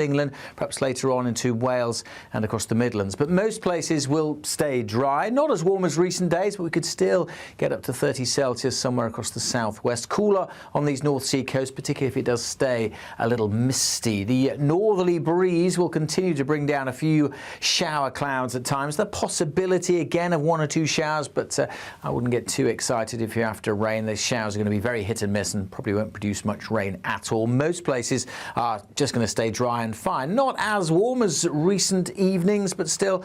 England, perhaps later on into Wales and across the Midlands. But most places will stay dry. Not as warm as recent days, but we could still get up to 30 Celsius somewhere across the southwest. Cooler on these North Sea coasts, particularly if it does stay a little misty. The northerly breeze will continue to bring down a few shower clouds at times. The possibility again of 1 or 2 showers, but I wouldn't get too excited if you're after rain. The showers are going to be very hit and miss and probably won't produce much rain at all. Most places are just going to stay dry and fine. Not as warm as recent evenings, but still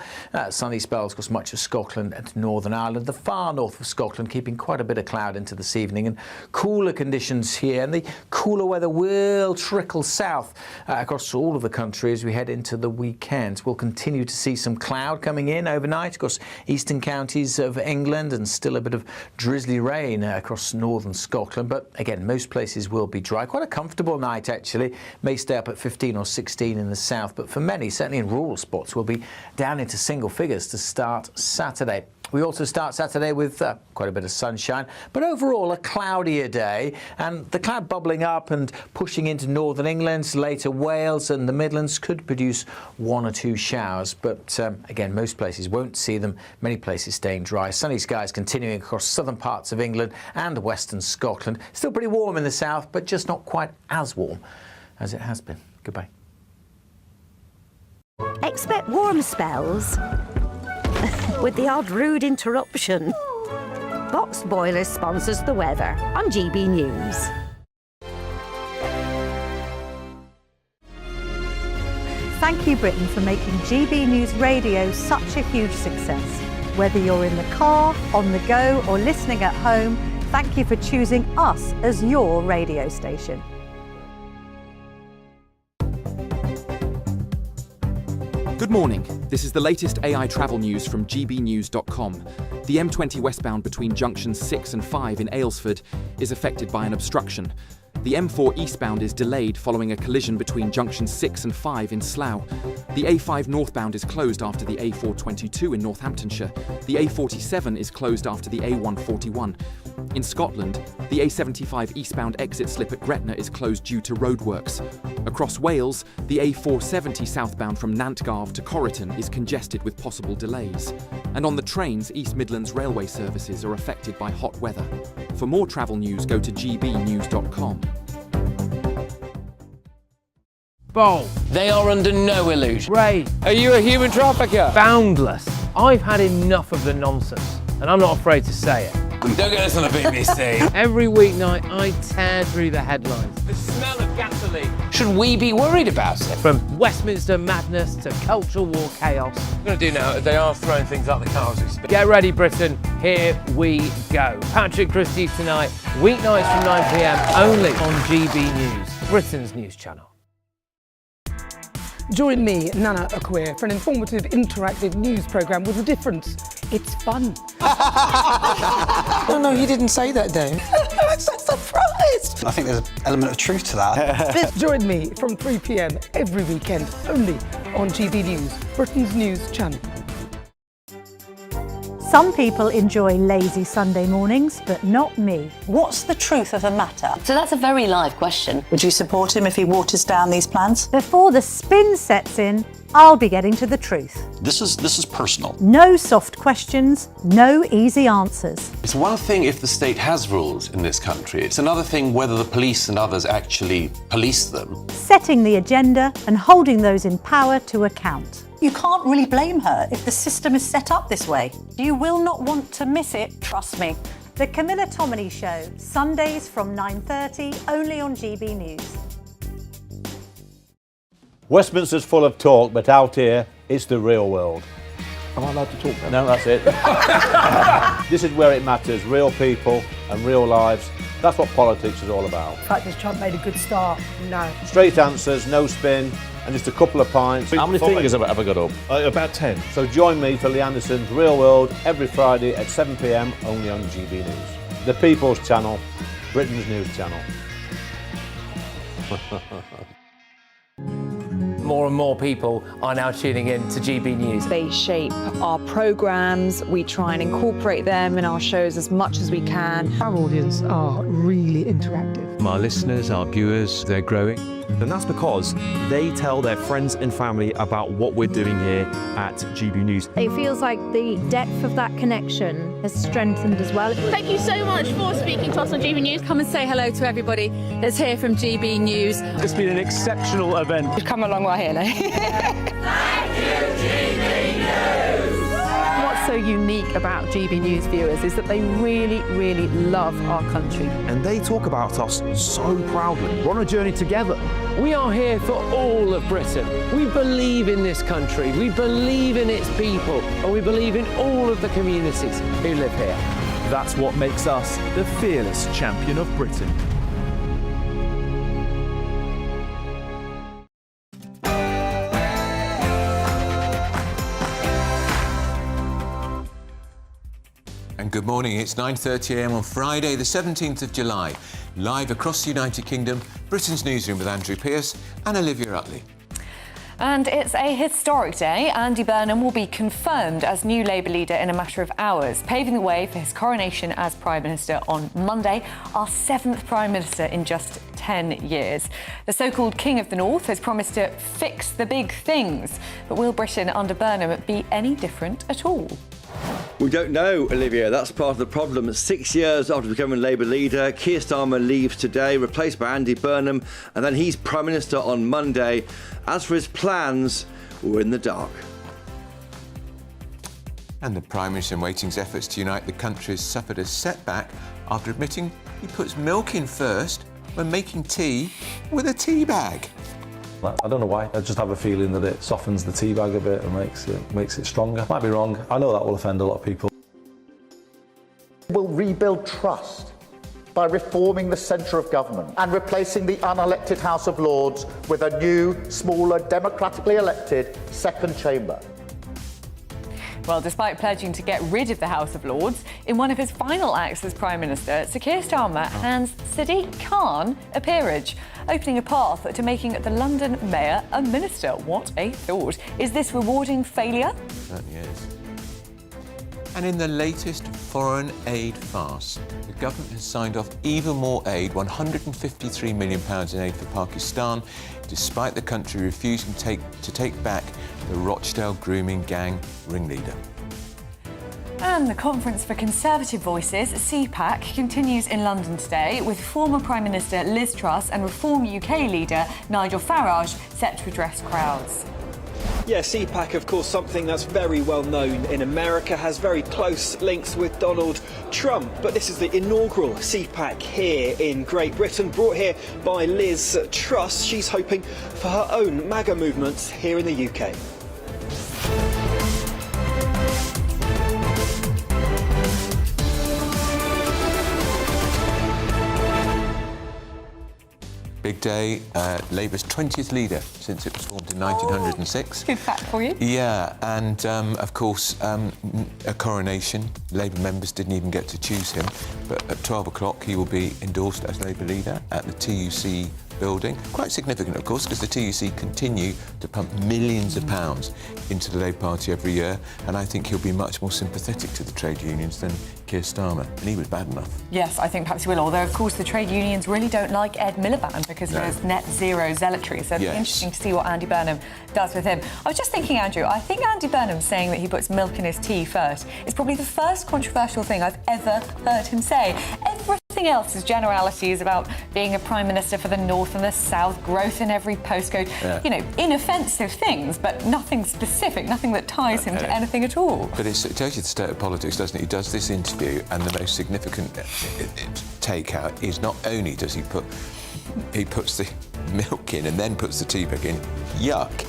sunny spells across much of Scotland and Northern Ireland. The far north of Scotland keeping quite a bit of cloud into this evening, and cooler conditions here, and the cooler weather will trickle south across all of the country as we head into the weekend. We'll continue to see some cloud coming in overnight across eastern counties of England, and still a bit of drizzly rain across northern Scotland, but again most places will be dry. Quite a comfortable night actually. May stay up at 15 or 16 in the south, but for many, certainly in rural spots, we'll be down into single figures to start Saturday. We also start Saturday with quite a bit of sunshine, but overall a cloudier day, and the cloud bubbling up and pushing into northern England, later Wales and the Midlands could produce 1 or 2 showers, but again most places won't see them, many places staying dry. Sunny skies continuing across southern parts of England and western Scotland. Still pretty warm in the south, but just not quite as warm as it has been. Goodbye. Expect warm spells with the odd rude interruption. Box Boilers sponsors the weather on GB News. Thank you, Britain, for making GB News Radio such a huge success. Whether you're in the car, on the go, or listening at home, thank you for choosing us as your radio station. Good morning. This is the latest AI travel news from GBNews.com. The M20 westbound between junctions 6 and 5 in Aylesford is affected by an obstruction. The M4 eastbound is delayed following a collision between junctions 6 and 5 in Slough. The A5 northbound is closed after the A422 in Northamptonshire. The A47 is closed after the A141. In Scotland, the A75 eastbound exit slip at Gretna is closed due to roadworks. Across Wales, the A470 southbound from Nantgarv to Corriton is congested with possible delays. And on the trains, East Midlands railway services are affected by hot weather. For more travel news, go to gbnews.com. Bowl. They are under no illusion. Ray. Are you a human trafficker? Boundless. I've had enough of the nonsense, and I'm not afraid to say it. Don't get this on the BBC. Every weeknight, I tear through the headlines. The smell of gasoline. Should we be worried about it? From Westminster madness to cultural war chaos. What I'm going to do now, they are throwing things out the car as we speak. Get ready, Britain. Here we go. Patrick Christie tonight, weeknights from 9 p.m, only on GB News, Britain's news channel. Join me, Nana Akweer, for an informative, interactive news programme with a difference. It's fun. No, he didn't say that, though. I'm so surprised. I think there's an element of truth to that. Join me from 3 p.m. every weekend, only on GB News, Britain's news channel. Some people enjoy lazy Sunday mornings, but not me. What's the truth of the matter? So that's a very live question. Would you support him if he waters down these plans? Before the spin sets in, I'll be getting to the truth. This is personal. No soft questions, no easy answers. It's one thing if the state has rules in this country. It's another thing whether the police and others actually police them. Setting the agenda and holding those in power to account. You can't really blame her if the system is set up this way. You will not want to miss it, trust me. The Camilla Tominey Show, Sundays from 9:30, only on GB News. Westminster's full of talk, but out here, it's the real world. Am I allowed to talk now? No, that's it. This is where it matters, real people and real lives. That's what politics is all about. Practice Trump made a good start. No. Straight answers, no spin, and just a couple of pints. How many fingers have I ever got up? About 10. So join me for Lee Anderson's Real World every Friday at 7 p.m, only on GB News. The People's Channel, Britain's news channel. More and more people are now tuning in to GB News. They shape our programmes, we try and incorporate them in our shows as much as we can. Our audience are really interactive. from our listeners, our viewers. They're growing. And that's because they tell their friends and family about what we're doing here at GB News. It feels like the depth of that connection has strengthened as well. Thank you so much for speaking to us on GB News. Come and say hello to everybody that's here from GB News. It's been an exceptional event. We've come a long way here now. Thank you, GB News! What's so unique about GB News viewers is that they really, really love our country. And they talk about us so proudly. We're on a journey together. We are here for all of Britain. We believe in this country, we believe in its people, and we believe in all of the communities who live here. That's what makes us the fearless champion of Britain. And good morning, it's 9:30 a.m. on Friday, the 17th of July. Live across the United Kingdom, Britain's Newsroom with Andrew Pearce and Olivia Utley. And it's a historic day. Andy Burnham will be confirmed as new Labour leader in a matter of hours, paving the way for his coronation as Prime Minister on Monday, our 7th Prime Minister in just 10 years. The so-called King of the North has promised to fix the big things. But will Britain under Burnham be any different at all? We don't know, Olivia. That's part of the problem. 6 years after becoming Labour leader, Keir Starmer leaves today, replaced by Andy Burnham, and then he's Prime Minister on Monday. As for his plans, we're in the dark. And the Prime Minister in Waiting's efforts to unite the country has suffered a setback after admitting he puts milk in first when making tea with a tea bag. I don't know why. I just have a feeling that it softens the tea bag a bit and makes it stronger. Might be wrong. I know that will offend a lot of people. We'll rebuild trust by reforming the centre of government and replacing the unelected House of Lords with a new, smaller, democratically elected second chamber. Well, despite pledging to get rid of the House of Lords, in one of his final acts as Prime Minister, Sir Keir Starmer hands Sadiq Khan a peerage, opening a path to making the London Mayor a minister. What a thought. Is this rewarding failure? Certainly is. And in the latest foreign aid farce, the government has signed off even more aid, £153 million in aid for Pakistan, despite the country refusing to take back the Rochdale grooming gang ringleader. And the Conference for Conservative Voices, CPAC, continues in London today, with former Prime Minister Liz Truss and Reform UK leader Nigel Farage set to address crowds. Yeah, CPAC, of course, something that's very well known in America, has very close links with Donald Trump. But this is the inaugural CPAC here in Great Britain, brought here by Liz Truss. She's hoping for her own MAGA movement here in the UK. Big day, Labour's 20th leader since it was formed in 1906. Good fact for you. Yeah, and of course, a coronation. Labour members didn't even get to choose him, but at 12 o'clock he will be endorsed as Labour leader at the TUC building. Quite significant, of course, because the TUC continue to pump millions of pounds into the Labour Party every year, and I think he'll be much more sympathetic to the trade unions than Keir Starmer, and he was bad enough. Yes, I think perhaps he will, although, of course, the trade unions really don't like Ed Miliband because of his net zero zealotry, so it'll be interesting to see what Andy Burnham does with him. I was just thinking, Andrew, I think Andy Burnham saying that he puts milk in his tea first is probably the first controversial thing I've ever heard him say. Everything else is generalities about being a Prime Minister for the North and the South, growth in every postcode, you know, inoffensive things, but nothing specific, nothing that ties him to anything at all. But it tells you the state of politics, doesn't it? He does this interview, and the most significant takeout is not only does he puts the milk in and then puts the tea bag in, yuck.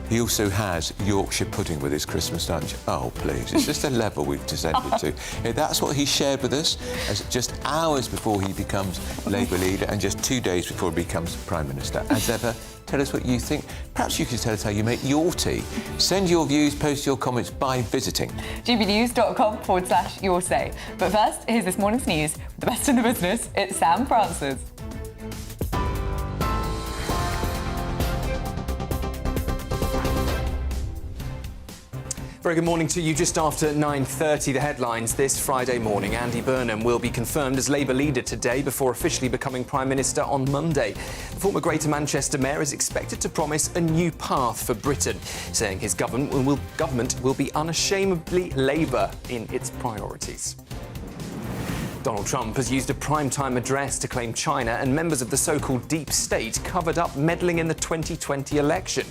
He also has Yorkshire pudding with his Christmas lunch. Oh, please. It's just a level we've descended to. Yeah, that's what he shared with us as just hours before he becomes Labour leader and just 2 days before he becomes Prime Minister. As ever, tell us what you think. Perhaps you could tell us how you make your tea. Send your views, post your comments by visiting gbnews.com/yoursay. But first, here's this morning's news. The best in the business, it's Sam Francis. Very good morning to you. Just after 9:30, the headlines this Friday morning. Andy Burnham will be confirmed as Labour leader today before officially becoming Prime Minister on Monday. The former Greater Manchester Mayor is expected to promise a new path for Britain, saying his government will be unashamedly Labour in its priorities. Donald Trump has used a primetime address to claim China and members of the so-called deep state covered up meddling in the 2020 election.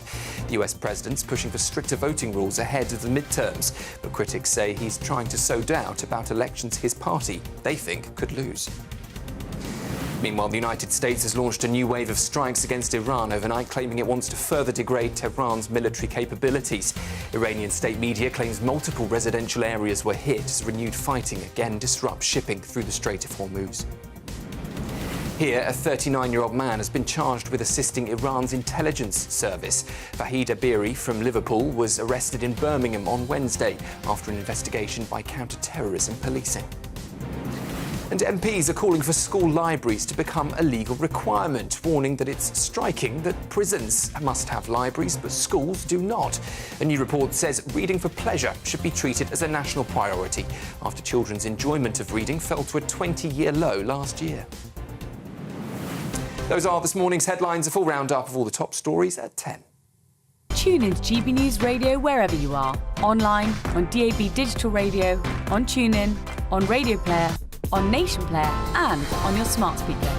The US president's pushing for stricter voting rules ahead of the midterms, but critics say he's trying to sow doubt about elections his party, they think, could lose. Meanwhile, the United States has launched a new wave of strikes against Iran overnight, claiming it wants to further degrade Tehran's military capabilities. Iranian state media claims multiple residential areas were hit as renewed fighting again disrupts shipping through the Strait of Hormuz. Here, a 39-year-old man has been charged with assisting Iran's intelligence service. Vahid Abiri from Liverpool was arrested in Birmingham on Wednesday after an investigation by counter-terrorism policing. And MPs are calling for school libraries to become a legal requirement, warning that it's striking that prisons must have libraries but schools do not. A new report says reading for pleasure should be treated as a national priority after children's enjoyment of reading fell to a 20-year low last year. Those are this morning's headlines. A full roundup of all the top stories at 10. Tune in to GB News Radio wherever you are. Online, on DAB digital radio, on TuneIn, on Radio Player, on Nation Player and on your smart speaker.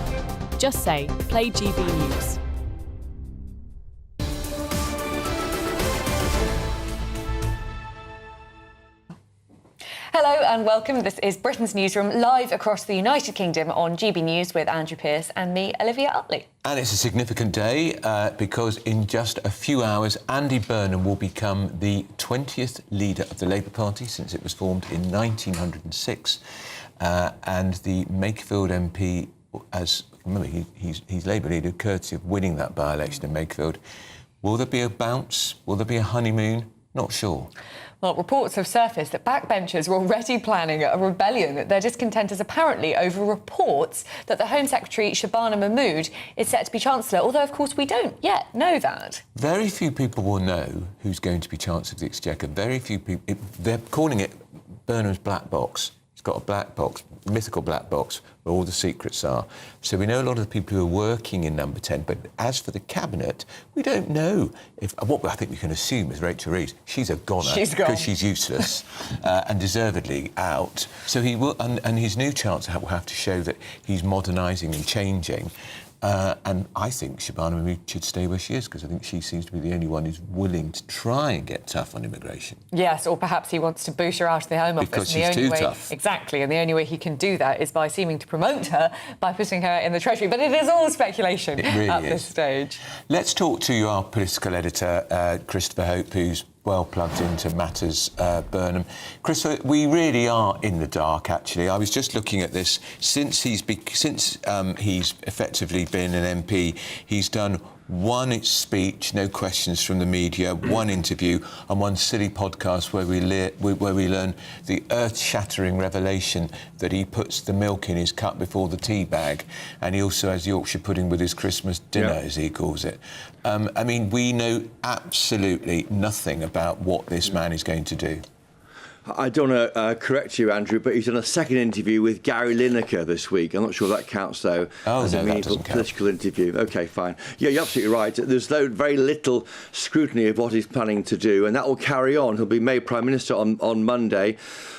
Just say, play GB News. Hello and welcome. This is Britain's Newsroom, live across the United Kingdom on GB News with Andrew Pearce and me, Olivia Utley. And it's a significant day because in just a few hours, Andy Burnham will become the 20th leader of the Labour Party since it was formed in 1906. And the Makefield MP, as remember, he's Labour leader, courtesy of winning that by-election in Makefield. Will there be a bounce? Will there be a honeymoon? Not sure. Well, reports have surfaced that backbenchers are already planning a rebellion. Their discontent is apparently over reports that the Home Secretary, Shabana Mahmood, is set to be Chancellor, although, of course, we don't yet know that. Very few people will know who's going to be Chancellor of the Exchequer. Very few people... They're calling it Burnham's black box. It's got a black box, mythical black box, where all the secrets are. So we know a lot of the people who are working in Number 10, but as for the Cabinet, we don't know. What I think we can assume is Rachel Reeves. She's a goner. She's gone. Because she's useless and deservedly out. So he will, and his new Chancellor will have to show that he's modernising and changing. And I think Shabana Mahmood should stay where she is, because I think she seems to be the only one who's willing to try and get tough on immigration. Yes, or perhaps he wants to boot her out of the Home Office. Because she's too tough. Exactly, and the only way he can do that is by seeming to promote her, by putting her in the Treasury. But it is all speculation at this stage. Let's talk to our political editor, Christopher Hope, who's well plugged into matters, Burnham. Christopher, we really are in the dark, actually. I was just looking at this. Since he's effectively been an MP, he's done one speech, no questions from the media, one interview, and one silly podcast where we learn the earth-shattering revelation that he puts the milk in his cup before the tea bag, and he also has Yorkshire pudding with his Christmas dinner, as he calls it. I mean, we know absolutely nothing about what this man is going to do. I don't want to correct you, Andrew, but he's done a second interview with Gary Lineker this week. I'm not sure that counts, though, as a meaningful political interview. OK, fine. Yeah, you're absolutely right. There's very little scrutiny of what he's planning to do, and that will carry on. He'll be made Prime Minister on Monday.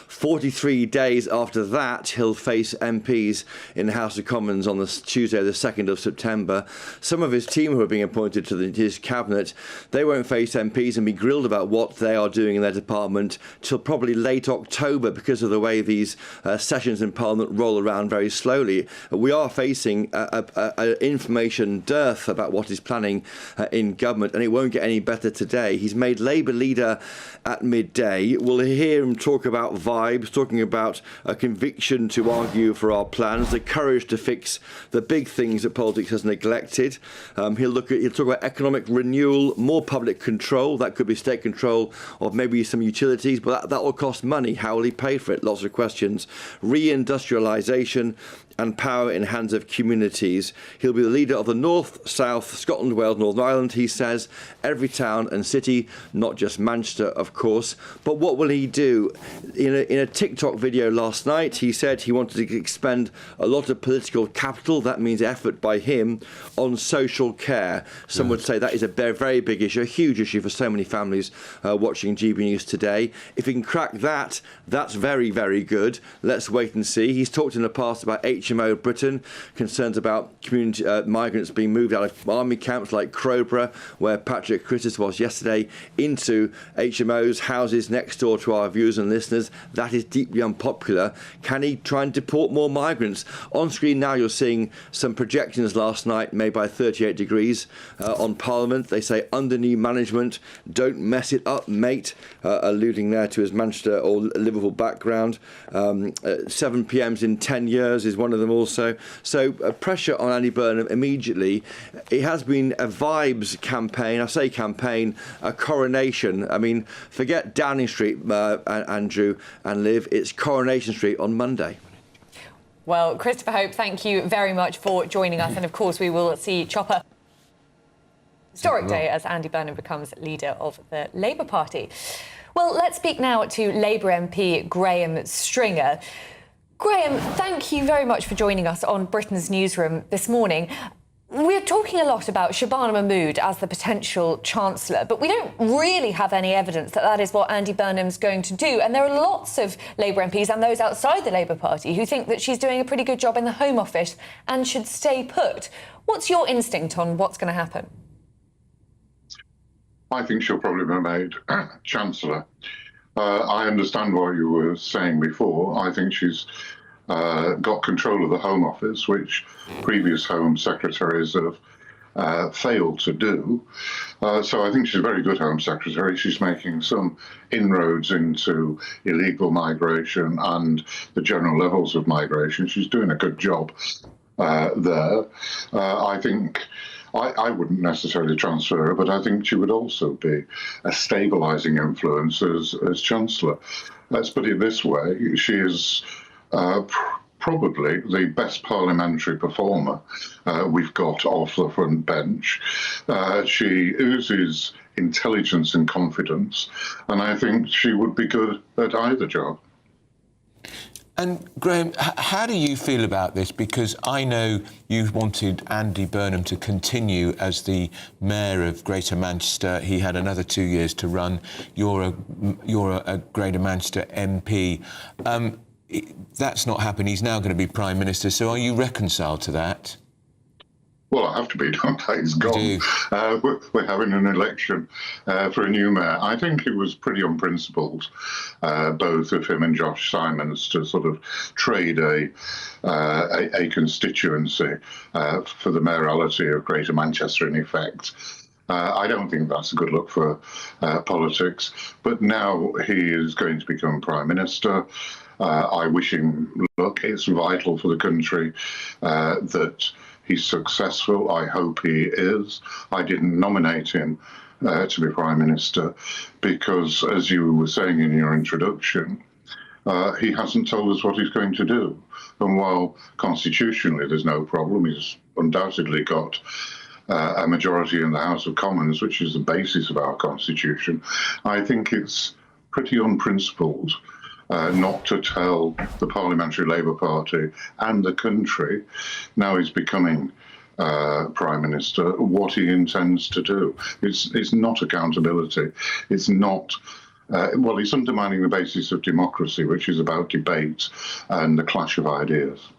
43 days after that, he'll face MPs in the House of Commons on the Tuesday, the 2nd of September. Some of his team who are being appointed to his cabinet, they won't face MPs and be grilled about what they are doing in their department till probably late October because of the way these sessions in Parliament roll around very slowly. We are facing an information dearth about what he's planning in government, and it won't get any better today. He's made Labour leader at midday. We'll hear him talk about vibes, talking about a conviction to argue for our plans, the courage to fix the big things that politics has neglected. He'll talk about economic renewal, more public control. That could be state control of maybe some utilities, but that will cost money. How will he pay for it? Lots of questions. Reindustrialisation and power in hands of communities. He'll be the leader of the North, South, Scotland, Wales, Northern Ireland, he says. Every town and city, not just Manchester, of course. But what will he do? In a TikTok video last night, he said he wanted to expend a lot of political capital, that means effort by him, on social care. Some would say that is a very, very big issue, a huge issue for so many families watching GB News today. If he can crack that, that's very, very good. Let's wait and see. He's talked in the past about HMO Britain, concerns about community migrants being moved out of army camps like Crowborough, where Patrick Christys was yesterday, into HMOs, houses next door to our viewers and listeners. That is deeply unpopular. Can he try and deport more migrants? On screen now you're seeing some projections last night made by 38 Degrees on Parliament. They say under new management, don't mess it up, mate, alluding there to his Manchester or Liverpool background. 7 PMs in 10 years is one of them also. So pressure on Andy Burnham immediately. It has been a vibes campaign. I say campaign, a coronation. I mean, forget Downing Street, Andrew and Liv. It's Coronation Street on Monday. Well, Christopher Hope, thank you very much for joining us. And of course, we will see Chopper. Historic day as Andy Burnham becomes leader of the Labour Party. Well, let's speak now to Labour MP Graham Stringer. Graham, thank you very much for joining us on Britain's Newsroom this morning. We're talking a lot about Shabana Mahmood as the potential Chancellor, but we don't really have any evidence that that is what Andy Burnham's going to do. And there are lots of Labour MPs and those outside the Labour Party who think that she's doing a pretty good job in the Home Office and should stay put. What's your instinct on what's going to happen? I think she'll probably be made Chancellor. I understand what you were saying before. I think she's got control of the Home Office, which previous Home Secretaries have failed to do. So I think she's a very good Home Secretary. She's making some inroads into illegal migration and the general levels of migration. She's doing a good job there. I think I wouldn't necessarily transfer her, but I think she would also be a stabilising influence as Chancellor. Let's put it this way, she is probably the best parliamentary performer we've got off the front bench. She oozes intelligence and confidence, and I think she would be good at either job. And Graham, how do you feel about this? Because I know you wanted Andy Burnham to continue as the Mayor of Greater Manchester. He had another 2 years to run. You're a Greater Manchester MP. That's not happened. He's now going to be Prime Minister. So are you reconciled to that? Well, I have to be, don't I? He's gone. We're having an election for a new mayor. I think it was pretty unprincipled, both of him and Josh Simons, to sort of trade a constituency for the mayoralty of Greater Manchester, in effect. I don't think that's a good look for politics. But now he is going to become Prime Minister. I wish him luck. It's vital for the country that he's successful. I hope he is. I didn't nominate him to be Prime Minister because, as you were saying in your introduction, he hasn't told us what he's going to do. And while constitutionally there's no problem, he's undoubtedly got a majority in the House of Commons, which is the basis of our constitution, I think it's pretty unprincipled not to tell the Parliamentary Labour Party and the country, now he's becoming Prime Minister, what he intends to do. It's not accountability. It's not... well, it's undermining the basis of democracy, which is about debate and the clash of ideas.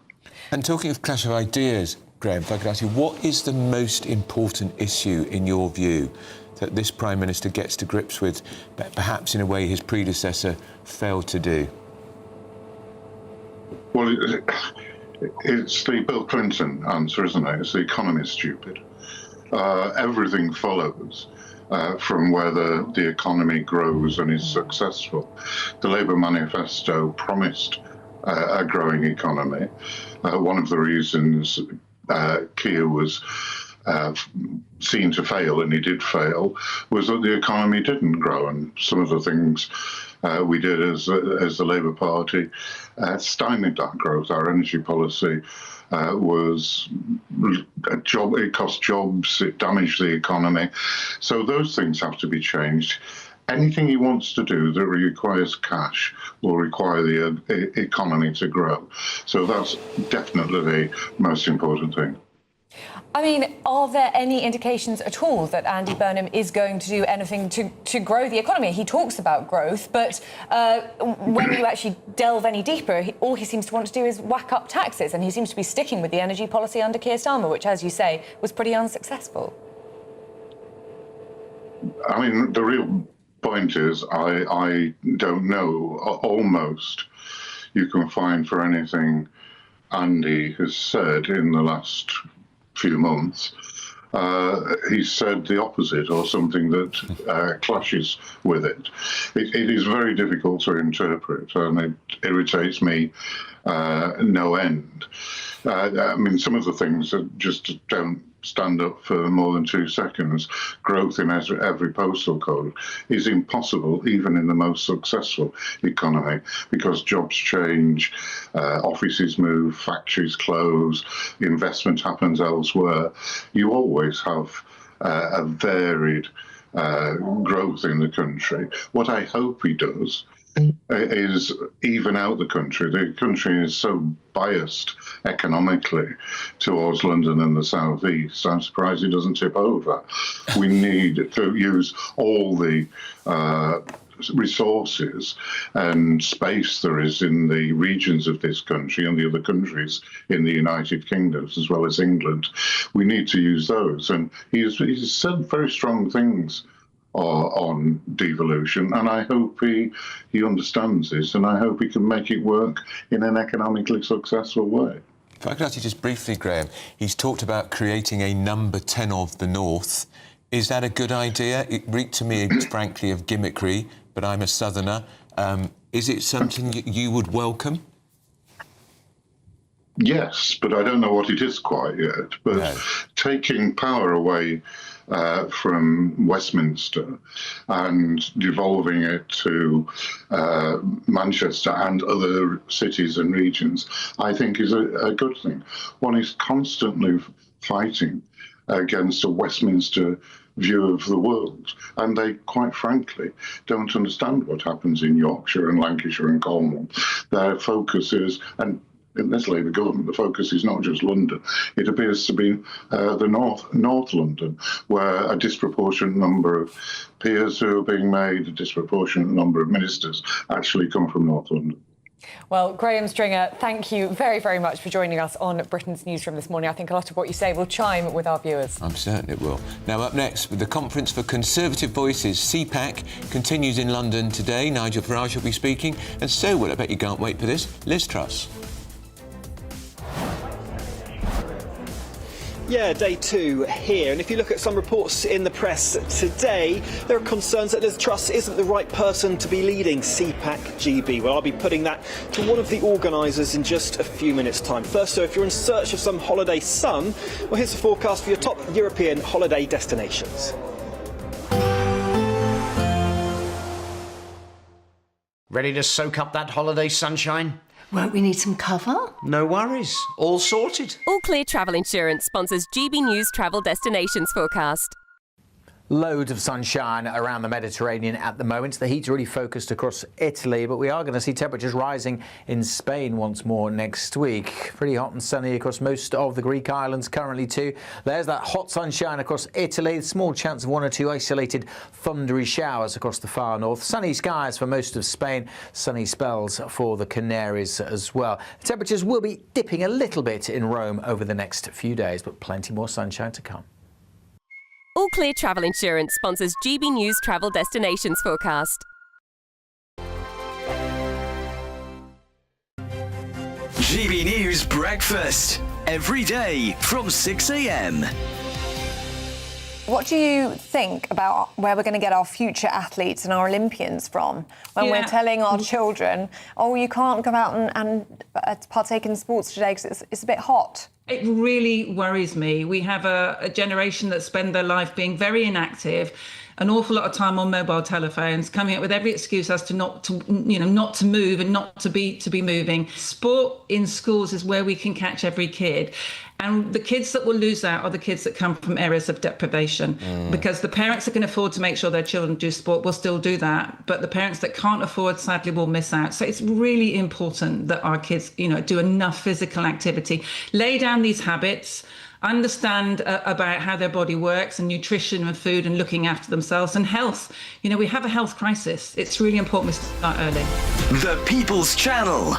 And talking of clash of ideas, Graham, if I could ask you, what is the most important issue in your view that this Prime Minister gets to grips with, but perhaps in a way his predecessor failed to do? Well, it's the Bill Clinton answer, isn't it? It's the economy is stupid. Everything follows from whether the economy grows and is successful. The Labour manifesto promised a growing economy. One of the reasons Keir was seen to fail, and he did fail, was that the economy didn't grow, and some of the things we did as the Labour Party stymied that growth. Our energy policy was a job. It cost jobs. It damaged the economy. So those things have to be changed. Anything he wants to do that requires cash will require the economy to grow. So that's definitely the most important thing. I mean, are there any indications at all that Andy Burnham is going to do anything to grow the economy? He talks about growth, but when you actually delve any deeper, all he seems to want to do is whack up taxes, and he seems to be sticking with the energy policy under Keir Starmer, which, as you say, was pretty unsuccessful. I mean, the real point is, I don't know. Almost you can find for anything Andy has said in the last few months. He said the opposite or something that clashes with it. It is very difficult to interpret, and it irritates me no end. I mean, some of the things that just don't stand up for more than 2 seconds. Growth in every postal code is impossible, even in the most successful economy, because jobs change, offices move, factories close, investment happens elsewhere. You always have a varied growth in the country. What I hope he does is even out the country. The country is so biased economically towards London and the South East. I'm surprised it doesn't tip over. We need to use all the resources and space there is in the regions of this country and the other countries in the United Kingdom, as well as England. We need to use those. And he's said very strong things on devolution, and I hope he understands this, and I hope he can make it work in an economically successful way. If I could ask you just briefly, Graham, he's talked about creating a number 10 of the North. Is that a good idea? It reeked to me, frankly, of gimmickry, but I'm a southerner. Is it something you would welcome? Yes, but I don't know what it is quite yet. But taking power away from Westminster and devolving it to Manchester and other cities and regions, I think is a good thing. One is constantly fighting against a Westminster view of the world, and they, quite frankly, don't understand what happens in Yorkshire and Lancashire and Cornwall. Their focus is, and in this Labour government, the focus is not just London. It appears to be the North London, where a disproportionate number of peers who are being made, a disproportionate number of ministers actually come from North London. Well, Graham Stringer, thank you very, very much for joining us on Britain's Newsroom this morning. I think a lot of what you say will chime with our viewers. I'm certain it will. Now, up next, with the Conference for Conservative Voices, CPAC, continues in London today. Nigel Farage will be speaking, and so will, I bet you can't wait for this, Liz Truss. Yeah, day 2 here. And if you look at some reports in the press today, there are concerns that Liz Truss isn't the right person to be leading CPAC GB. Well, I'll be putting that to one of the organisers in just a few minutes' time. First, so if you're in search of some holiday sun, well, here's the forecast for your top European holiday destinations. Ready to soak up that holiday sunshine? Won't we need some cover? No worries. All sorted. All Clear Travel Insurance sponsors GB News Travel Destinations Forecast. Loads of sunshine around the Mediterranean at the moment. The heat's really focused across Italy, but we are going to see temperatures rising in Spain once more next week. Pretty hot and sunny across most of the Greek islands currently too. There's that hot sunshine across Italy. Small chance of 1 or 2 isolated thundery showers across the far north. Sunny skies for most of Spain. Sunny spells for the Canaries as well. Temperatures will be dipping a little bit in Rome over the next few days, but plenty more sunshine to come. All Clear Travel Insurance sponsors GB News Travel Destinations Forecast. GB News Breakfast. Every day from 6 a.m. What do you think about where we're going to get our future athletes and our Olympians from when we're telling our children, oh, you can't go out and partake in sports today because it's a bit hot? It really worries me. We have a generation that spend their life being very inactive, an awful lot of time on mobile telephones, coming up with every excuse as to not to move and not to be moving. Sport in schools is where we can catch every kid. And the kids that will lose out are the kids that come from areas of deprivation, because the parents that can afford to make sure their children do sport will still do that. But the parents that can't afford, sadly, will miss out. So it's really important that our kids, do enough physical activity, lay down these habits, understand about how their body works and nutrition and food and looking after themselves and health. We have a health crisis. It's really important we start early. The People's Channel.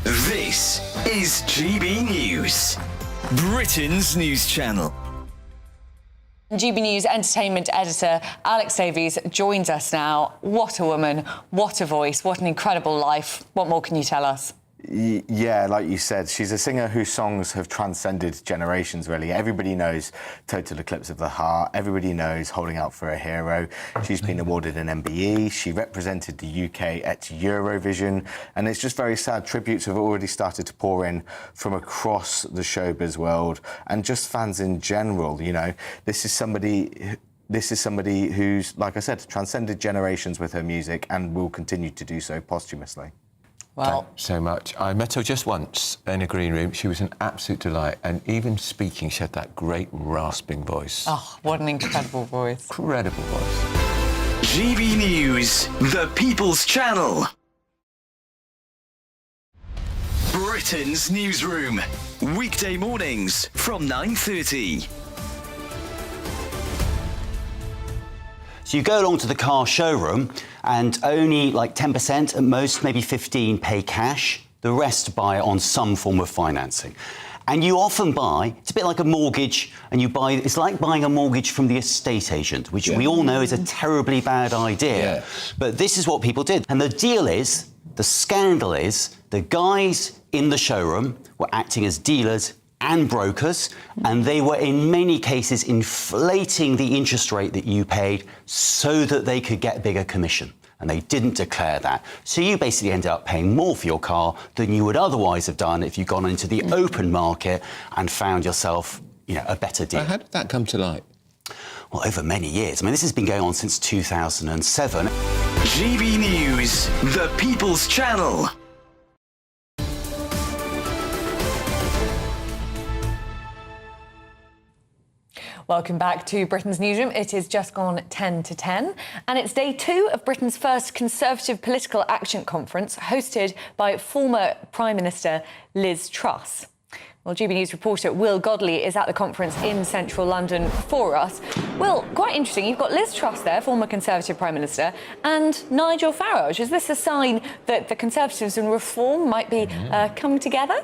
This is GB News, Britain's news channel. GB News entertainment editor Alex Davies joins us now. What a woman, what a voice, what an incredible life. What more can you tell us? Yeah, like you said, she's a singer whose songs have transcended generations, really. Everybody knows Total Eclipse of the Heart. Everybody knows Holding Out for a Hero. She's been awarded an MBE. She represented the UK at Eurovision. And it's just very sad. Tributes have already started to pour in from across the showbiz world and just fans in general. This is somebody who's, like I said, transcended generations with her music and will continue to do so posthumously. Well, thanks so much. I met her just once in a green room. She was an absolute delight, and even speaking, she had that great rasping voice. Oh, what an incredible voice. Incredible voice. GB News, the People's Channel. Britain's Newsroom, weekday mornings from 9:30. So you go along to the car showroom and only like 10%, at most maybe 15%, pay cash. The rest buy on some form of financing. And you often buy, it's a bit like a mortgage, and it's like buying a mortgage from the estate agent, which we all know is a terribly bad idea. Yeah. But this is what people did. And the scandal is, the guys in the showroom were acting as dealers and brokers, and they were in many cases inflating the interest rate that you paid so that they could get a bigger commission. And they didn't declare that. So you basically ended up paying more for your car than you would otherwise have done if you'd gone into the open market and found yourself, a better deal. How did that come to light? Well, over many years. This has been going on since 2007. GB News, the People's Channel. Welcome back to Britain's Newsroom. It is just gone 10 to 10, and it's day 2 of Britain's first Conservative Political Action Conference, hosted by former Prime Minister Liz Truss. Well, GB News reporter Will Godley is at the conference in central London for us. Will, quite interesting, you've got Liz Truss there, former Conservative Prime Minister, and Nigel Farage. Is this a sign that the Conservatives and Reform might be coming together?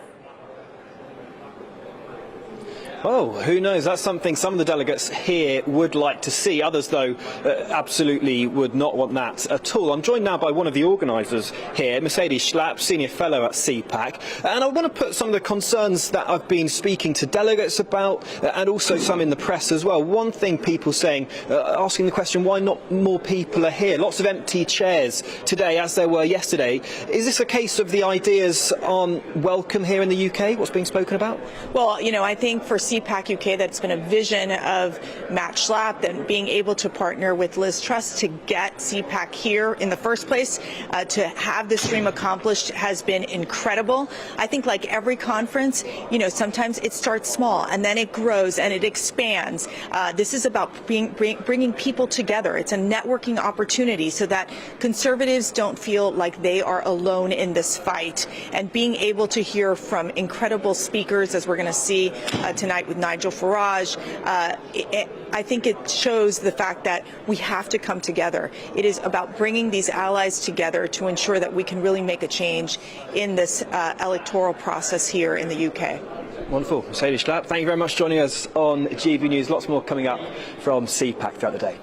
Oh, who knows? That's something some of the delegates here would like to see. Others, though, absolutely would not want that at all. I'm joined now by one of the organisers here, Mercedes Schlapp, Senior Fellow at CPAC. And I want to put some of the concerns that I've been speaking to delegates about, and also some in the press as well. One thing people saying, asking the question, why not more people are here? Lots of empty chairs today, as there were yesterday. Is this a case of the ideas aren't welcome here in the UK? What's being spoken about? Well, I think for CPAC UK, that's been a vision of Matt Schlapp and being able to partner with Liz Truss to get CPAC here in the first place, to have this dream accomplished has been incredible. I think like every conference, sometimes it starts small and then it grows and it expands. This is about bringing people together. It's a networking opportunity so that Conservatives don't feel like they are alone in this fight, and being able to hear from incredible speakers, as we're going to see tonight with Nigel Farage, I think it shows the fact that we have to come together. It is about bringing these allies together to ensure that we can really make a change in this electoral process here in the UK. Wonderful. Mercedes Schlapp, thank you very much for joining us on GB News. Lots more coming up from CPAC throughout the day.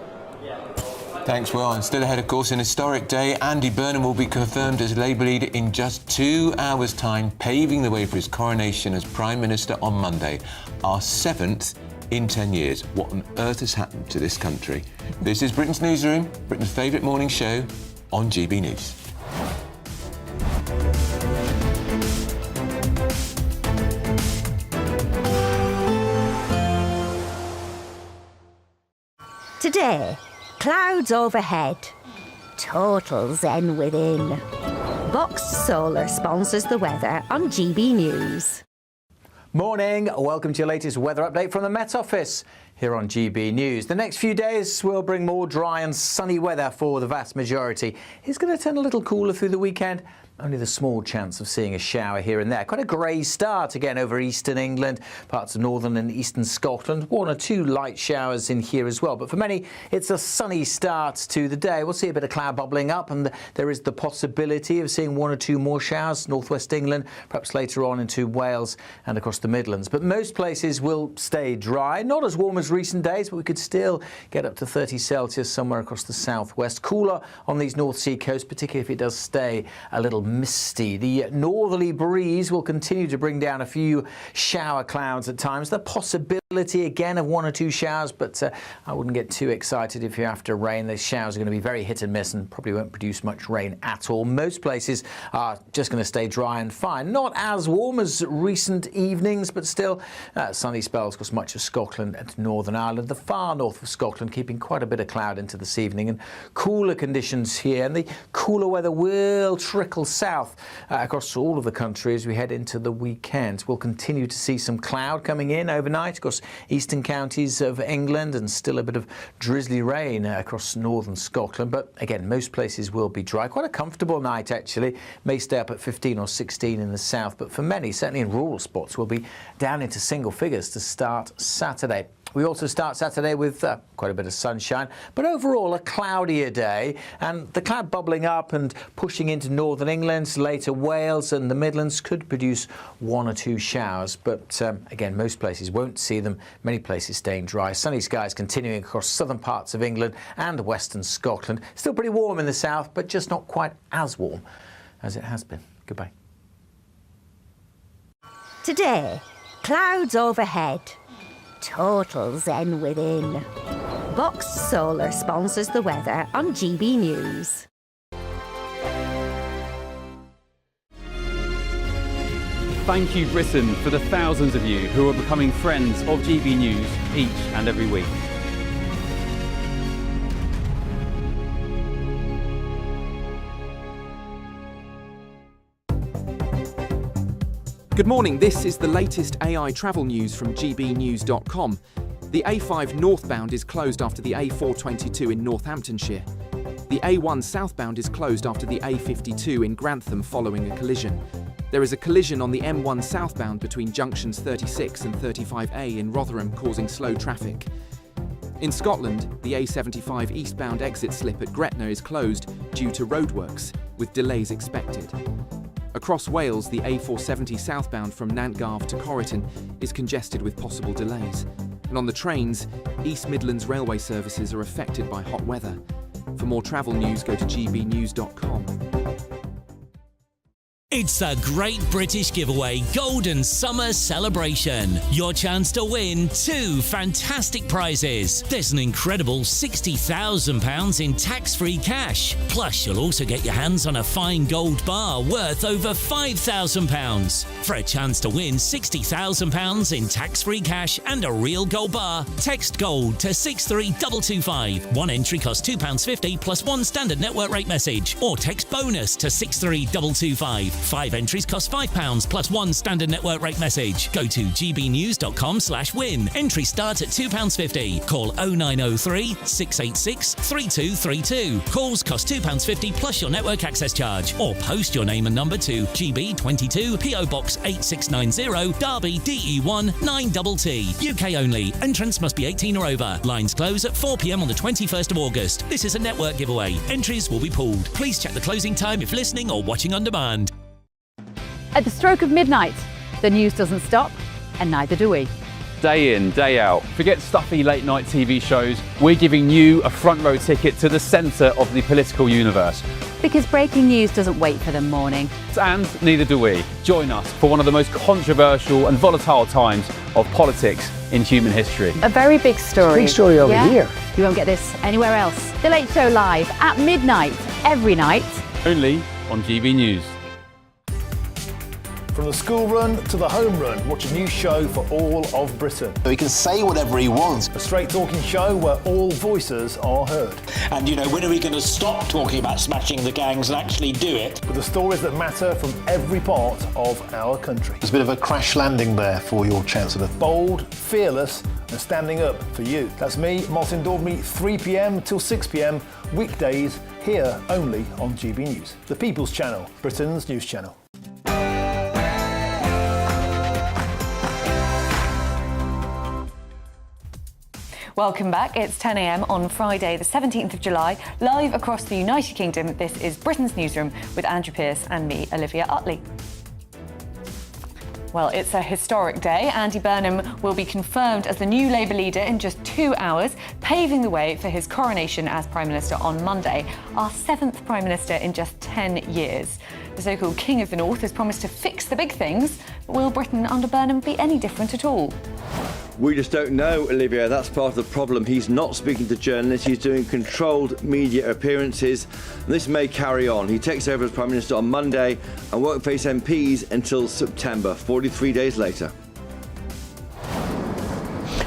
Thanks, Will. And still ahead, of course, an historic day. Andy Burnham will be confirmed as Labour leader in just 2 hours' time, paving the way for his coronation as Prime Minister on Monday. Our 7th in 10 years. What on earth has happened to this country? This is Britain's Newsroom, Britain's favourite morning show on GB News. Today, clouds overhead. Total zen within. Boxed Solar sponsors the weather on GB News. Morning, welcome to your latest weather update from the Met Office here on GB News. The next few days will bring more dry and sunny weather for the vast majority. It's going to turn a little cooler through the weekend. Only the small chance of seeing a shower here and there. Quite a grey start again over eastern England, parts of northern and eastern Scotland. 1 or 2 light showers in here as well. But for many, it's a sunny start to the day. We'll see a bit of cloud bubbling up, and there is the possibility of seeing 1 or 2 more showers, northwest England, perhaps later on into Wales and across the Midlands. But most places will stay dry. Not as warm as recent days, but we could still get up to 30 Celsius somewhere across the southwest. Cooler on these North Sea coasts, particularly if it does stay a little misty. The northerly breeze will continue to bring down a few shower clouds at times. The possibility again of 1 or 2 showers, but I wouldn't get too excited if you're after rain. Those showers are going to be very hit and miss and probably won't produce much rain at all. Most places are just going to stay dry and fine. Not as warm as recent evenings, but still sunny spells across much of Scotland and Northern Ireland. The far north of Scotland keeping quite a bit of cloud into this evening, and cooler conditions here, and the cooler weather will trickle south across all of the country as we head into the weekend. We'll continue to see some cloud coming in overnight across eastern counties of England, and still a bit of drizzly rain across northern Scotland. But again, most places will be dry. Quite a comfortable night actually. May stay up at 15 or 16 in the south, but for many, certainly in rural spots, we'll be down into single figures to start Saturday. We also start Saturday with quite a bit of sunshine, but overall a cloudier day, and the cloud bubbling up and pushing into northern England, later Wales and the Midlands could produce 1 or 2 showers, but again, most places won't see them, many places staying dry. Sunny skies continuing across southern parts of England and western Scotland. Still pretty warm in the south, but just not quite as warm as it has been. Goodbye. Today, clouds overhead. Total zen within. Boxed Solar sponsors the weather on GB News. Thank you, Britain, for the thousands of you who are becoming friends of GB News each and every week. Good morning, this is the latest AI travel news from GBnews.com. The A5 northbound is closed after the A422 in Northamptonshire. The A1 southbound is closed after the A52 in Grantham following a collision. There is a collision on the M1 southbound between junctions 36 and 35A in Rotherham, causing slow traffic. In Scotland, the A75 eastbound exit slip at Gretna is closed due to roadworks, with delays expected. Across Wales, the A470 southbound from Nantgarv to Corriton is congested with possible delays. And on the trains, East Midlands railway services are affected by hot weather. For more travel news, go to gbnews.com. It's the Great British Giveaway Golden Summer Celebration. Your chance to win 2 fantastic prizes. There's an incredible £60,000 in tax-free cash. Plus, you'll also get your hands on a fine gold bar worth over £5,000. For a chance to win £60,000 in tax-free cash and a real gold bar, text GOLD to 63225. One entry costs £2.50 plus 1 standard network rate message. Or text BONUS to 63225. 5 entries cost £5 plus 1 standard network rate message. Go to gbnews.com/win. Entry starts at £2.50. Call 0903 686 3232. Calls cost £2.50 plus your network access charge. Or post your name and number to GB22 PO Box 8690 Derby DE1 9TT. UK only. Entrance must be 18 or over. Lines close at 4 p.m. on the 21st of August. This is a network giveaway. Entries will be pulled. Please check the closing time if listening or watching on demand. At the stroke of midnight, the news doesn't stop, and neither do we. Day in, day out. Forget stuffy late night TV shows. We're giving you a front row ticket to the centre of the political universe. Because breaking news doesn't wait for the morning. And neither do we. Join us for one of the most controversial and volatile times of politics in human history. A very big story. Big story over here. You won't get this anywhere else. The Late Show live at midnight, every night. Only on GB News. From the school run to the home run, watch a new show for all of Britain. So he can say whatever he wants. A straight-talking show where all voices are heard. And, you know, when are we going to stop talking about smashing the gangs and actually do it? With the stories that matter from every part of our country. There's a bit of a crash landing there for your Chancellor. Bold, fearless and standing up for you. That's me, Martin Daubney, 3 p.m. till 6 p.m, weekdays, here only on GB News. The People's Channel, Britain's news channel. Welcome back. It's 10 a.m. on Friday, the 17th of July, live across the United Kingdom. This is Britain's Newsroom with Andrew Pearce and me, Olivia Utley. Well, it's a historic day. Andy Burnham will be confirmed as the new Labour leader in just 2 hours, paving the way for his coronation as Prime Minister on Monday, our 7th Prime Minister in just 10 years. The so-called King of the North has promised to fix the big things, but will Britain under Burnham be any different at all? We just don't know, Olivia. That's part of the problem. He's not speaking to journalists. He's doing controlled media appearances. And this may carry on. He takes over as Prime Minister on Monday and won't face MPs until September, 43 days later.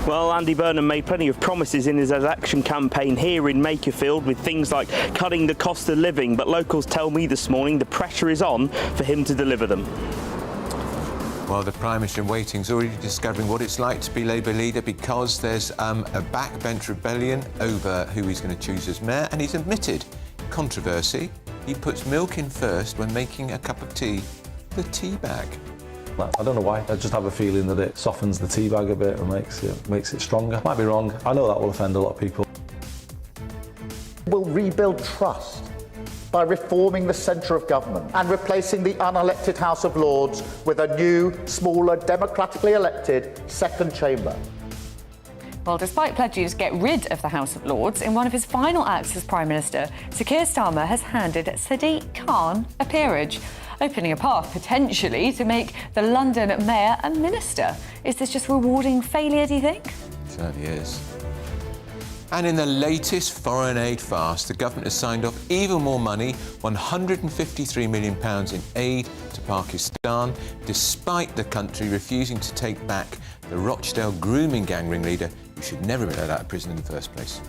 Well, Andy Burnham made plenty of promises in his election campaign here in Makerfield with things like cutting the cost of living, but locals tell me this morning the pressure is on for him to deliver them. Well, the Prime Minister in waiting's already discovering what it's like to be Labour leader because there's a backbench rebellion over who he's going to choose as mayor, and he's admitted controversy. He puts milk in first when making a cup of tea, the tea bag. I don't know why, I just have a feeling that it softens the tea bag a bit and makes it stronger. Might be wrong, I know that will offend a lot of people. We'll rebuild trust by reforming the centre of government and replacing the unelected House of Lords with a new, smaller, democratically elected second chamber. Well, despite pledges to get rid of the House of Lords, in one of his final acts as Prime Minister, Sir Keir Starmer has handed Sadiq Khan a peerage, opening a path, potentially, to make the London mayor a minister. Is this just rewarding failure, do you think? It certainly is. And in the latest foreign aid farce, the government has signed off even more money, £153 million in aid to Pakistan, despite the country refusing to take back the Rochdale grooming gang ringleader who should never have been let out of prison in the first place.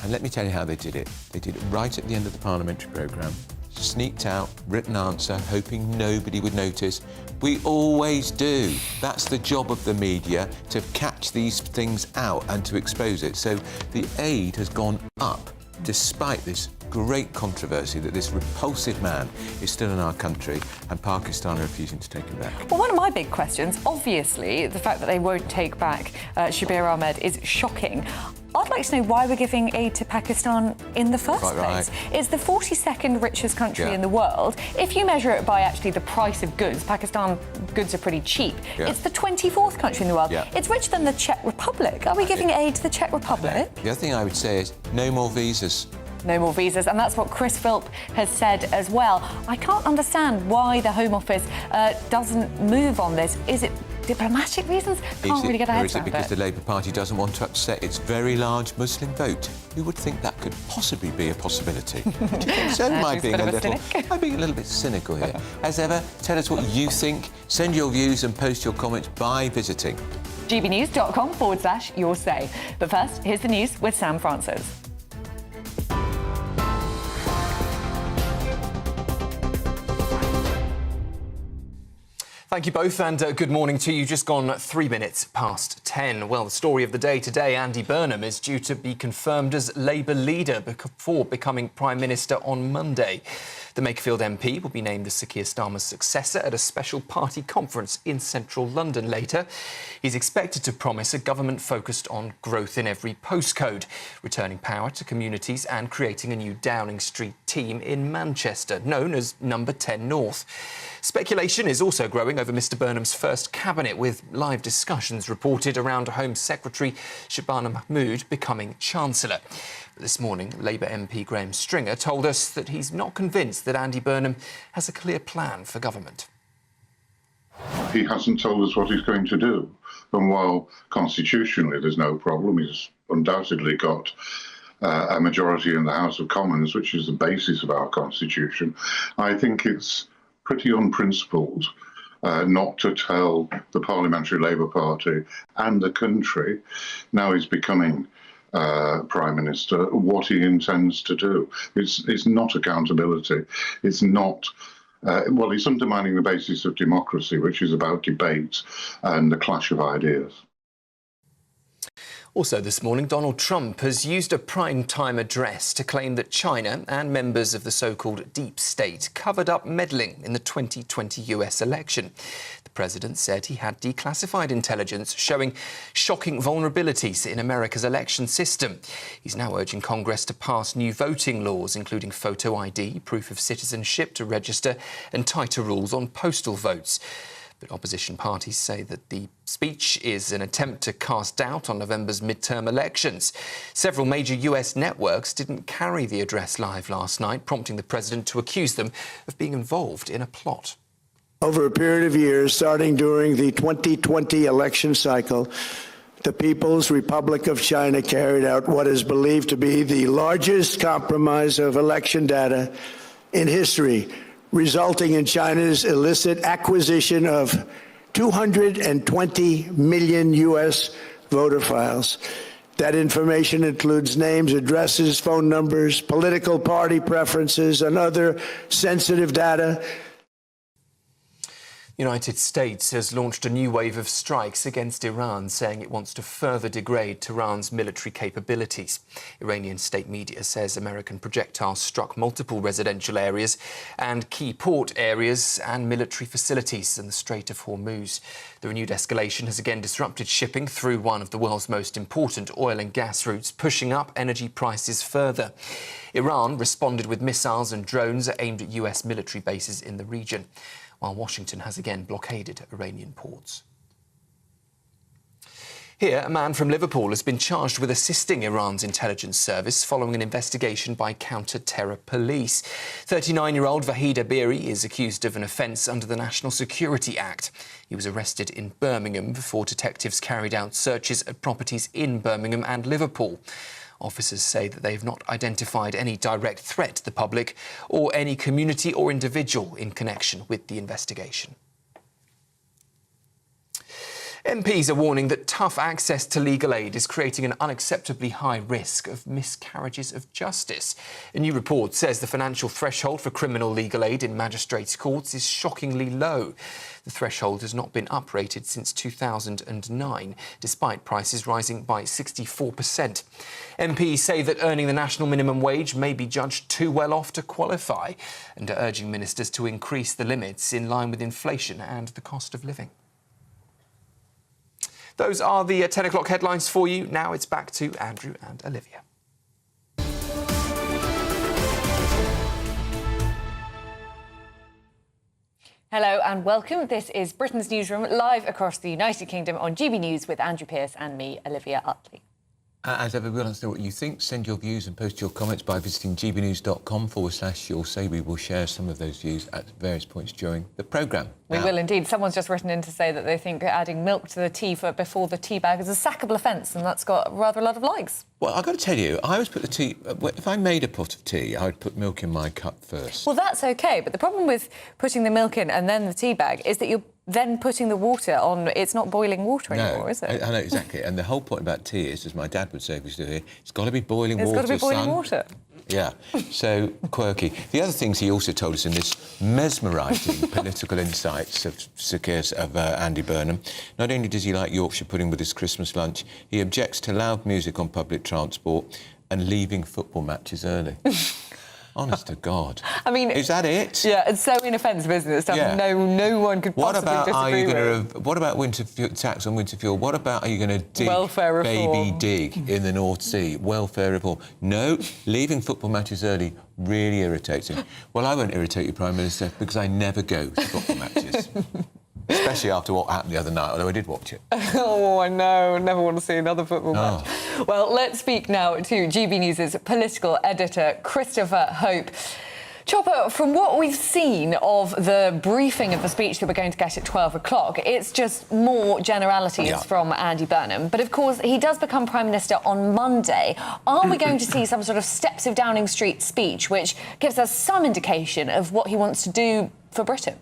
And let me tell you how they did it. They did it right at the end of the parliamentary programme. Sneaked out, written answer, hoping nobody would notice. We always do. That's the job of the media, to catch these things out and to expose it. So the aid has gone up, despite this great controversy that this repulsive man is still in our country and Pakistan are refusing to take him back. Well, one of my big questions, obviously, the fact that they won't take back Shabir Ahmed is shocking. I'd like to know why we're giving aid to Pakistan in the first place. It's the 42nd richest country in the world. If you measure it by actually the price of goods, Pakistan goods are pretty cheap. It's the 24th country in the world. It's richer than the Czech Republic. Are we giving aid to the Czech Republic? The other thing I would say is no more visas. No more visas, and that's what Chris Philp has said as well. I can't understand why the Home Office doesn't move on this. Is it diplomatic reasons? Can't really get a head around it. Or is it because the Labour Party doesn't want to upset its very large Muslim vote? Who would think that could possibly be a possibility? Do you think so? I'm being a little bit cynical here. As ever, tell us what you think. Send your views and post your comments by visiting gbnews.com/your say. But first, here's the news with Sam Francis. Thank you both, and good morning to you. Just gone 3 minutes past 10. Well, the story of the day today, Andy Burnham is due to be confirmed as Labour leader before becoming Prime Minister on Monday. The Makerfield MP will be named as Sir Keir Starmer's successor at a special party conference in central London later. He's expected to promise a government focused on growth in every postcode, returning power to communities and creating a new Downing Street team in Manchester, known as Number 10 North. Speculation is also growing over Mr Burnham's first cabinet, with live discussions reported around Home Secretary Shabana Mahmood becoming Chancellor. But this morning, Labour MP Graham Stringer told us that he's not convinced that Andy Burnham has a clear plan for government. He hasn't told us what he's going to do. And while constitutionally there's no problem, he's undoubtedly got a majority in the House of Commons, which is the basis of our constitution, I think it's pretty unprincipled not to tell the Parliamentary Labour Party and the country, now he's becoming Prime Minister, what he intends to do. It's not accountability. It's not... well, it's undermining the basis of democracy, which is about debate and the clash of ideas. Also this morning, Donald Trump has used a prime-time address to claim that China and members of the so-called deep state covered up meddling in the 2020 US election. The president said he had declassified intelligence showing shocking vulnerabilities in America's election system. He's now urging Congress to pass new voting laws, including photo ID, proof of citizenship to register, and tighter rules on postal votes. But opposition parties say that the speech is an attempt to cast doubt on November's midterm elections. Several major US networks didn't carry the address live last night, prompting the president to accuse them of being involved in a plot. Over a period of years, starting during the 2020 election cycle, the People's Republic of China carried out what is believed to be the largest compromise of election data in history, resulting in China's illicit acquisition of 220 million U.S. voter files. That information includes names, addresses, phone numbers, political party preferences, and other sensitive data. The United States has launched a new wave of strikes against Iran, saying it wants to further degrade Tehran's military capabilities. Iranian state media says American projectiles struck multiple residential areas and key port areas and military facilities in the Strait of Hormuz. The renewed escalation has again disrupted shipping through one of the world's most important oil and gas routes, pushing up energy prices further. Iran responded with missiles and drones aimed at US military bases in the region, while Washington has again blockaded Iranian ports. Here, a man from Liverpool has been charged with assisting Iran's intelligence service following an investigation by counter-terror police. 39-year-old Vahid Abiri is accused of an offence under the National Security Act. He was arrested in Birmingham before detectives carried out searches at properties in Birmingham and Liverpool. Officers say that they have not identified any direct threat to the public or any community or individual in connection with the investigation. MPs are warning that tough access to legal aid is creating an unacceptably high risk of miscarriages of justice. A new report says the financial threshold for criminal legal aid in magistrates' courts is shockingly low. The threshold has not been uprated since 2009, despite prices rising by 64%. MPs say that earning the national minimum wage may be judged too well off to qualify, and are urging ministers to increase the limits in line with inflation and the cost of living. Those are the 10 o'clock headlines for you. Now it's back to Andrew and Olivia. Hello and welcome. This is Britain's Newsroom, live across the United Kingdom on GB News with Andrew Pearce and me, Olivia Utley. As ever, we want to know what you think. Send your views and post your comments by visiting gbnews.com/you'll say. We will share some of those views at various points during the programme. We will indeed. Someone's just written in to say that they think adding milk to the tea before the tea bag is a sackable offence, and that's got rather a lot of likes. Well, I've got to tell you, I always put the tea... if I made a pot of tea, I would put milk in my cup first. Well, that's OK, but the problem with putting the milk in and then the tea bag is that you're then putting the water on. It's not boiling water anymore, is it? I know, exactly. And the whole point about tea is, as my dad would say if he was doing it, it's got to be boiling water, It's got to be boiling son. water. Yeah, so quirky. The other things he also told us in this mesmerising political insights of Andy Burnham, not only does he like Yorkshire pudding with his Christmas lunch, he objects to loud music on public transport and leaving football matches early. Honest to God. I mean... Is that it? Yeah, it's so inoffensive, isn't it? Stuff no one could possibly disagree with. What about winter tax on winter fuel? What about are you going to dig welfare baby reform. dig in the North Sea? Welfare reform. No, leaving football matches early really irritates him. Well, I won't irritate you, Prime Minister, because I never go to football matches. Especially after what happened the other night, although I did watch it. Oh, I know. I never want to see another football match. Well, let's speak now to GB News' political editor, Christopher Hope. Chopper, from what we've seen of the briefing of the speech that we're going to get at 12 o'clock, it's just more generalities from Andy Burnham. But of course, he does become Prime Minister on Monday. Are we going to see some sort of steps of Downing Street speech, which gives us some indication of what he wants to do for Britain?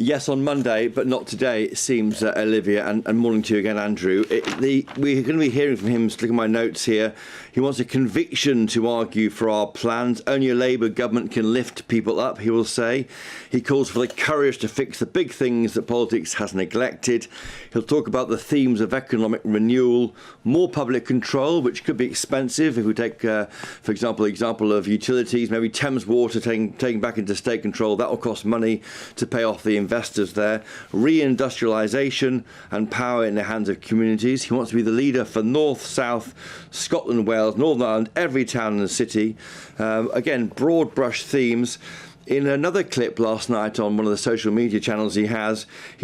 Yes, on Monday, but not today, it seems, Olivia, and morning to you again, Andrew. We're going to be hearing from him, just looking at my notes here. He wants a conviction to argue for our plans. Only a Labour government can lift people up, he will say. He calls for the courage to fix the big things that politics has neglected. He'll talk about the themes of economic renewal, more public control, which could be expensive. If we take, for example, the example of utilities, maybe Thames Water taking back into state control, that will cost money to pay off the investors there. Reindustrialisation and power in the hands of communities. He wants to be the leader for North, South, Scotland, Wales, Northern Ireland, every town and city. Again, broad brush themes. In another clip last night on one of the social media channels he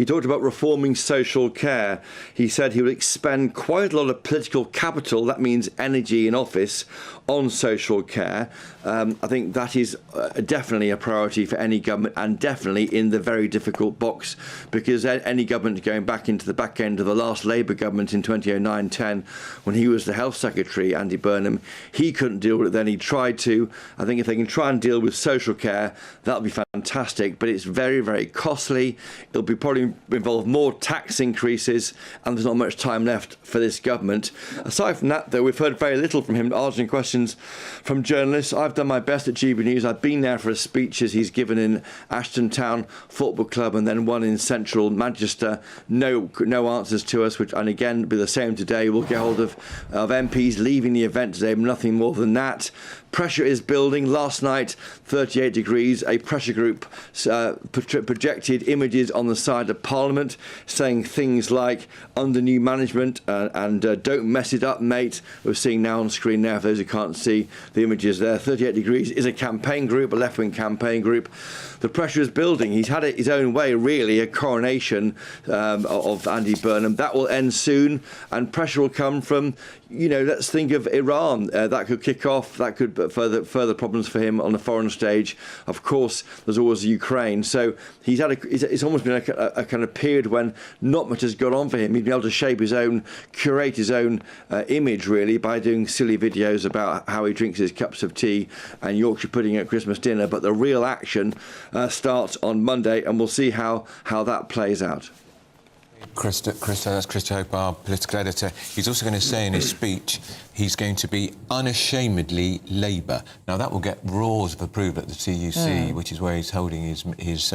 talked about reforming social care. He said he would expend quite a lot of political capital, that means energy in office, on social care. I think that is definitely a priority for any government, and definitely in the very difficult box, because any government going back into the back end of the last Labour government in 2009-10, when he was the Health Secretary, Andy Burnham, he couldn't deal with it then. He tried to. I think if they can try and deal with social care, that'll be fantastic, but it's very, very costly. It'll be probably involve more tax increases, and there's not much time left for this government. Aside from that, though, we've heard very little from him answering questions from journalists. I've done my best at GBNews. I've been there for his speeches he's given in Ashton Town Football Club and then one in central Manchester. No answers to us, and again, be the same today. We'll get hold of MPs leaving the event today, nothing more than that. Pressure is building. Last night, 38 degrees. A pressure group projected images on the side of Parliament saying things like under new management and don't mess it up, mate. We're seeing now on screen now, for those who can't see the images there. 38 degrees is a campaign group, a left-wing campaign group. The pressure is building. He's had it his own way, really, a coronation of Andy Burnham. That will end soon, and pressure will come from, let's think of Iran. That could kick off. That could further problems for him on the foreign stage. Of course, there's always Ukraine. So it's almost been a kind of period when not much has gone on for him. He's been able to curate his own image, really, by doing silly videos about how he drinks his cups of tea and Yorkshire pudding at Christmas dinner. But the real action starts on Monday, and we'll see how that plays out. That's Chris Hope, our political editor. He's also going to say in his speech he's going to be unashamedly Labour. Now, that will get roars of approval at the TUC, which is where he's holding his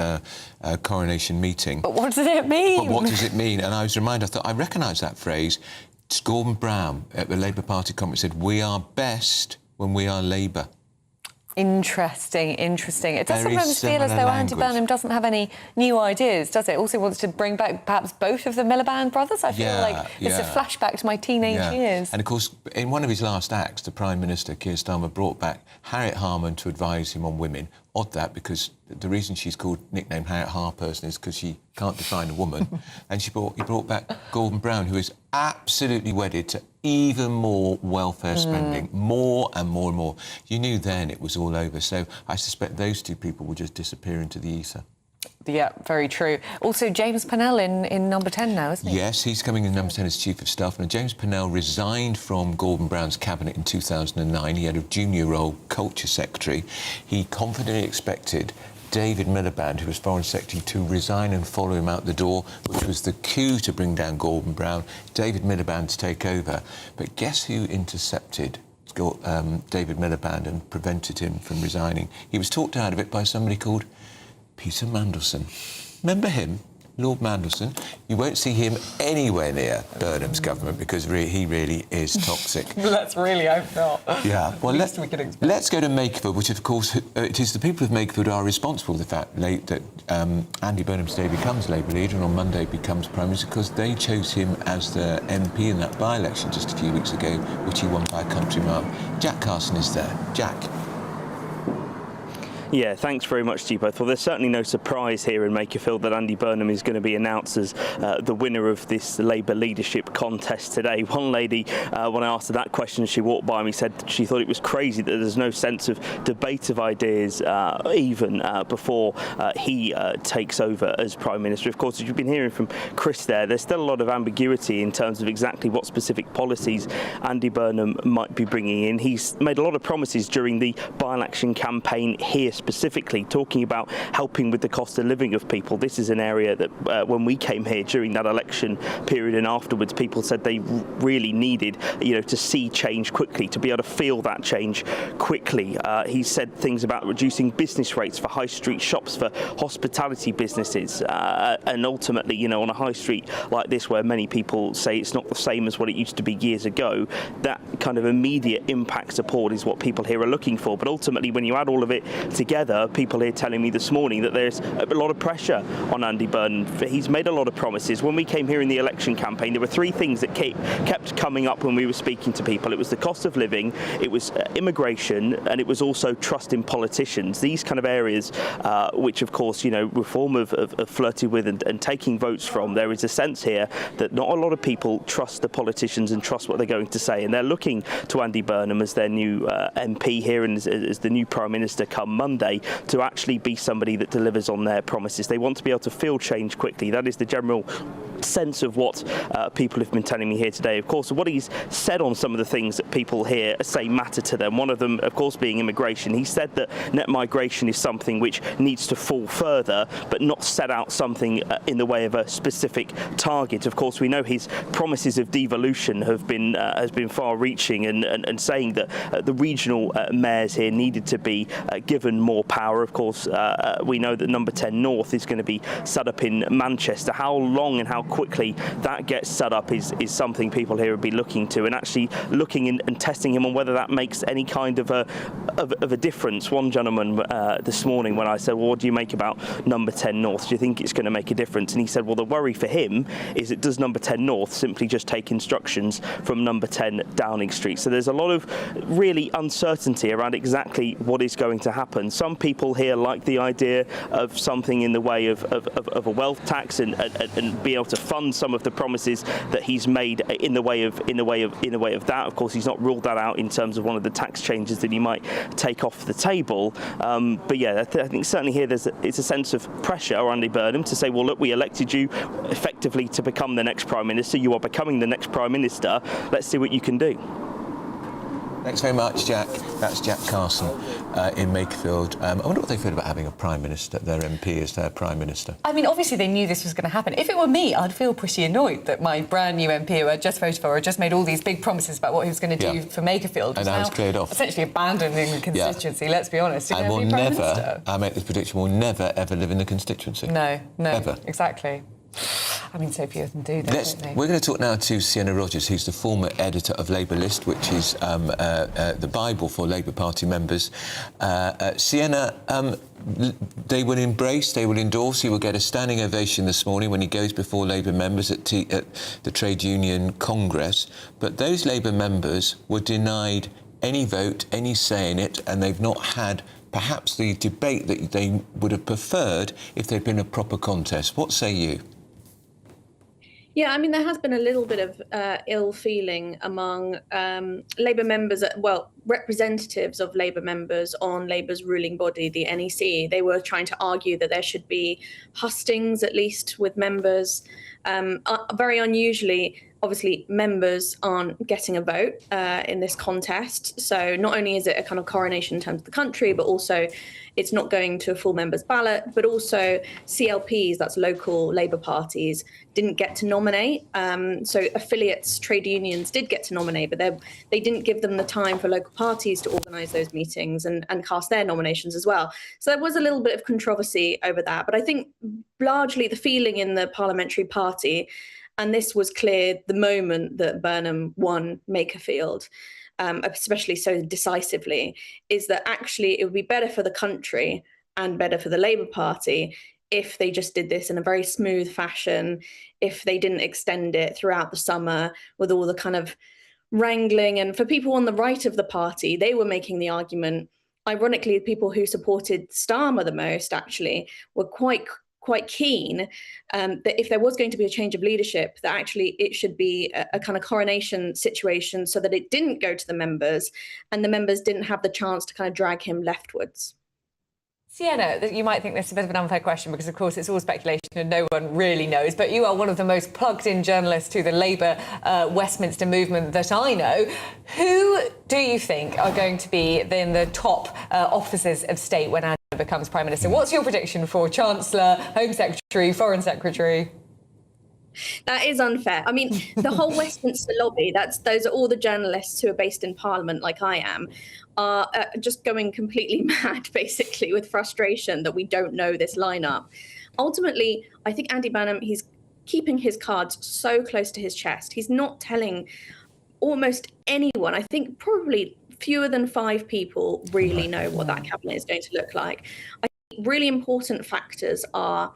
coronation meeting. But what does it mean? But what does it mean? And I was reminded, I thought, I recognise that phrase. It's Gordon Brown at the Labour Party conference said, "We are best when we are Labour." Interesting. It does sometimes feel as though Andy Burnham doesn't have any new ideas, does it? Also wants to bring back perhaps both of the Miliband brothers. I feel like it's a flashback to my teenage years. And of course, in one of his last acts, the Prime Minister, Keir Starmer, brought back Harriet Harman to advise him on women. Odd that, because the reason she's nicknamed Harriet Harperson is because she can't define a woman. And he brought back Gordon Brown, who is absolutely wedded to even more welfare spending, more and more and more. You knew then it was all over. So I suspect those two people will just disappear into the ether. Yeah, very true. Also, James Pennell in number 10 now, isn't he? Yes, he's coming in number 10 as Chief of Staff. Now, James Pennell resigned from Gordon Brown's cabinet in 2009. He had a junior role, Culture Secretary. He confidently expected David Miliband, who was Foreign Secretary, to resign and follow him out the door, which was the coup to bring down Gordon Brown. David Miliband to take over. But guess who intercepted David Miliband and prevented him from resigning? He was talked out of it by somebody called Peter Mandelson. Remember him? Lord Mandelson. You won't see him anywhere near Burnham's government because he really is toxic. Let's really hope not. Yeah. Well, let's go to Makerfield, which, of course, it is the people of Makerfield who are responsible for the fact that Andy Burnham today becomes Labour leader and on Monday becomes Prime Minister, because they chose him as the MP in that by-election just a few weeks ago, which he won by a country mile. Jack Carson is there. Jack. Yeah, thanks very much to you both. Well, there's certainly no surprise here in Makerfield that Andy Burnham is going to be announced as the winner of this Labour leadership contest today. One lady, when I asked her that question, she walked by me, said she thought it was crazy that there's no sense of debate of ideas even before he takes over as Prime Minister. Of course, as you've been hearing from Chris there's still a lot of ambiguity in terms of exactly what specific policies Andy Burnham might be bringing in. He's made a lot of promises during the by-election campaign here specifically, talking about helping with the cost of living of people. This is an area that when we came here during that election period and afterwards, people said they really needed, to see change quickly, to be able to feel that change quickly. He said things about reducing business rates for high street shops, for hospitality businesses, and ultimately, on a high street like this where many people say it's not the same as what it used to be years ago, that kind of immediate impact support is what people here are looking for. But ultimately, when you add all of it together, people here telling me this morning that there's a lot of pressure on Andy Burnham. He's made a lot of promises. When we came here in the election campaign, there were three things that kept coming up when we were speaking to people. It was the cost of living, it was immigration, and it was also trust in politicians. These kind of areas, which of course, Reform have flirted with and taking votes from. There is a sense here that not a lot of people trust the politicians and trust what they're going to say, and they're looking to Andy Burnham as their new MP here and as the new Prime Minister come Monday to actually be somebody that delivers on their promises. They want to be able to feel change quickly. That is the general sense of what people have been telling me here today. Of course, what he's said on some of the things that people here say matter to them, one of them, of course, being immigration. He said that net migration is something which needs to fall further, but not set out something in the way of a specific target. Of course, we know his promises of devolution have been far-reaching and saying that the regional mayors here needed to be given more power. Of course, we know that Number 10 North is going to be set up in Manchester. How long and how quickly that gets set up is something people here will be looking to, and actually looking and testing him on whether that makes any kind of a difference. One gentleman this morning, when I said, well, what do you make about Number 10 North? Do you think it's going to make a difference? And he said, well, the worry for him is it does Number 10 North simply just take instructions from Number 10 Downing Street. So there's a lot of really uncertainty around exactly what is going to happen. Some people here like the idea of something in the way of a wealth tax and be able to fund some of the promises that he's made in the way of that. Of course, he's not ruled that out in terms of one of the tax changes that he might take off the table. But yeah, I think certainly here it's a sense of pressure on Andy Burnham to say, well, look, we elected you effectively to become the next Prime Minister. You are becoming the next Prime Minister. Let's see what you can do. Thanks very much, Jack. That's Jack Carson in Makerfield. I wonder what they feel about having a Prime Minister, their MP as their Prime Minister. I mean, obviously they knew this was going to happen. If it were me, I'd feel pretty annoyed that my brand new MP who I just voted for had just made all these big promises about what he was going to do for Makerfield. And now it's cleared off. Essentially abandoning the constituency, let's be honest. And will never, I make this prediction, will never, ever live in the constituency. No, ever. Exactly. I mean, so few of them do, don't they? We're going to talk now to Sienna Rogers, who's the former editor of Labour List, which is the Bible for Labour Party members. Sienna, they will embrace, they will endorse, he will get a standing ovation this morning when he goes before Labour members at the Trade Union Congress. But those Labour members were denied any vote, any say in it, and they've not had perhaps the debate that they would have preferred if there'd been a proper contest. What say you? Yeah, I mean, there has been a little bit of ill feeling among Labour members, representatives of Labour members on Labour's ruling body, the NEC. They were trying to argue that there should be hustings, at least with members. Very unusually, obviously, members aren't getting a vote in this contest. So not only is it a kind of coronation in terms of the country, but also it's not going to a full members ballot, but also CLPs, that's local Labour parties, didn't get to nominate. So affiliates, trade unions did get to nominate, but they didn't give them the time for local parties to organise those meetings and cast their nominations as well. So there was a little bit of controversy over that. But I think largely the feeling in the parliamentary party, and this was clear the moment that Burnham won Makerfield, especially so decisively, is that actually it would be better for the country and better for the Labour Party if they just did this in a very smooth fashion, if they didn't extend it throughout the summer with all the kind of wrangling. And for people on the right of the party, they were making the argument, ironically, the people who supported Starmer the most actually were quite keen that if there was going to be a change of leadership, that actually it should be a kind of coronation situation, so that it didn't go to the members and the members didn't have the chance to kind of drag him leftwards. Sienna, you might think this is a bit of an unfair question because, of course, it's all speculation and no one really knows, but you are one of the most plugged-in journalists to the Labour Westminster movement that I know. Who do you think are going to be in the top offices of state when Andy becomes Prime Minister? What's your prediction for Chancellor, Home Secretary, Foreign Secretary? That is unfair. I mean, the whole Westminster lobby, those are all the journalists who are based in Parliament, like I am, are just going completely mad, basically, with frustration that we don't know this lineup. Ultimately, I think Andy Burnham, he's keeping his cards so close to his chest. He's not telling almost anyone. I think probably fewer than 5 people really know what that cabinet is going to look like. I think really important factors are,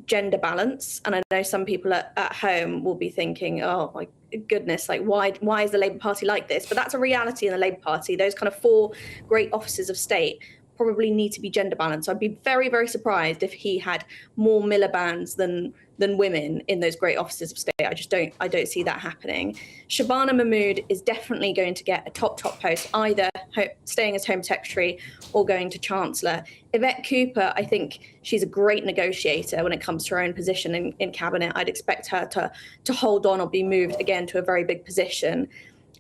gender balance. And I know some people at home will be thinking, oh my goodness, like why is the Labour Party like this? But that's a reality in the Labour Party. Those kind of 4 great offices of state probably need to be gender balanced. I'd be very, very surprised if he had more Miliband's than women in those great offices of state. I don't see that happening. Shabana Mahmood is definitely going to get a top post, either staying as Home Secretary or going to Chancellor. Yvette Cooper, I think she's a great negotiator when it comes to her own position in Cabinet. I'd expect her to hold on or be moved again to a very big position.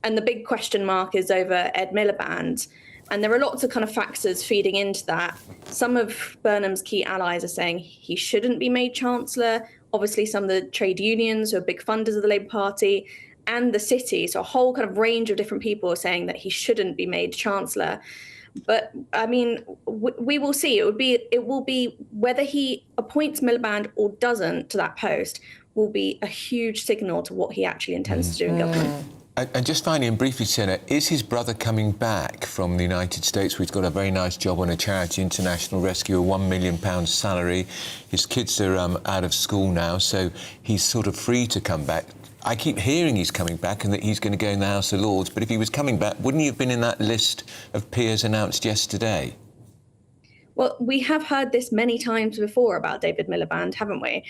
And the big question mark is over Ed Miliband. And there are lots of kind of factors feeding into that. Some of Burnham's key allies are saying he shouldn't be made Chancellor. Obviously, some of the trade unions who are big funders of the Labour Party and the city. So a whole kind of range of different people are saying that he shouldn't be made Chancellor. But I mean, we will see. It will be whether he appoints Miliband or doesn't to that post will be a huge signal to what he actually intends to do in government. And just finally and briefly, Senna, is his brother coming back from the United States, where he's got a very nice job on a charity, International Rescue, a £1 million salary? His kids are out of school now, so he's sort of free to come back. I keep hearing he's coming back and that he's going to go in the House of Lords, but if he was coming back, wouldn't he have been in that list of peers announced yesterday? Well, we have heard this many times before about David Miliband, haven't we?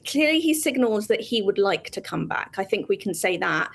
Clearly he signals that he would like to come back. I think we can say that.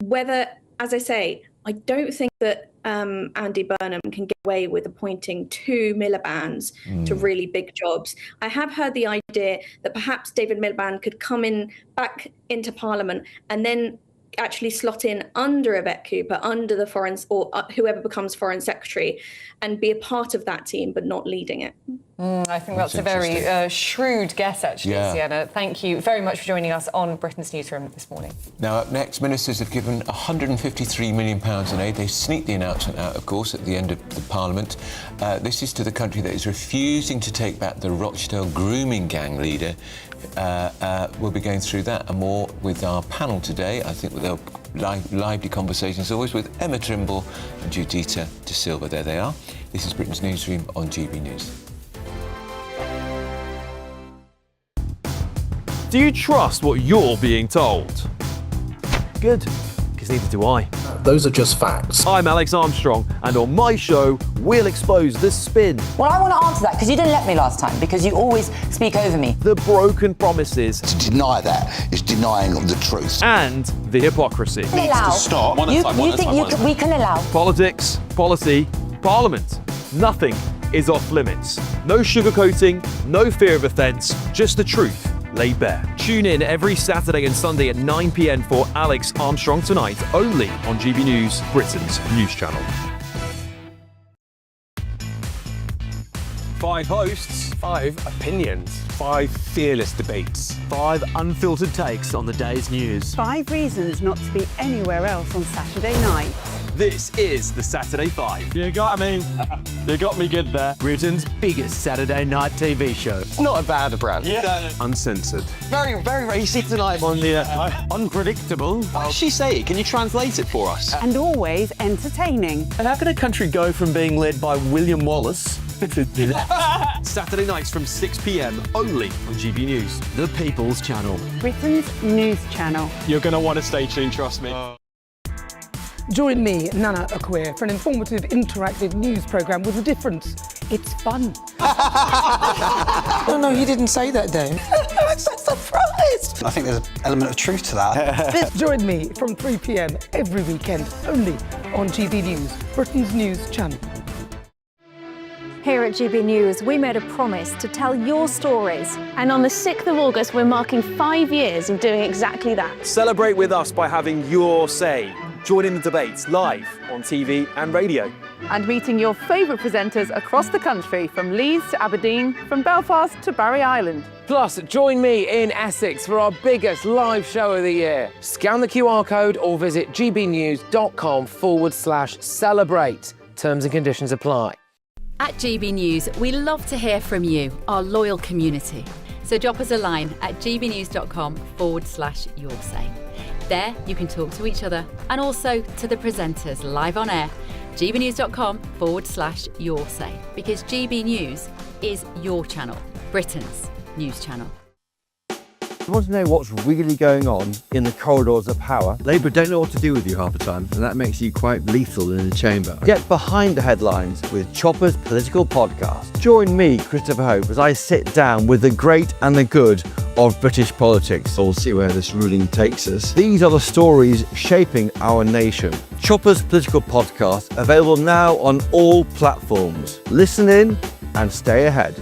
Whether, as I say, I don't think that Andy Burnham can get away with appointing 2 Milibands to really big jobs. I have heard the idea that perhaps David Miliband could come back into Parliament and then actually slot in under Yvette Cooper, under the foreign, or whoever becomes Foreign Secretary, and be a part of that team, but not leading it. I think that's a very shrewd guess, actually, Sienna. Thank you very much for joining us on Britain's Newsroom this morning. Now, up next, ministers have given £153 million in aid. They sneaked the announcement out, of course, at the end of the Parliament. This is to the country that is refusing to take back the Rochdale grooming gang leader. We'll be going through that and more with our panel today. I think with our lively conversations, always with Emma Trimble and Judita De Silva. There they are. This is Britain's Newsroom on GB News. Do you trust what you're being told? Good, because neither do I. Those are just facts. I'm Alex Armstrong, and on my show, we'll expose the spin. Well, I want to answer that, because you didn't let me last time, because you always speak over me. The broken promises. To deny that is denying the truth. And the hypocrisy. Needs to stop. You think we can allow? Politics, policy, Parliament. Nothing is off limits. No sugarcoating, no fear of offence, just the truth laid bare. Tune in every Saturday and Sunday at 9 p.m. for Alex Armstrong Tonight, only on GB News, Britain's news channel. 5 hosts, 5 opinions, 5 fearless debates, 5 unfiltered takes on the day's news. 5 reasons not to be anywhere else on Saturday night. This is the Saturday 5. You got me. You got me good there. Britain's biggest Saturday night TV show. It's not a bad brand. Yeah. Uncensored. Very, very racy tonight on the unpredictable. What does she say? Can you translate it for us? And always entertaining. And how can a country go from being led by William Wallace Saturday nights from 6 p.m. only on GB News, the People's Channel. Britain's news channel. You're going to want to stay tuned, trust me. Join me, Nana Akwe, for an informative, interactive news programme with a difference. It's fun. No, he didn't say that, Dave. I'm so surprised. I think there's an element of truth to that. Join me from 3 p.m. every weekend, only on GB News, Britain's news channel. Here at GB News, we made a promise to tell your stories. And on the 6th of August, we're marking 5 years of doing exactly that. Celebrate with us by having your say. Join in the debates live on TV and radio. And meeting your favourite presenters across the country, from Leeds to Aberdeen, from Belfast to Barry Island. Plus, join me in Essex for our biggest live show of the year. Scan the QR code or visit gbnews.com/celebrate. Terms and conditions apply. At GB News, we love to hear from you, our loyal community. So drop us a line at gbnews.com/yoursay. There you can talk to each other and also to the presenters live on air. gbnews.com/yoursay, because GB News is your channel, Britain's news channel. You want to know what's really going on in the corridors of power? Labour don't know what to do with you half the time, and that makes you quite lethal in the chamber. Get behind the headlines with Chopper's Political Podcast. Join me, Christopher Hope, as I sit down with the great and the good of British politics. We'll see where this ruling takes us. These are the stories shaping our nation. Chopper's Political Podcast, available now on all platforms. Listen in and stay ahead.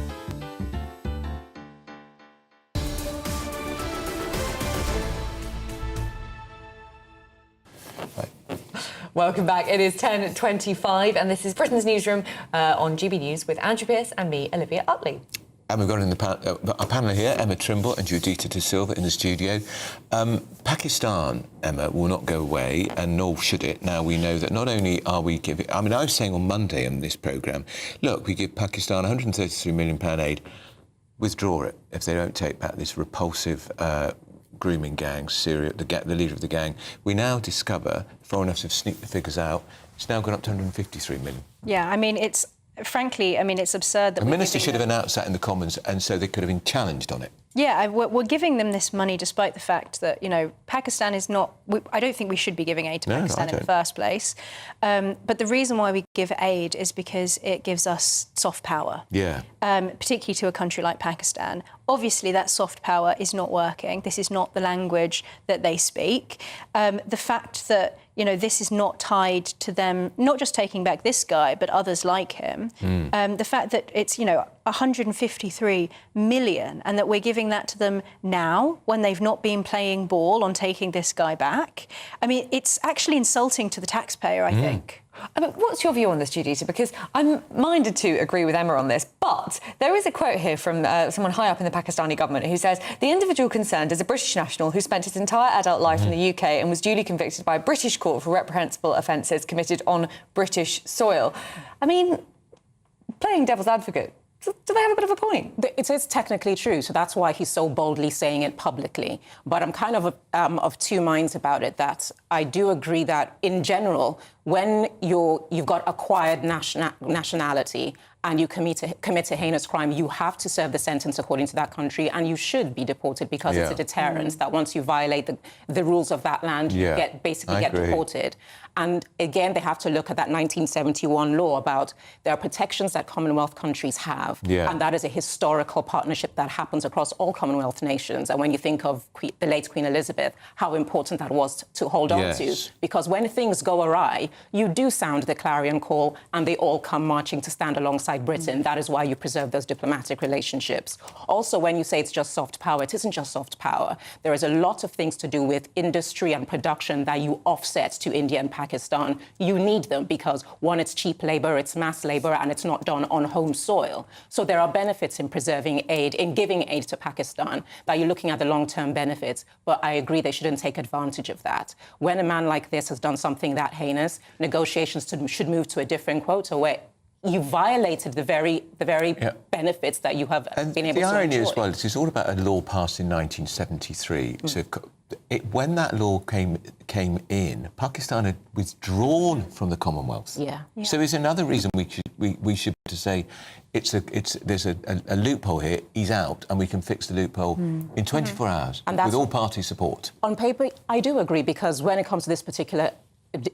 Welcome back. It is 10:25 and this is Britain's Newsroom on GB News with Andrew Pearce and me, Olivia Utley. And we've got in our panel here, Emma Trimble and Judita De Silva in the studio. Pakistan, Emma, will not go away, and nor should it. Now we know that not only are we giving... I was saying on Monday on this programme, look, we give Pakistan £133 million aid, withdraw it if they don't take back this repulsive... grooming gang, Syria, the leader of the gang. We now discover, Foreign Office have sneaked the figures out, it's now gone up to 153 million. Yeah, I mean, it's absurd that the minister should have announced that in the Commons, and so they could have been challenged on it. Yeah, we're giving them this money despite the fact that, Pakistan is not... I don't think we should be giving aid to Pakistan in the first place. But the reason why we give aid is because it gives us soft power. Yeah. Particularly to a country like Pakistan. Obviously, that soft power is not working. This is not the language that they speak. The fact that, this is not tied to them, not just taking back this guy, but others like him. The fact that it's, 153 million, and that we're giving that to them now when they've not been playing ball on taking this guy back. I mean, it's actually insulting to the taxpayer, I think. I mean, what's your view on this, Judita? Because I'm minded to agree with Emma on this, but there is a quote here from someone high up in the Pakistani government who says, the individual concerned is a British national who spent his entire adult life in the UK and was duly convicted by a British court for reprehensible offences committed on British soil. I mean, playing devil's advocate, do they have a bit of a point? It is technically true, so that's why he's so boldly saying it publicly. But I'm kind of two minds about it, that I do agree that, in general, when you've got acquired nationality and you commit a heinous crime, you have to serve the sentence according to that country, and you should be deported because it's a deterrent that once you violate the rules of that land, you get deported. And again, they have to look at that 1971 law about there are protections that Commonwealth countries have, and that is a historical partnership that happens across all Commonwealth nations. And when you think of the late Queen Elizabeth, how important that was to hold on to, because when things go awry, you do sound the clarion call, and they all come marching to stand alongside Britain. That is why you preserve those diplomatic relationships. Also, when you say it's just soft power, it isn't just soft power. There is a lot of things to do with industry and production that you offset to India and Pakistan. You need them because, one, it's cheap labour, it's mass labour, and it's not done on home soil. So there are benefits in preserving aid, in giving aid to Pakistan, that you're looking at the long-term benefits. But I agree they shouldn't take advantage of that. When a man like this has done something that heinous, negotiations should move to a different quota where you violated the very benefits that you have been able to enjoy. The irony as well is it's all about a law passed in 1973. When that law came in, Pakistan had withdrawn from the Commonwealth. So it's another reason we should to say there's a loophole here. He's out, and we can fix the loophole in 24 hours with all party support. On paper, I do agree, because when it comes to this particular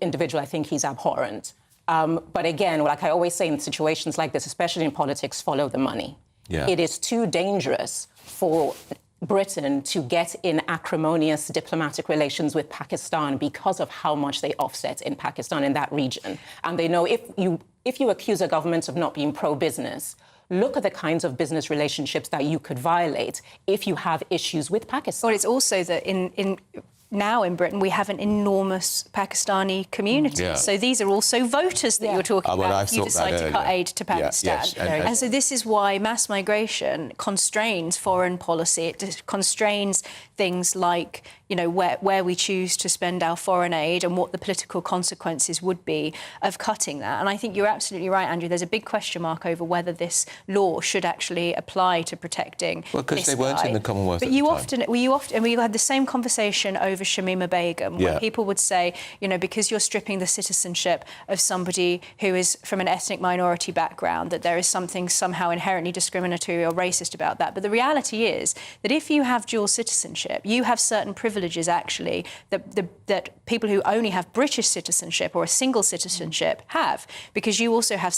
individual. I think he's abhorrent. But again, like I always say in situations like this, especially in politics, follow the money. Yeah. It is too dangerous for Britain to get in acrimonious diplomatic relations with Pakistan because of how much they offset in Pakistan, in that region. And they know if you accuse a government of not being pro-business, look at the kinds of business relationships that you could violate if you have issues with Pakistan. Well, it's also that now in Britain, we have an enormous Pakistani community. Yeah. So these are also voters that you're talking about if you decide to cut aid to Pakistan. Yes. And so this is why mass migration constrains foreign policy. It constrains things like, you know, where we choose to spend our foreign aid and what the political consequences would be of cutting that. And I think you're absolutely right, Andrew. There's a big question mark over whether this law should actually apply to protecting Well, because they weren't in the Commonwealth But at the time. we had the same conversation over Shamima Begum, where people would say, you know, because you're stripping the citizenship of somebody who is from an ethnic minority background, that there is something somehow inherently discriminatory or racist about that. But the reality is that if you have dual citizenship, you have certain privileges, actually, that people who only have British citizenship or a single citizenship have, because you also have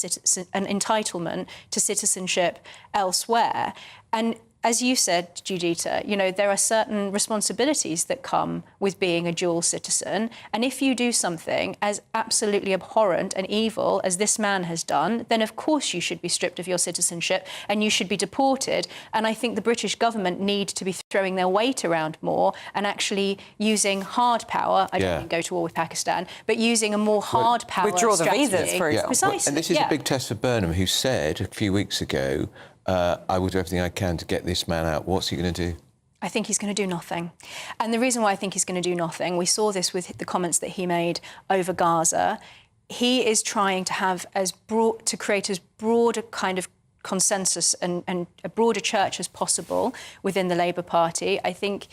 an entitlement to citizenship elsewhere. And as you said, Judita, you know, there are certain responsibilities that come with being a dual citizen. And if you do something as absolutely abhorrent and evil as this man has done, then of course you should be stripped of your citizenship and you should be deported. And I think the British government need to be throwing their weight around more and actually using hard power. I don't think go to war with Pakistan, but using a more hard power withdraw the strategy. visas, for example. Precisely. And this is a big test for Burnham, who said a few weeks ago, I will do everything I can to get this man out. What's he going to do? I think he's going to do nothing. And the reason why I think he's going to do nothing, we saw this with the comments that he made over Gaza. He is trying to have to create as broad a kind of consensus and a broader church as possible within the Labour Party. I think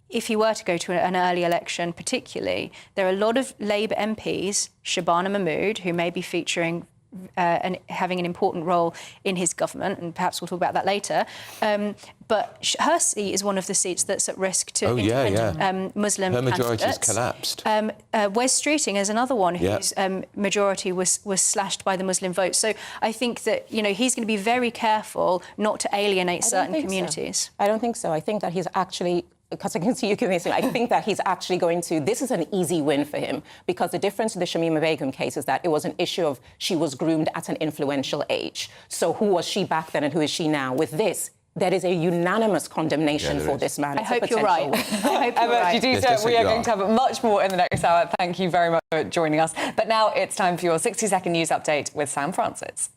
if he were to go to an early election, particularly, there are a lot of Labour MPs, Shabana Mahmood, who may be featuring and having an important role in his government, and perhaps we'll talk about that later. But her seat is one of the seats that's at risk to independent Muslim candidates. Her majority has collapsed. Wes Streeting is another one whose majority was slashed by the Muslim vote. So I think that, you know, he's going to be very careful not to alienate certain communities. I don't think so. I think that he's actually... Because I can see you giving this, I think that he's actually going to... This is an easy win for him, because the difference in the Shamima Begum case is that it was an issue of she was groomed at an influential age. So who was she back then and who is she now? With this, there is a unanimous condemnation for this man. I hope you're right. I hope you're right. Judita, we are going to have much more in the next hour. Thank you very much for joining us. But now it's time for your 60-second news update with Sam Francis.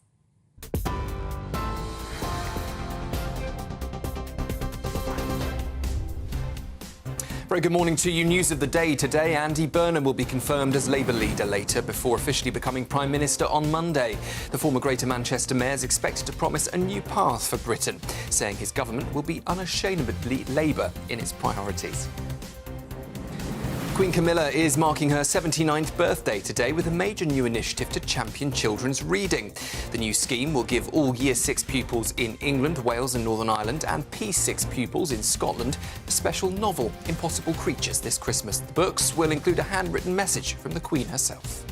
Very good morning to you. News of the day today. Andy Burnham will be confirmed as Labour leader later, before officially becoming Prime Minister on Monday. The former Greater Manchester Mayor is expected to promise a new path for Britain, saying his government will be unashamedly Labour in its priorities. Queen Camilla is marking her 79th birthday today with a major new initiative to champion children's reading. The new scheme will give all Year 6 pupils in England, Wales and Northern Ireland and P6 pupils in Scotland a special novel, Impossible Creatures, this Christmas. The books will include a handwritten message from the Queen herself.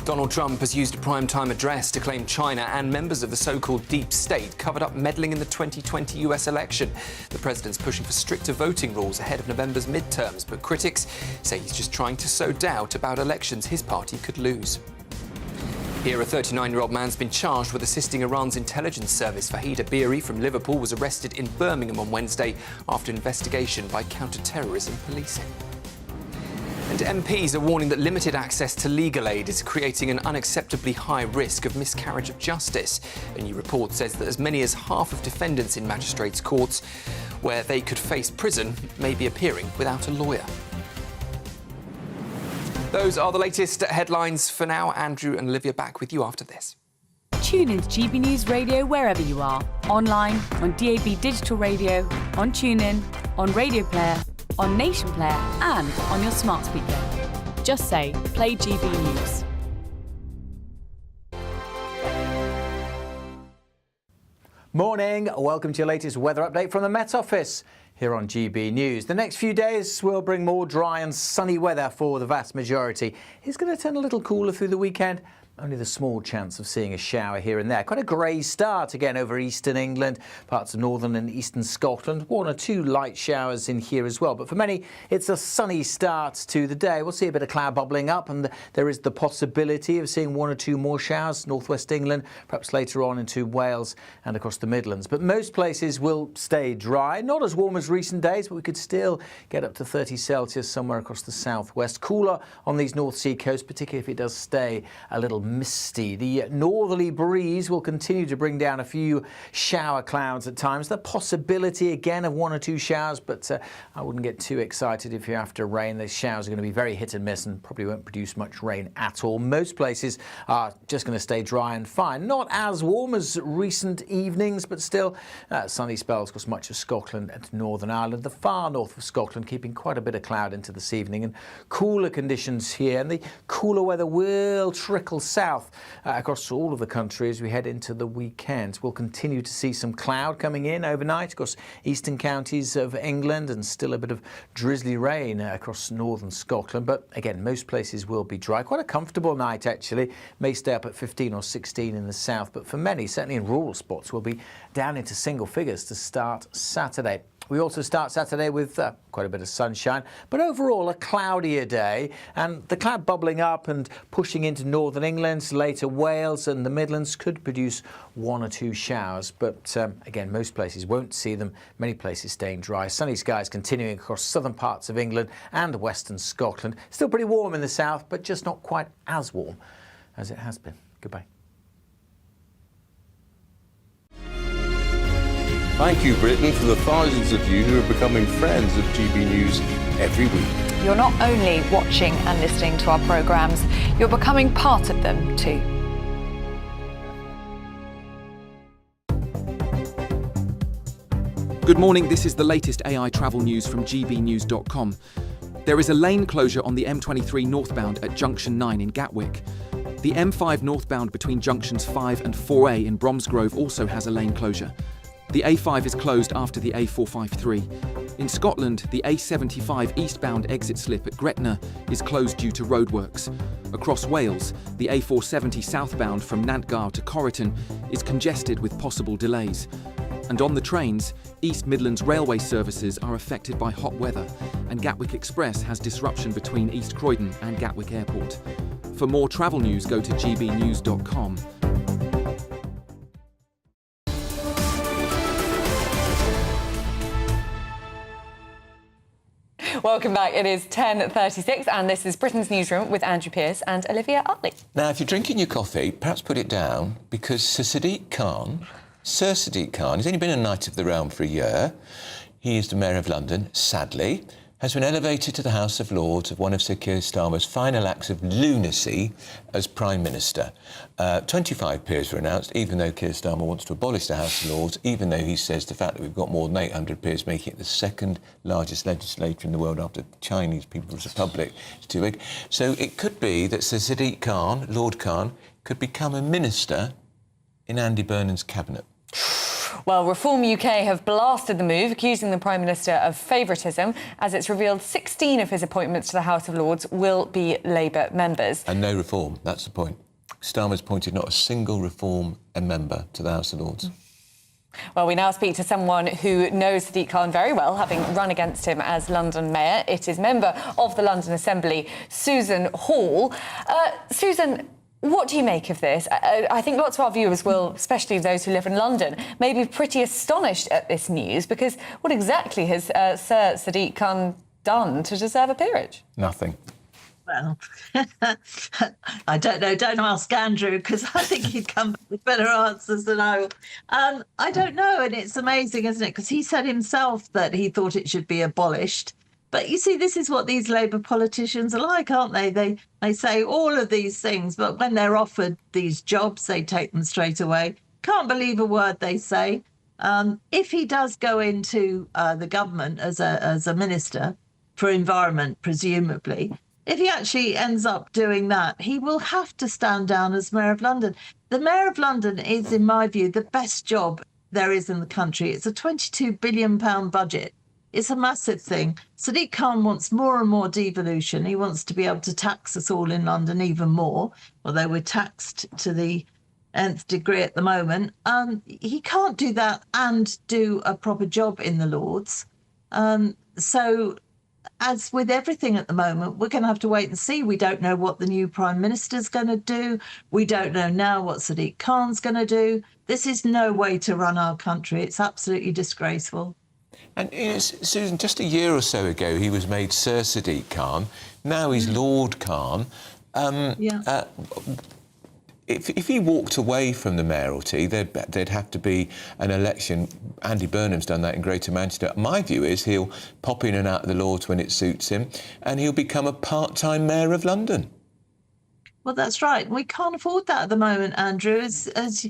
Donald Trump has used a primetime address to claim China and members of the so-called deep state covered up meddling in the 2020 US election. The president's pushing for stricter voting rules ahead of November's midterms, but critics say he's just trying to sow doubt about elections his party could lose. Here, a 39-year-old man's been charged with assisting Iran's intelligence service. Fahid Abiri from Liverpool was arrested in Birmingham on Wednesday after investigation by counter-terrorism policing. And MPs are warning that limited access to legal aid is creating an unacceptably high risk of miscarriage of justice. A new report says that as many as half of defendants in magistrates' courts, where they could face prison, may be appearing without a lawyer. Those are the latest headlines for now. Andrew and Olivia back with you after this. Tune in to GB News Radio wherever you are. Online, on DAB Digital Radio, on TuneIn, on Radio Player, on Nation Player and on your smart speaker. Just say, play GB News. Morning, welcome to your latest weather update from the Met Office here on GB News. The next few days will bring more dry and sunny weather for the vast majority. It's going to turn a little cooler through the weekend. Only the small chance of seeing a shower here and there. Quite a grey start again over eastern England, parts of northern and eastern Scotland. 1 or 2 light showers in here as well. But for many, it's a sunny start to the day. We'll see a bit of cloud bubbling up, and there is the possibility of seeing 1 or 2 more showers, northwest England, perhaps later on into Wales and across the Midlands. But most places will stay dry. Not as warm as recent days, but we could still get up to 30 Celsius somewhere across the southwest. Cooler on these North Sea coasts, particularly if it does stay a little misty. The northerly breeze will continue to bring down a few shower clouds at times. The possibility again of 1 or 2 showers, but I wouldn't get too excited if you're after rain. Those showers are going to be very hit and miss and probably won't produce much rain at all. Most places are just going to stay dry and fine. Not as warm as recent evenings, but still sunny spells across much of Scotland and Northern Ireland. The far north of Scotland keeping quite a bit of cloud into this evening, and cooler conditions here, and the cooler weather will trickle south across all of the country as we head into the weekend. We'll continue to see some cloud coming in overnight across eastern counties of England, and still a bit of drizzly rain across northern Scotland. But again, most places will be dry. Quite a comfortable night actually. May stay up at 15 or 16 in the south, but for many, certainly in rural spots, will be down into single figures to start Saturday. We also start Saturday with quite a bit of sunshine, but overall a cloudier day, and the cloud bubbling up and pushing into northern England, later Wales and the Midlands could produce 1 or 2 showers, but again, most places won't see them, many places staying dry. Sunny skies continuing across southern parts of England and western Scotland. Still pretty warm in the south, but just not quite as warm as it has been. Goodbye. Thank you, Britain, for the thousands of you who are becoming friends of GB News every week. You're not only watching and listening to our programmes, you're becoming part of them too. Good morning, this is the latest AI travel news from GBnews.com. There is a lane closure on the M23 northbound at Junction 9 in Gatwick. The M5 northbound between junctions 5 and 4A in Bromsgrove also has a lane closure. The A5 is closed after the A453. In Scotland, the A75 eastbound exit slip at Gretna is closed due to roadworks. Across Wales, the A470 southbound from Nantgar to Corriton is congested with possible delays. And on the trains, East Midlands railway services are affected by hot weather, and Gatwick Express has disruption between East Croydon and Gatwick Airport. For more travel news, go to gbnews.com. Welcome back. It is 10:36 and this is Britain's Newsroom with Andrew Pearce and Olivia Utley. Now, if you're drinking your coffee, perhaps put it down, because Sir Sadiq Khan, he's only been a Knight of the Realm for a year. He is the Mayor of London, sadly, has been elevated to the House of Lords of one of Sir Keir Starmer's final acts of lunacy as Prime Minister. 25 peers were announced, even though Keir Starmer wants to abolish the House of Lords, even though he says the fact that we've got more than 800 peers, making it the second largest legislature in the world after Chinese People's Republic, is too big. So it could be that Sir Sadiq Khan, Lord Khan, could become a minister in Andy Burnham's cabinet. Well, Reform UK have blasted the move, accusing the Prime Minister of favouritism, as it's revealed 16 of his appointments to the House of Lords will be Labour members. And no reform, that's the point. Starmer's appointed not a single Reform member to the House of Lords. Well, we now speak to someone who knows Sadiq Khan very well, having run against him as London Mayor. It is member of the London Assembly, Susan Hall. Susan, what do you make of this? I think lots of our viewers will, especially those who live in London, may be pretty astonished at this news, because what exactly has Sir Sadiq Khan done to deserve a peerage? Nothing. Well, I don't know. Don't ask Andrew, because I think he'd come with better answers than I will. I don't know, and it's amazing, isn't it? Because he said himself that he thought it should be abolished. But you see, this is what these Labour politicians are like, aren't they? They say all of these things, but when they're offered these jobs, they take them straight away. Can't believe a word they say. If he does go into the government as a minister for environment, presumably, if he actually ends up doing that, he will have to stand down as Mayor of London. The Mayor of London is, in my view, the best job there is in the country. It's a £22 billion budget. It's a massive thing. Sadiq Khan wants more and more devolution. He wants to be able to tax us all in London even more, although we're taxed to the nth degree at the moment. He can't do that and do a proper job in the Lords. So as with everything at the moment, we're going to have to wait and see. We don't know what the new Prime Minister's going to do. We don't know now what Sadiq Khan's going to do. This is no way to run our country. It's absolutely disgraceful. And Susan, just a year or so ago, he was made Sir Sadiq Khan. Now he's Lord Khan. If he walked away from the mayoralty, there'd have to be an election. Andy Burnham's done that in Greater Manchester. My view is he'll pop in and out of the Lords when it suits him, and he'll become a part-time mayor of London. Well, that's right. We can't afford that at the moment, Andrew. As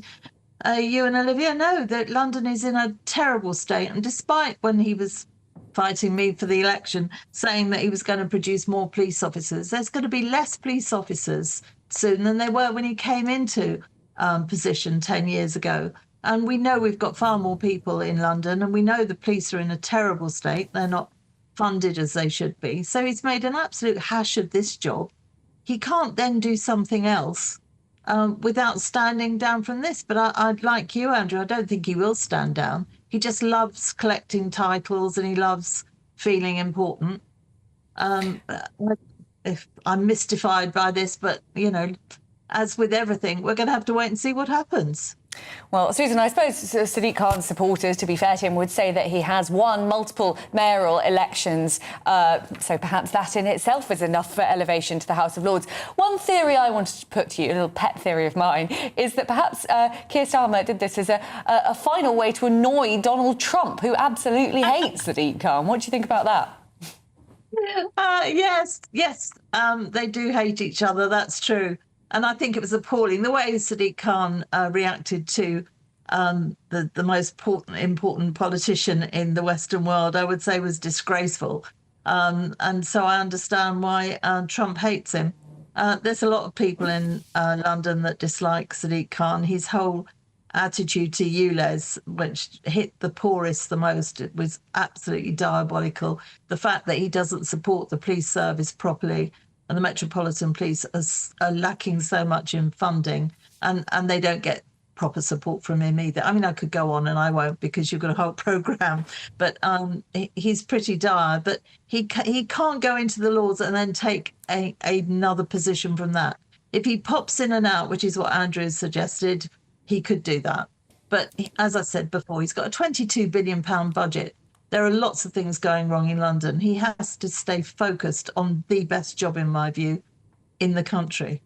you and Olivia know, that London is in a terrible state. And despite when he was fighting me for the election, saying that he was going to produce more police officers, there's going to be less police officers soon than there were when he came into position 10 years ago. And we know we've got far more people in London, and we know the police are in a terrible state. They're not funded as they should be. So he's made an absolute hash of this job. He can't then do something else without standing down from this. But I'd like you, Andrew, I don't think he will stand down. He just loves collecting titles and he loves feeling important. If I'm mystified by this, but, you know, as with everything, we're going to have to wait and see what happens. Well, Susan, I suppose Sadiq Khan's supporters, to be fair to him, would say that he has won multiple mayoral elections, so perhaps that in itself is enough for elevation to the House of Lords. One theory I wanted to put to you, a little pet theory of mine, is that perhaps Keir Starmer did this as a final way to annoy Donald Trump, who absolutely hates Sadiq Khan. What do you think about that? Yes, they do hate each other, that's true. And I think it was appalling. The way Sadiq Khan reacted to the most important politician in the Western world, I would say, was disgraceful. And so I understand why Trump hates him. There's a lot of people in London that dislike Sadiq Khan. His whole attitude to ULEZ, which hit the poorest the most, it was absolutely diabolical. The fact that he doesn't support the police service properly, and the Metropolitan Police are lacking so much in funding, and they don't get proper support from him either. I mean, I could go on and I won't because you've got a whole programme, but he's pretty dire. But he can't go into the Lords and then take another position from that. If he pops in and out, which is what Andrew has suggested, he could do that. But as I said before, he's got a £22 billion budget. There are lots of things going wrong in London. He has to stay focused on the best job, in my view, in the country.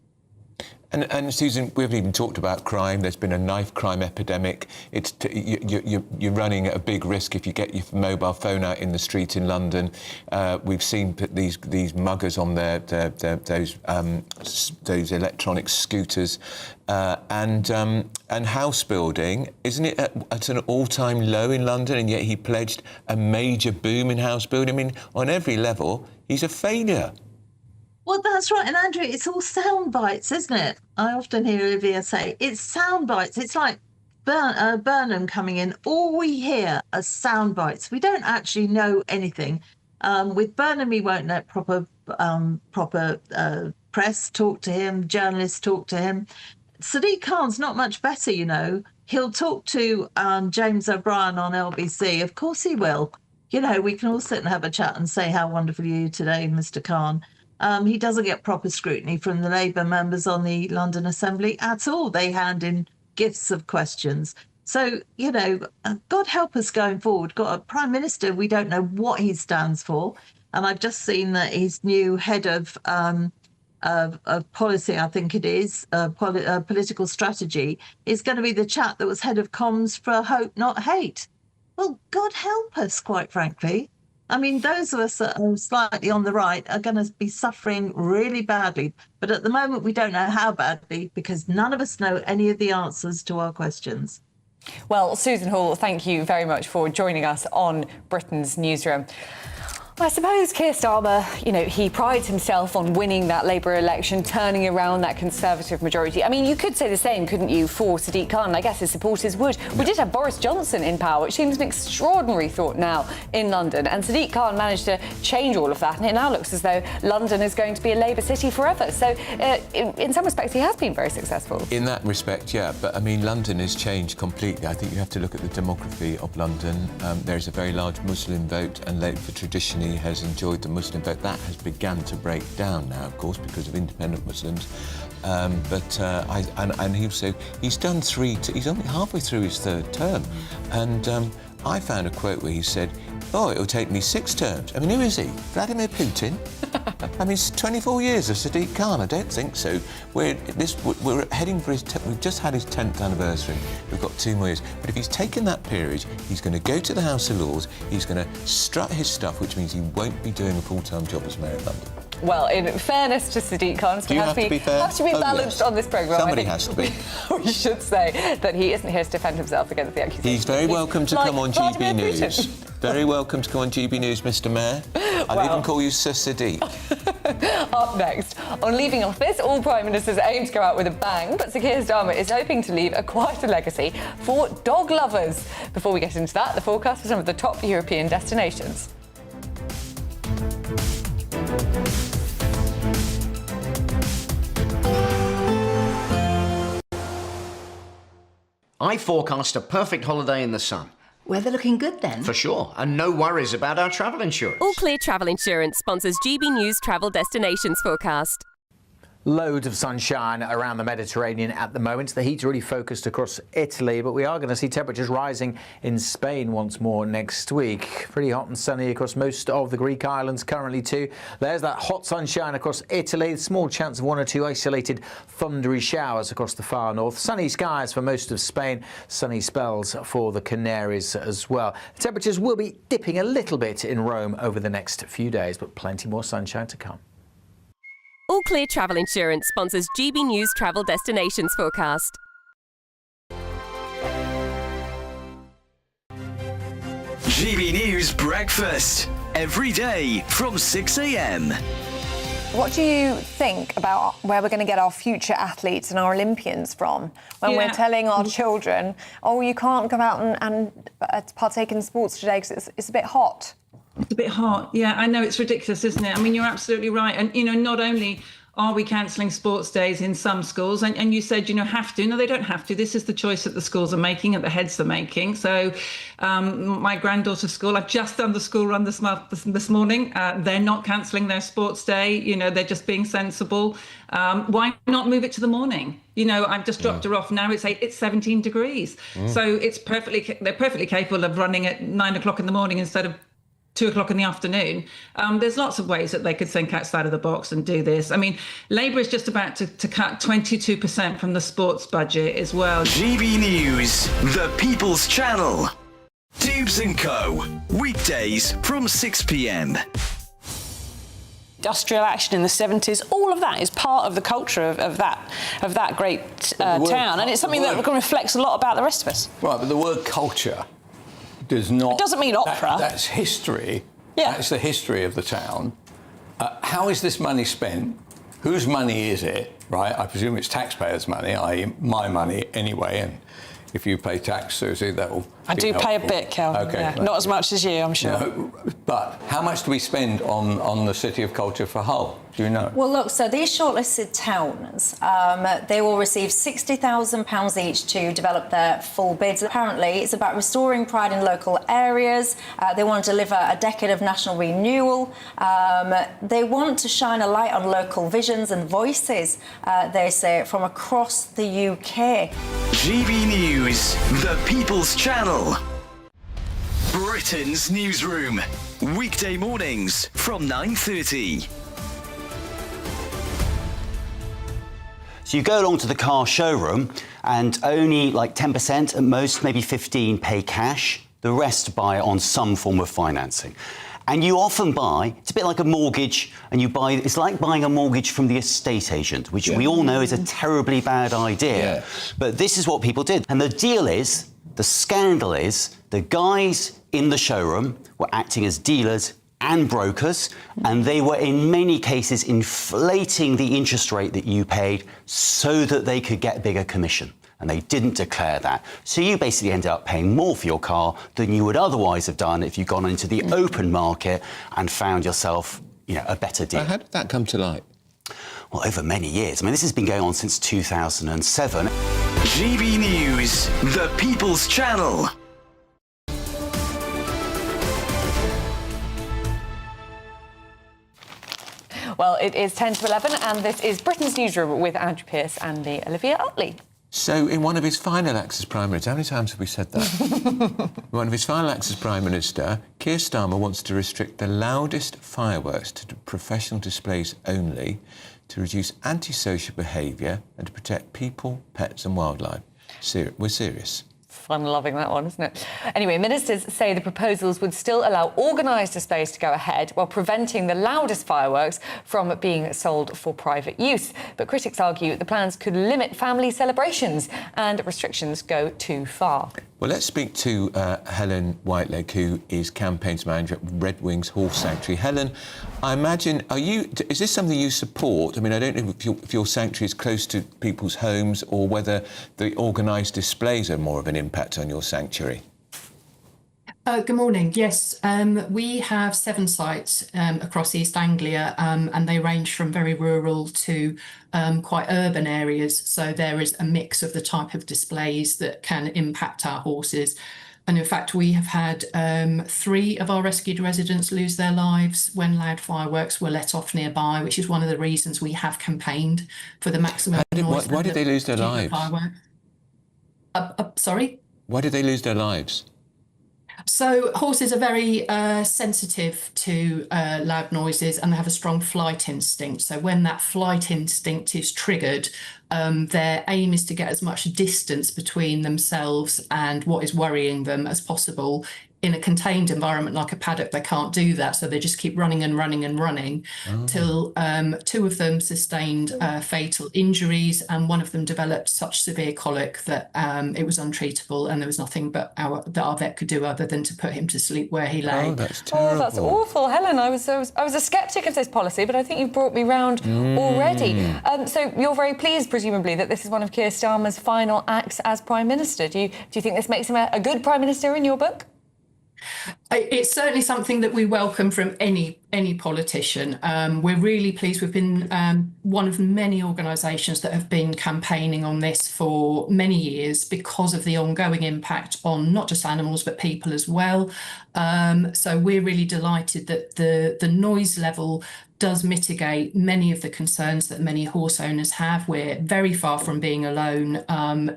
And Susan, we haven't even talked about crime. There's been a knife crime epidemic. You're running at a big risk if you get your mobile phone out in the street in London. We've seen these muggers on those electronic scooters, and house building. Isn't it at an all-time low in London? And yet he pledged a major boom in house building. I mean, on every level, he's a failure. Well, that's right. And Andrew, it's all sound bites, isn't it? I often hear Olivia say, it's sound bites. It's like Burnham coming in. All we hear are sound bites. We don't actually know anything. With Burnham, he won't let proper press talk to him, journalists talk to him. Sadiq Khan's not much better, you know. He'll talk to James O'Brien on LBC. Of course he will. You know, we can all sit and have a chat and say how wonderful you are today, Mr. Khan. He doesn't get proper scrutiny from the Labour members on the London Assembly at all. They hand in gifts of questions. So, you know, God help us going forward. Got a Prime Minister, we don't know what he stands for. And I've just seen that his new head of policy, I think it is, political strategy, is going to be the chap that was head of comms for Hope Not Hate. Well, God help us, quite frankly. I mean, those of us that are slightly on the right are going to be suffering really badly. But at the moment, we don't know how badly because none of us know any of the answers to our questions. Well, Susan Hall, thank you very much for joining us on Britain's Newsroom. Well, I suppose Keir Starmer, he prides himself on winning that Labour election, turning around that Conservative majority. I mean, you could say the same, couldn't you, for Sadiq Khan? I guess his supporters would. Yeah. We did have Boris Johnson in power, which seems an extraordinary thought now in London. And Sadiq Khan managed to change all of that, and it now looks as though London is going to be a Labour city forever. So, in some respects, he has been very successful. In that respect, yeah. But, I mean, London has changed completely. I think you have to look at the demography of London. There's a very large Muslim vote, and Labour traditionally has enjoyed the Muslim vote. That has begun to break down now, of course, because of independent Muslims. And he's done he's only halfway through his third term. And I found a quote where he said, "Oh, it'll take me 6 terms." I mean, who is he? Vladimir Putin? I mean, 24 years of Sadiq Khan? I don't think so. We're heading for we've just had his 10th anniversary. We've got 2 more years. But if he's taken that period, he's going to go to the House of Lords, he's going to strut his stuff, which means he won't be doing a full-time job as Mayor of London. Well, in fairness to Sadiq Khan, do you have to be fair? Have to be balanced on this programme. Somebody has to be. We should say that he isn't here to defend himself against the accusations. He's very welcome to come on GB News. Very welcome to come on GB News, Mr. Mayor. I'll even call you Sir Sadiq. Up next, on leaving office, all Prime Ministers aim to go out with a bang, but Sir Keir Starmer is hoping to leave a quieter legacy for dog lovers. Before we get into that, the forecast for some of the top European destinations. I forecast a perfect holiday in the sun. Weather looking good then? For sure, and no worries about our travel insurance. All Clear Travel Insurance sponsors GB News Travel Destinations forecast. Loads of sunshine around the Mediterranean at the moment. The heat's really focused across Italy, but we are going to see temperatures rising in Spain once more next week. Pretty hot and sunny across most of the Greek islands currently too. There's that hot sunshine across Italy. Small chance of 1 or 2 isolated thundery showers across the far north. Sunny skies for most of Spain. Sunny spells for the Canaries as well. The temperatures will be dipping a little bit in Rome over the next few days, but plenty more sunshine to come. All Clear Travel Insurance sponsors GB News Travel Destinations forecast. GB News Breakfast, every day from 6 a.m. What do you think about where we're going to get our future athletes and our Olympians from when we're telling our children, oh, you can't go out and partake in sports today because it's a bit hot? It's a bit hot. Yeah, I know, it's ridiculous, isn't it? I mean, you're absolutely right. And, not only are we cancelling sports days in some schools, and you said, have to. No, they don't have to. This is the choice that the schools are making and the heads are making. So my granddaughter's school, I've just done the school run this morning. They're not cancelling their sports day. They're just being sensible. Why not move it to the morning? I've just dropped her off now. It's 17 degrees. So they're perfectly capable of running at 9 o'clock in the morning instead of 2 o'clock in the afternoon. There's lots of ways that they could think outside of the box and do this. I mean, Labour is just about to cut 22% from the sports budget as well. GB News, the People's Channel. Tubes & Co. Weekdays from 6 p.m. Industrial action in the 70s, all of that is part of the culture of that great town, and it's something that reflects a lot about the rest of us. Right, but the word culture does not... It doesn't mean opera. That's history. Yeah. That's the history of the town. How is this money spent? Whose money is it, right? I presume it's taxpayers' money, i.e. my money anyway, and if you pay tax, Susie, that will I do pay a bit, Calvin. Okay. Yeah. Not as much as you, I'm sure. No, but how much do we spend on the City of Culture for Hull? Do you know? Well, look, so these shortlisted towns, they will receive £60,000 each to develop their full bids. Apparently, it's about restoring pride in local areas. They want to deliver a decade of national renewal. They want to shine a light on local visions and voices, they say, from across the UK. GB News, the People's Channel. Britain's Newsroom. Weekday mornings from 9:30. So you go along to the car showroom and only like 10%, at most maybe 15%, pay cash. The rest buy on some form of financing. And you often buy, it's a bit like a mortgage, and it's like buying a mortgage from the estate agent, which we all know is a terribly bad idea. Yeah. But this is what people did. And the deal is, the scandal is, the guys in the showroom were acting as dealers and brokers, and they were in many cases inflating the interest rate that you paid so that they could get bigger commission. And they didn't declare that. So you basically ended up paying more for your car than you would otherwise have done if you'd gone into the open market and found yourself, a better deal. How did that come to light? Well, over many years. I mean, this has been going on since 2007. GB News, the People's Channel. Well, it is 10 to 11, and this is Britain's Newsroom with Andrew Pearce and me, Olivia Utley. So, in one of his final acts as Prime Minister, how many times have we said that? In one of his final acts as Prime Minister, Keir Starmer wants to restrict the loudest fireworks to professional displays only, to reduce antisocial behaviour and to protect people, pets and wildlife. We're serious. Fun loving that one, isn't it? Anyway, ministers say the proposals would still allow organised displays to go ahead while preventing the loudest fireworks from being sold for private use. But critics argue the plans could limit family celebrations and restrictions go too far. Well, let's speak to Helen Whiteleg, who is campaigns manager at Red Wings Horse Sanctuary. Helen, I imagine, is this something you support? I mean, I don't know if your sanctuary is close to people's homes or whether the organised displays are more of an impact on your sanctuary. Good morning. Yes, we have 7 sites across East Anglia, and they range from very rural to quite urban areas. So there is a mix of the type of displays that can impact our horses. And in fact, we have had 3 of our rescued residents lose their lives when loud fireworks were let off nearby, which is one of the reasons we have campaigned for the maximum noise. Why did they lose their lives? Sorry? Why did they lose their lives? So horses are very sensitive to loud noises, and they have a strong flight instinct. So when that flight instinct is triggered, their aim is to get as much distance between themselves and what is worrying them as possible. In a contained environment like a paddock, they can't do that, so they just keep running and running and running till 2 of them sustained fatal injuries, and one of them developed such severe colic that it was untreatable, and there was nothing that our vet could do other than to put him to sleep where he lay. Oh, that's terrible. Oh, that's awful. Helen, I was a sceptic of this policy, but I think you've brought me round already. So you're very pleased, presumably, that this is one of Keir Starmer's final acts as Prime Minister. Do you think this makes him a good Prime Minister in your book? It's certainly something that we welcome from any politician. We're really pleased. We've been one of many organisations that have been campaigning on this for many years because of the ongoing impact on not just animals but people as well. So we're really delighted that the noise level does mitigate many of the concerns that many horse owners have. We're very far from being alone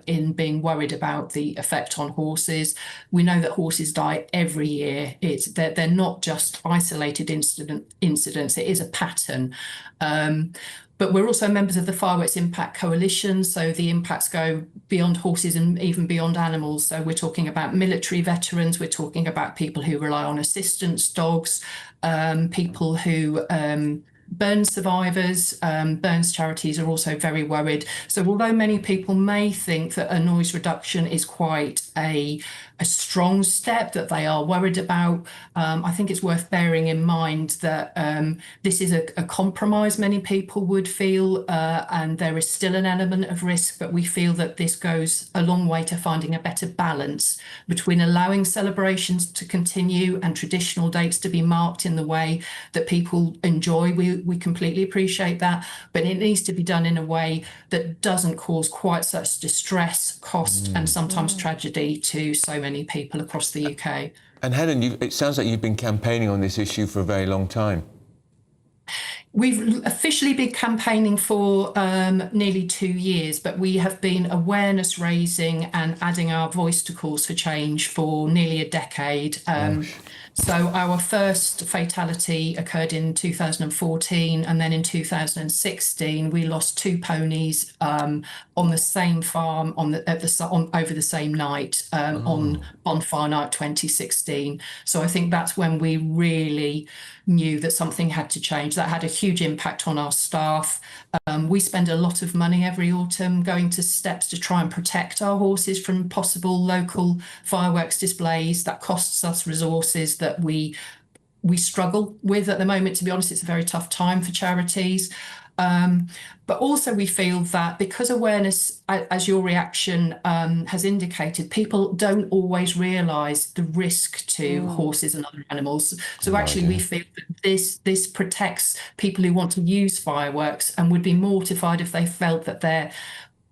in being worried about the effect on horses. We know that horses die every year. They're not just isolated incidents. It is a pattern. But we're also members of the Fireworks Impact Coalition, so the impacts go beyond horses and even beyond animals. So we're talking about military veterans, we're talking about people who rely on assistance dogs, people who burn survivors, burns charities are also very worried. So although many people may think that a noise reduction is quite a strong step that they are worried about, I think it's worth bearing in mind that this is a compromise many people would feel, and there is still an element of risk, but we feel that this goes a long way to finding a better balance between allowing celebrations to continue and traditional dates to be marked in the way that people enjoy. We completely appreciate that, but it needs to be done in a way that doesn't cause quite such distress, cost, and sometimes tragedy to so many people across the UK. And Helen, it sounds like you've been campaigning on this issue for a very long time. We've officially been campaigning for nearly 2 years, but we have been awareness raising and adding our voice to calls for change for nearly a decade. So our first fatality occurred in 2014, and then in 2016 we lost 2 ponies on the same farm over the same night on Bonfire Night 2016. So I think that's when we really knew that something had to change. That had a huge impact on our staff. We spend a lot of money every autumn going to steps to try and protect our horses from possible local fireworks displays. That costs us resources that we we struggle with at the moment. To be honest, it's a very tough time for charities. But also we feel that because awareness, as your reaction has indicated, people don't always realise the risk to horses and other animals. So actually we feel that this protects people who want to use fireworks and would be mortified if they felt that their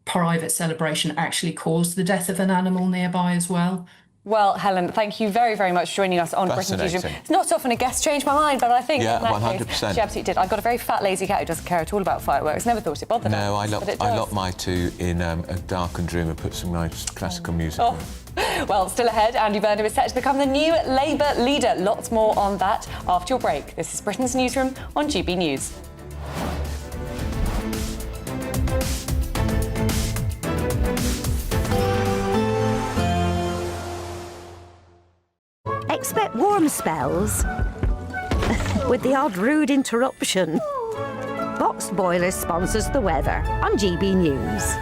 private celebration actually caused the death of an animal nearby as well. Well, Helen, thank you very, very much for joining us on Britain's Newsroom. It's not so often a guest changed my mind, but I think in that 100%. case, she absolutely did. I've got a very fat, lazy cat who doesn't care at all about fireworks. Never thought it bothered her. No, I locked my two in a darkened room and put some nice classical music on. Well, still ahead, Andy Burnham is set to become the new Labour leader. Lots more on that after your break. This is Britain's Newsroom on GB News. Expect warm spells with the odd rude interruption. Boxed Boilers sponsors the weather on GB News.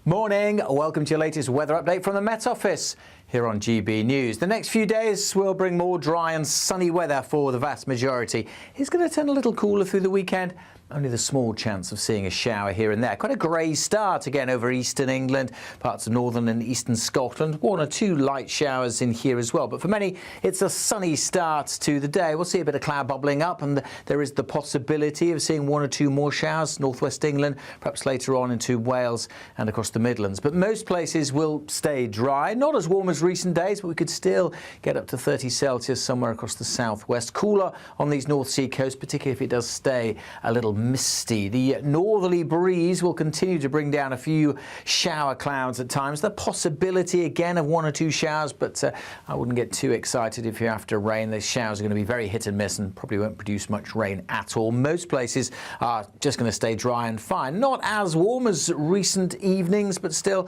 Morning, welcome to your latest weather update from the Met Office here on GB News. The next few days will bring more dry and sunny weather for the vast majority. It's going to turn a little cooler through the weekend. Only the small chance of seeing a shower here and there. Quite a grey start again over eastern England, parts of northern and eastern Scotland. 1 or 2 light showers in here as well. But for many, it's a sunny start to the day. We'll see a bit of cloud bubbling up, and there is the possibility of seeing 1 or 2 more showers, northwest England, perhaps later on into Wales and across the Midlands. But most places will stay dry. Not as warm as recent days, but we could still get up to 30 Celsius somewhere across the southwest. Cooler on these North Sea coasts, particularly if it does stay a little misty. The northerly breeze will continue to bring down a few shower clouds at times. The possibility again of 1 or 2 showers, but I wouldn't get too excited if you're after rain. These showers are going to be very hit and miss and probably won't produce much rain at all. Most places are just going to stay dry and fine. Not as warm as recent evenings, but still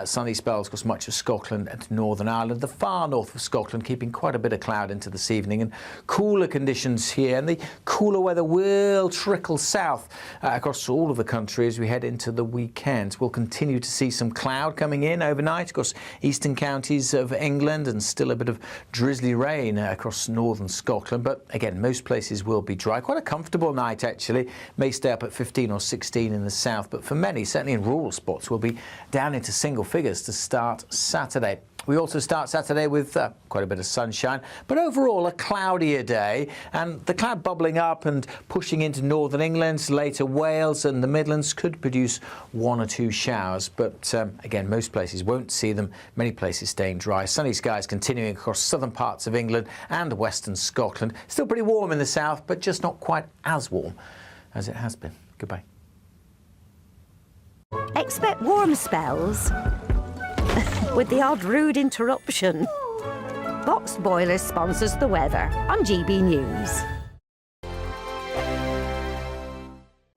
sunny spells across much of Scotland and Northern Ireland. The far north of Scotland keeping quite a bit of cloud into this evening, and cooler conditions here, and the cooler weather will trickle south across all of the country as we head into the weekend. We'll continue to see some cloud coming in overnight across eastern counties of England, and still a bit of drizzly rain across northern Scotland. But again, most places will be dry. Quite a comfortable night actually. May stay up at 15 or 16 in the south, but for many, certainly in rural spots, will be down into single figures to start Saturday. We also start Saturday with quite a bit of sunshine, but overall a cloudier day, and the cloud bubbling up and pushing into northern England, later Wales and the Midlands could produce 1 or 2 showers, but again, most places won't see them, many places staying dry. Sunny skies continuing across southern parts of England and western Scotland. Still pretty warm in the south, but just not quite as warm as it has been. Goodbye. Expect warm spells with the odd rude interruption. Boxed Boilers sponsors the weather on GB News.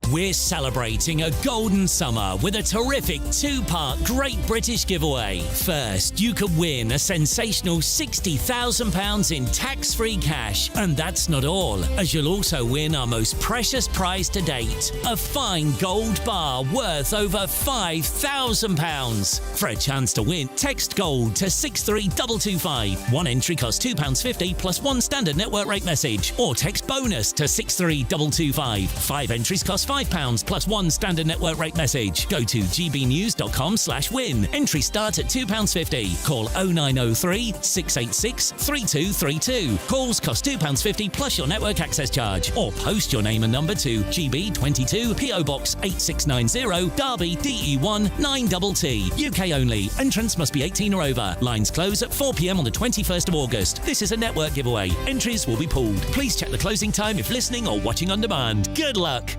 We're celebrating a golden summer with a terrific 2-part Great British giveaway. First, you could win a sensational £60,000 in tax-free cash. And that's not all, as you'll also win our most precious prize to date, a fine gold bar worth over £5,000. For a chance to win, text GOLD to 63225. One entry costs £2.50 plus 1 standard network rate message. Or text BONUS to 63225. 5 entries cost £5 plus 1 standard network rate message. Go to gbnews.com/win. Entry start at £2.50. Call 0903 686 3232. Calls cost £2.50 plus your network access charge. Or post your name and number to GB22 PO Box 8690 Derby DE1 9TT. UK only. Entrance must be 18 or over. Lines close at 4 p.m. on the 21st of August. This is a network giveaway. Entries will be pulled. Please check the closing time if listening or watching on demand. Good luck.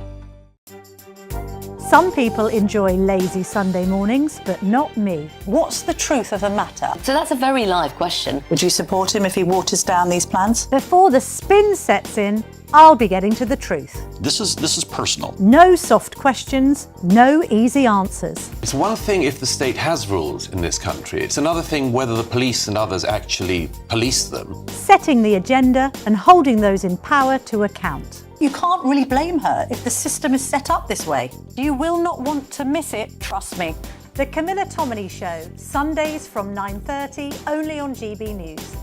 Some people enjoy lazy Sunday mornings, but not me. What's the truth of the matter? So that's a very live question. Would you support him if he waters down these plans? Before the spin sets in, I'll be getting to the truth. This is personal. No soft questions, no easy answers. It's one thing if the state has rules in this country. It's another thing whether the police and others actually police them. Setting the agenda and holding those in power to account. You can't really blame her if the system is set up this way. You will not want to miss it, trust me. The Camilla Tominey Show, Sundays from 9:30, only on GB News.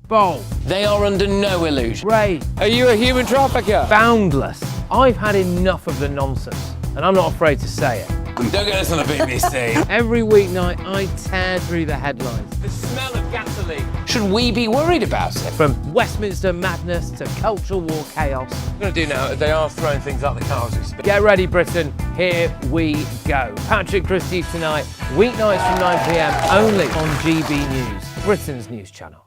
Bold. They are under no illusion. Brave. Are you a human trafficker? Boundless. I've had enough of the nonsense, and I'm not afraid to say it. Don't get us on the BBC. Every weeknight, I tear through the headlines. The smell of gasoline. Should we be worried about it? From Westminster madness to cultural war chaos. What I'm going to do now is they are throwing things out the car as we speak. Get ready, Britain. Here we go. Patrick Christie's tonight, weeknights from 9 p.m, only on GB News, Britain's news channel.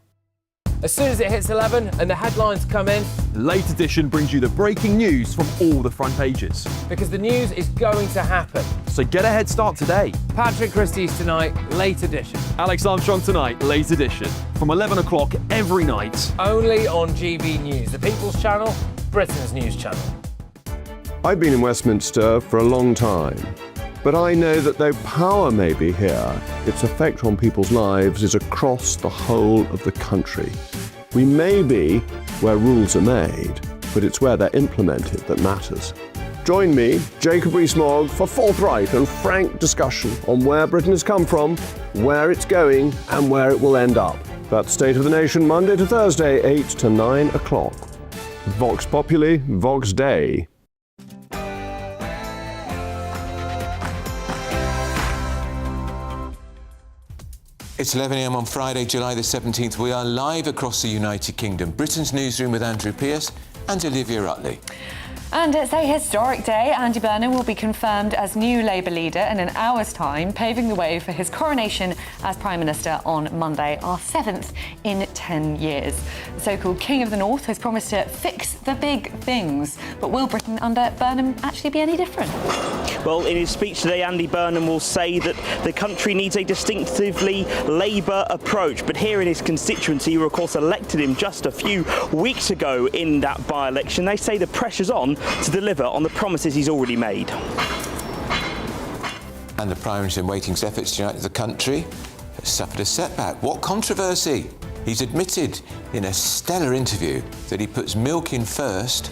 As soon as it hits 11 and the headlines come in, Late Edition brings you the breaking news from all the front pages. because the news is going to happen. So get a head start today. Patrick Christie's tonight, Late Edition. Alex Armstrong tonight, Late Edition. From 11 o'clock every night. Only on GB News, the People's Channel, Britain's news channel. I've been in Westminster for a long time, but I know that though power may be here, its effect on people's lives is across the whole of the country. We may be where rules are made, but it's where they're implemented that matters. Join me, Jacob Rees-Mogg, for forthright and frank discussion on where Britain has come from, where it's going, and where it will end up. That's State of the Nation, Monday to Thursday, 8 to 9 o'clock. Vox Populi, Vox Dei. It's 11 a.m. on Friday, July the 17th. We are live across the United Kingdom. Britain's Newsroom with Andrew Pearce and Olivia Rutley. And it's a historic day. Andy Burnham will be confirmed as new Labour leader in an hour's time, paving the way for his coronation as Prime Minister on Monday, our 7th in 10 years. The so-called King of the North has promised to fix the big things. But will Britain under Burnham actually be any different? Well, in his speech today, Andy Burnham will say that the country needs a distinctively Labour approach. But here in his constituency, who of course elected him just a few weeks ago in that by-election, they say the pressure's on to deliver on the promises he's already made. And the Prime Minister in waiting's efforts to unite the country has suffered a setback. What controversy? He's admitted in a stellar interview that he puts milk in first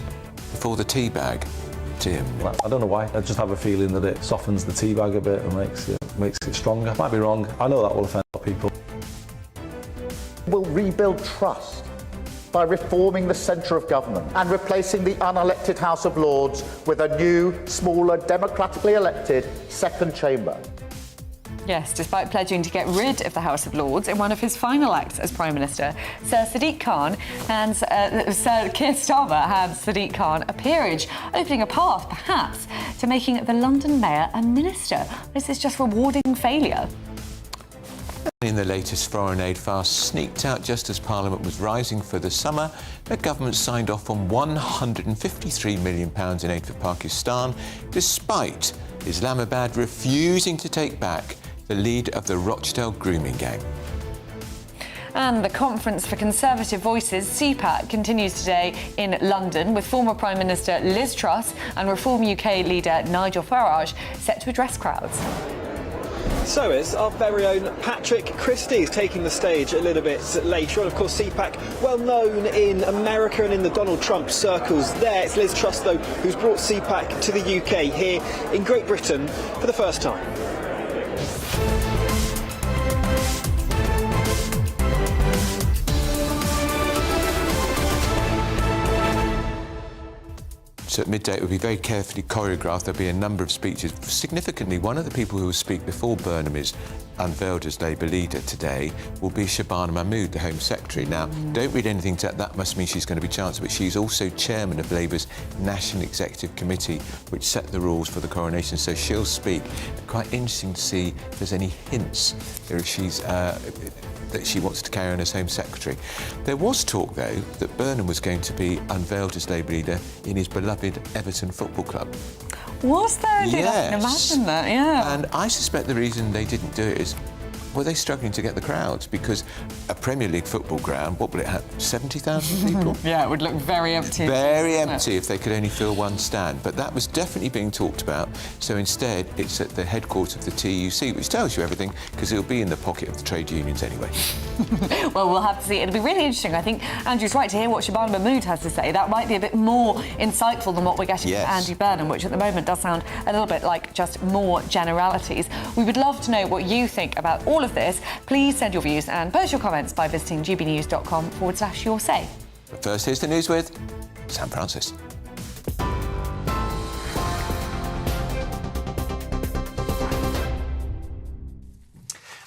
before the tea bag. Tim. I don't know why. I just have a feeling that it softens the tea bag a bit and makes it stronger. Might be wrong. I know that will offend a lot of people. We'll rebuild trust by reforming the centre of government and replacing the unelected House of Lords with a new, smaller, democratically elected second chamber. Yes, despite pledging to get rid of the House of Lords in one of his final acts as Prime Minister, Sir Keir Starmer had Sadiq Khan a peerage, opening a path, perhaps, to making the London Mayor a minister. This is just rewarding failure. In the latest foreign aid fast sneaked out just as Parliament was rising for the summer, the government signed off on £153 million in aid for Pakistan, despite Islamabad refusing to take back the lead of the Rochdale grooming gang. And the Conference for Conservative Voices, CPAC, continues today in London with former Prime Minister Liz Truss and Reform UK leader Nigel Farage set to address crowds. So is our very own Patrick Christie is taking the stage a little bit later on. Of course, CPAC, well known in America and in the Donald Trump circles there. It's Liz Truss, though, who's brought CPAC to the UK here in Great Britain for the first time. So at midday, it will be very carefully choreographed. There'll be a number of speeches. Significantly, one of the people who will speak before Burnham is unveiled as Labour leader today will be Shabana Mahmood, the Home Secretary. Now, don't read anything to that. That must mean she's going to be Chancellor, but she's also chairman of Labour's National Executive Committee, which set the rules for the coronation. So she'll speak. Quite interesting to see if there's any hints if she's that she wants to carry on as Home Secretary. There was talk, though, that Burnham was going to be unveiled as Labour leader in his beloved Everton Football Club. Was there? Yes. I can imagine that, yeah. And I suspect the reason they didn't do it is, were they struggling to get the crowds? Because a Premier League football ground, what will it have, 70,000 people? Yeah, it would look very empty. Very empty if they could only fill one stand. But that was definitely being talked about. So instead, it's at the headquarters of the TUC, which tells you everything, because it'll be in the pocket of the trade unions anyway. Well, we'll have to see. It'll be really interesting. I think Andrew's right to hear what Shabana Mahmood has to say. That might be a bit more insightful than what we're getting from Andy Burnham, which at the moment does sound a little bit like just more generalities. We would love to know what you think about all of this, please send your views and post your comments by visiting gbnews.com/your say. But first, here's the news with Sam Francis.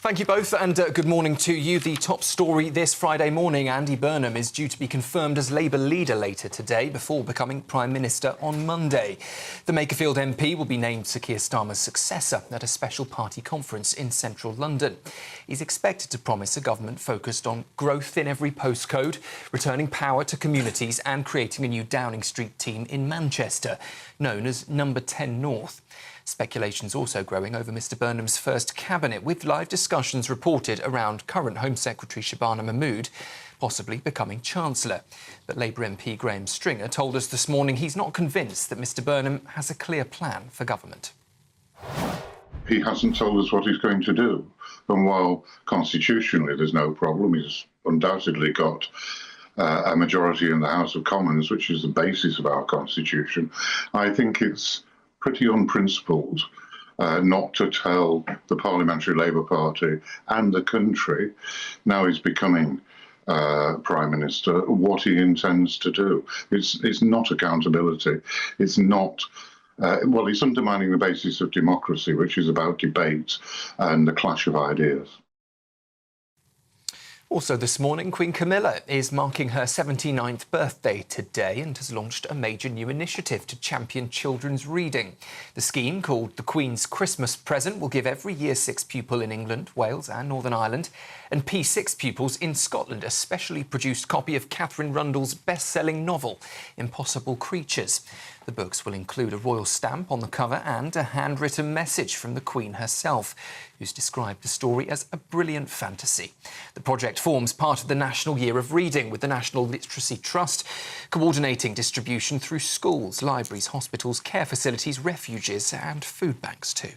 Thank you both, and good morning to you. The top story this Friday morning: Andy Burnham is due to be confirmed as Labour leader later today before becoming Prime Minister on Monday. The Makerfield MP will be named Sir Keir Starmer's successor at a special party conference in central London. He's expected to promise a government focused on growth in every postcode, returning power to communities and creating a new Downing Street team in Manchester, known as Number 10 North. Speculation's also growing over Mr Burnham's first cabinet, with live discussions reported around current Home Secretary Shabana Mahmood possibly becoming Chancellor. But Labour MP Graham Stringer told us this morning he's not convinced that Mr Burnham has a clear plan for government. He hasn't told us what he's going to do. And while constitutionally there's no problem, he's undoubtedly got a majority in the House of Commons, which is the basis of our constitution, I think it's pretty unprincipled not to tell the Parliamentary Labour Party and the country, now he's becoming Prime Minister, what he intends to do. It's not accountability. It's not... well, it's undermining the basis of democracy, which is about debate and the clash of ideas. Also this morning, Queen Camilla is marking her 79th birthday today and has launched a major new initiative to champion children's reading. The scheme, called the Queen's Christmas Present, will give every Year 6 pupil in England, Wales and Northern Ireland and P6 pupils in Scotland a specially produced copy of Catherine Rundell's best-selling novel, Impossible Creatures. The books will include a royal stamp on the cover and a handwritten message from the Queen herself, who's described the story as a brilliant fantasy. The project forms part of the National Year of Reading, with the National Literacy Trust coordinating distribution through schools, libraries, hospitals, care facilities, refuges and food banks too.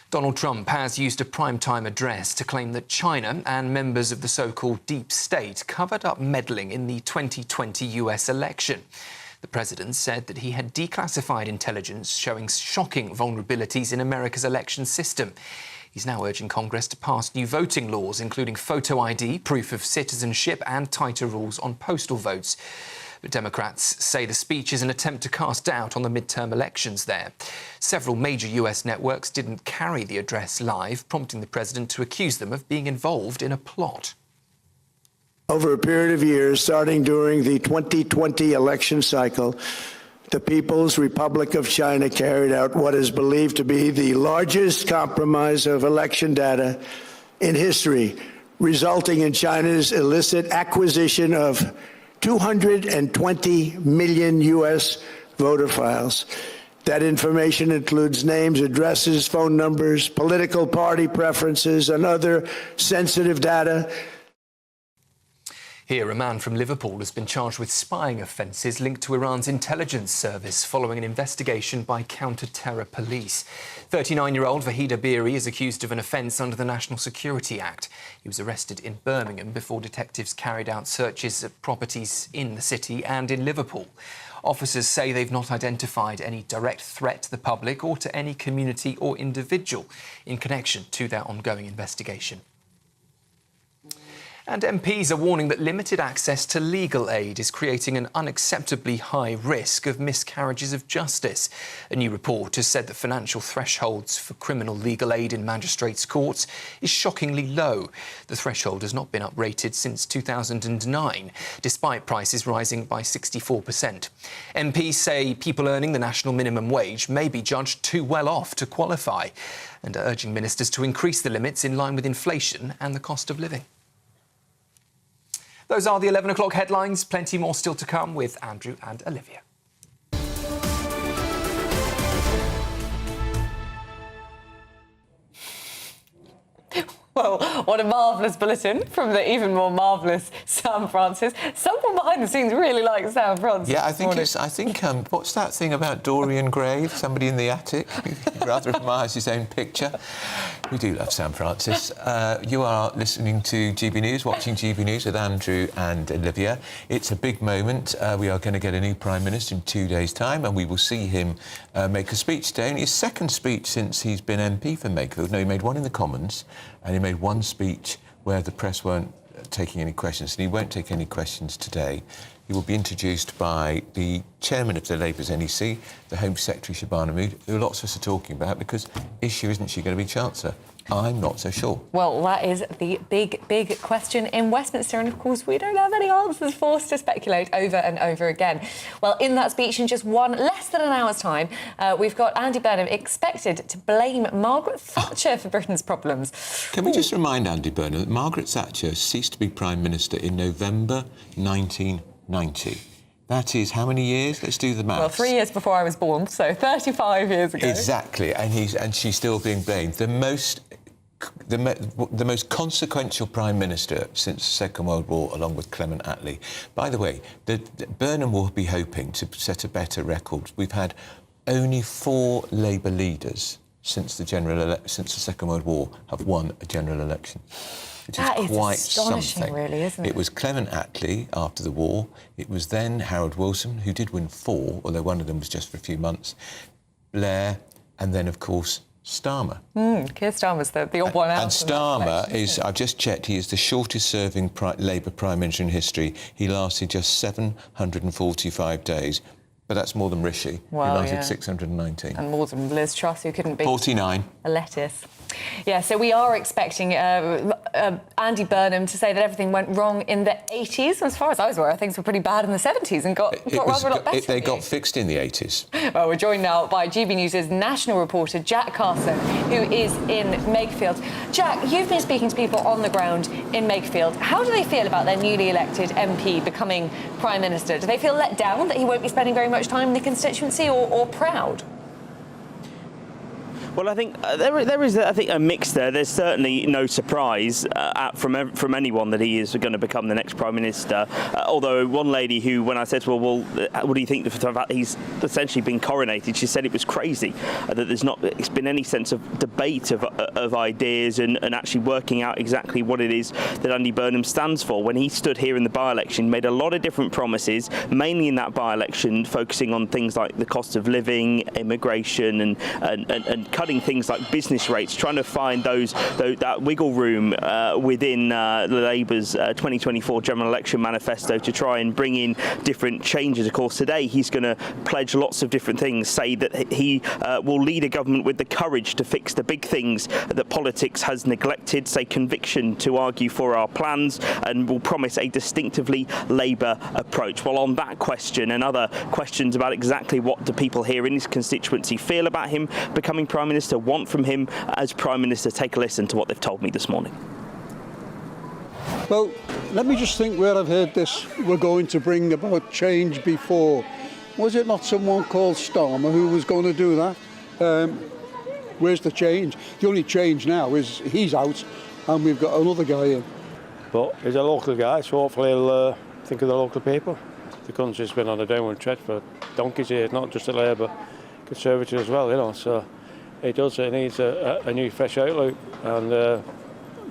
Donald Trump has used a primetime address to claim that China and members of the so-called deep state covered up meddling in the 2020 US election. The president said that he had declassified intelligence showing shocking vulnerabilities in America's election system. He's now urging Congress to pass new voting laws, including photo ID, proof of citizenship and tighter rules on postal votes. But Democrats say the speech is an attempt to cast doubt on the midterm elections there. Several major US networks didn't carry the address live, prompting the president to accuse them of being involved in a plot. Over a period of years, starting during the 2020 election cycle, the People's Republic of China carried out what is believed to be the largest compromise of election data in history, resulting in China's illicit acquisition of 220 million U.S. voter files. That information includes names, addresses, phone numbers, political party preferences, and other sensitive data. Here, a man from Liverpool has been charged with spying offences linked to Iran's intelligence service following an investigation by counter-terror police. 39-year-old Vahid Abiri is accused of an offence under the National Security Act. He was arrested in Birmingham before detectives carried out searches at properties in the city and in Liverpool. Officers say they've not identified any direct threat to the public or to any community or individual in connection to their ongoing investigation. And MPs are warning that limited access to legal aid is creating an unacceptably high risk of miscarriages of justice. A new report has said that financial thresholds for criminal legal aid in magistrates' courts is shockingly low. The threshold has not been uprated since 2009, despite prices rising by 64%. MPs say people earning the national minimum wage may be judged too well off to qualify, and are urging ministers to increase the limits in line with inflation and the cost of living. Those are the 11 o'clock headlines. Plenty more still to come with Andrew and Olivia. Well, one a marvellous bulletin from the even more marvellous Sam Francis. Someone behind the scenes really likes Sam Francis. Yeah, I think what's that thing about Dorian Gray? Somebody in the attic who rather admires his own picture. We do love Sam Francis. You are listening to GB News, watching GB News with Andrew and Olivia. It's a big moment. We are going to get a new Prime Minister in 2 days' time, and we will see him make a speech today. Only his second speech since he's been MP for Makefield. No, he made one in the Commons, and he made one speech where the press weren't taking any questions, and he won't take any questions today. He will be introduced by the chairman of the Labour's NEC, the Home Secretary Shabana Mood, who lots of us are talking about, because isn't she going to be Chancellor? I'm not so sure. Well, that is the big question in Westminster, and of course we don't have any answers, forced to speculate over and over again. Well, in that speech in just less than an hour's time, we've got Andy Burnham expected to blame Margaret Thatcher for Britain's problems. Can we just remind Andy Burnham that Margaret Thatcher ceased to be Prime Minister in November 1990. That is how many years? Let's do the maths. Well, 3 years before I was born, so 35 years ago. Exactly, and she's still being blamed. The most consequential Prime Minister since the Second World War, along with Clement Attlee. By the way, Burnham will be hoping to set a better record. We've had only 4 Labour leaders since the Second World War have won a general election. Which that is quite astonishing, something. Really, isn't it? It was Clement Attlee after the war. It was then Harold Wilson, who did win 4, although one of them was just for a few months. Blair, and then, of course, Starmer. Keir Starmer's the odd one out. And Starmer is, I've just checked, he is the shortest-serving Labour Prime Minister in history. He lasted just 745 days. But that's more than Rishi, who lasted 619. And more than Liz Truss, who couldn't beat 49. A lettuce. Yeah, so we are expecting Andy Burnham to say that everything went wrong in the 80s. As far as I was aware, things were pretty bad in the 70s and got rather a lot better. They got fixed in the 80s. Well, we're joined now by GB News' national reporter, Jack Carson, who is in Makefield. Jack, you've been speaking to people on the ground in Makefield. How do they feel about their newly elected MP becoming Prime Minister? Do they feel let down that he won't be spending very much time in the constituency, or proud? Well, I think there is a mix there. There's certainly no surprise from anyone that he is going to become the next Prime Minister. Although one lady who, when I said to her, well, what do you think of the fact he's essentially been coronated, she said it was crazy, that there's not been any sense of debate of ideas and actually working out exactly what it is that Andy Burnham stands for. When he stood here in the by-election, made a lot of different promises, mainly in that by-election, focusing on things like the cost of living, immigration, and cutting things like business rates, trying to find that wiggle room within Labour's 2024 general election manifesto to try and bring in different changes. Of course, today he's going to pledge lots of different things, say that he will lead a government with the courage to fix the big things that politics has neglected, say conviction to argue for our plans, and will promise a distinctively Labour approach. Well, on that question and other questions about exactly what do people here in his constituency feel about him becoming Prime Minister, want from him as Prime Minister, take a listen to what they've told me this morning. Well, let me just think where I've heard this. We're going to bring about change before. Was it not someone called Starmer who was going to do that? Where's the change? The only change now is he's out and we've got another guy in. But he's a local guy, so hopefully he'll think of the local people. The country's been on a downward trend for donkeys here, not just a Labour Conservative as well, you know, so it needs a new fresh outlook and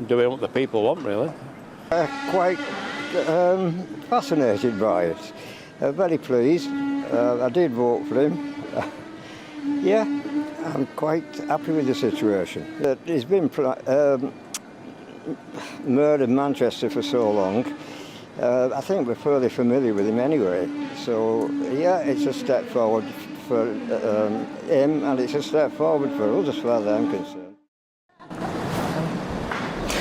doing what the people want, really. Quite fascinated by it. Very pleased. I did vote for him. Yeah, I'm quite happy with the situation. He's been murdered in Manchester for so long. I think we're fairly familiar with him anyway. So, yeah, it's a step forward for him, and it's a step forward for us as far as I'm concerned.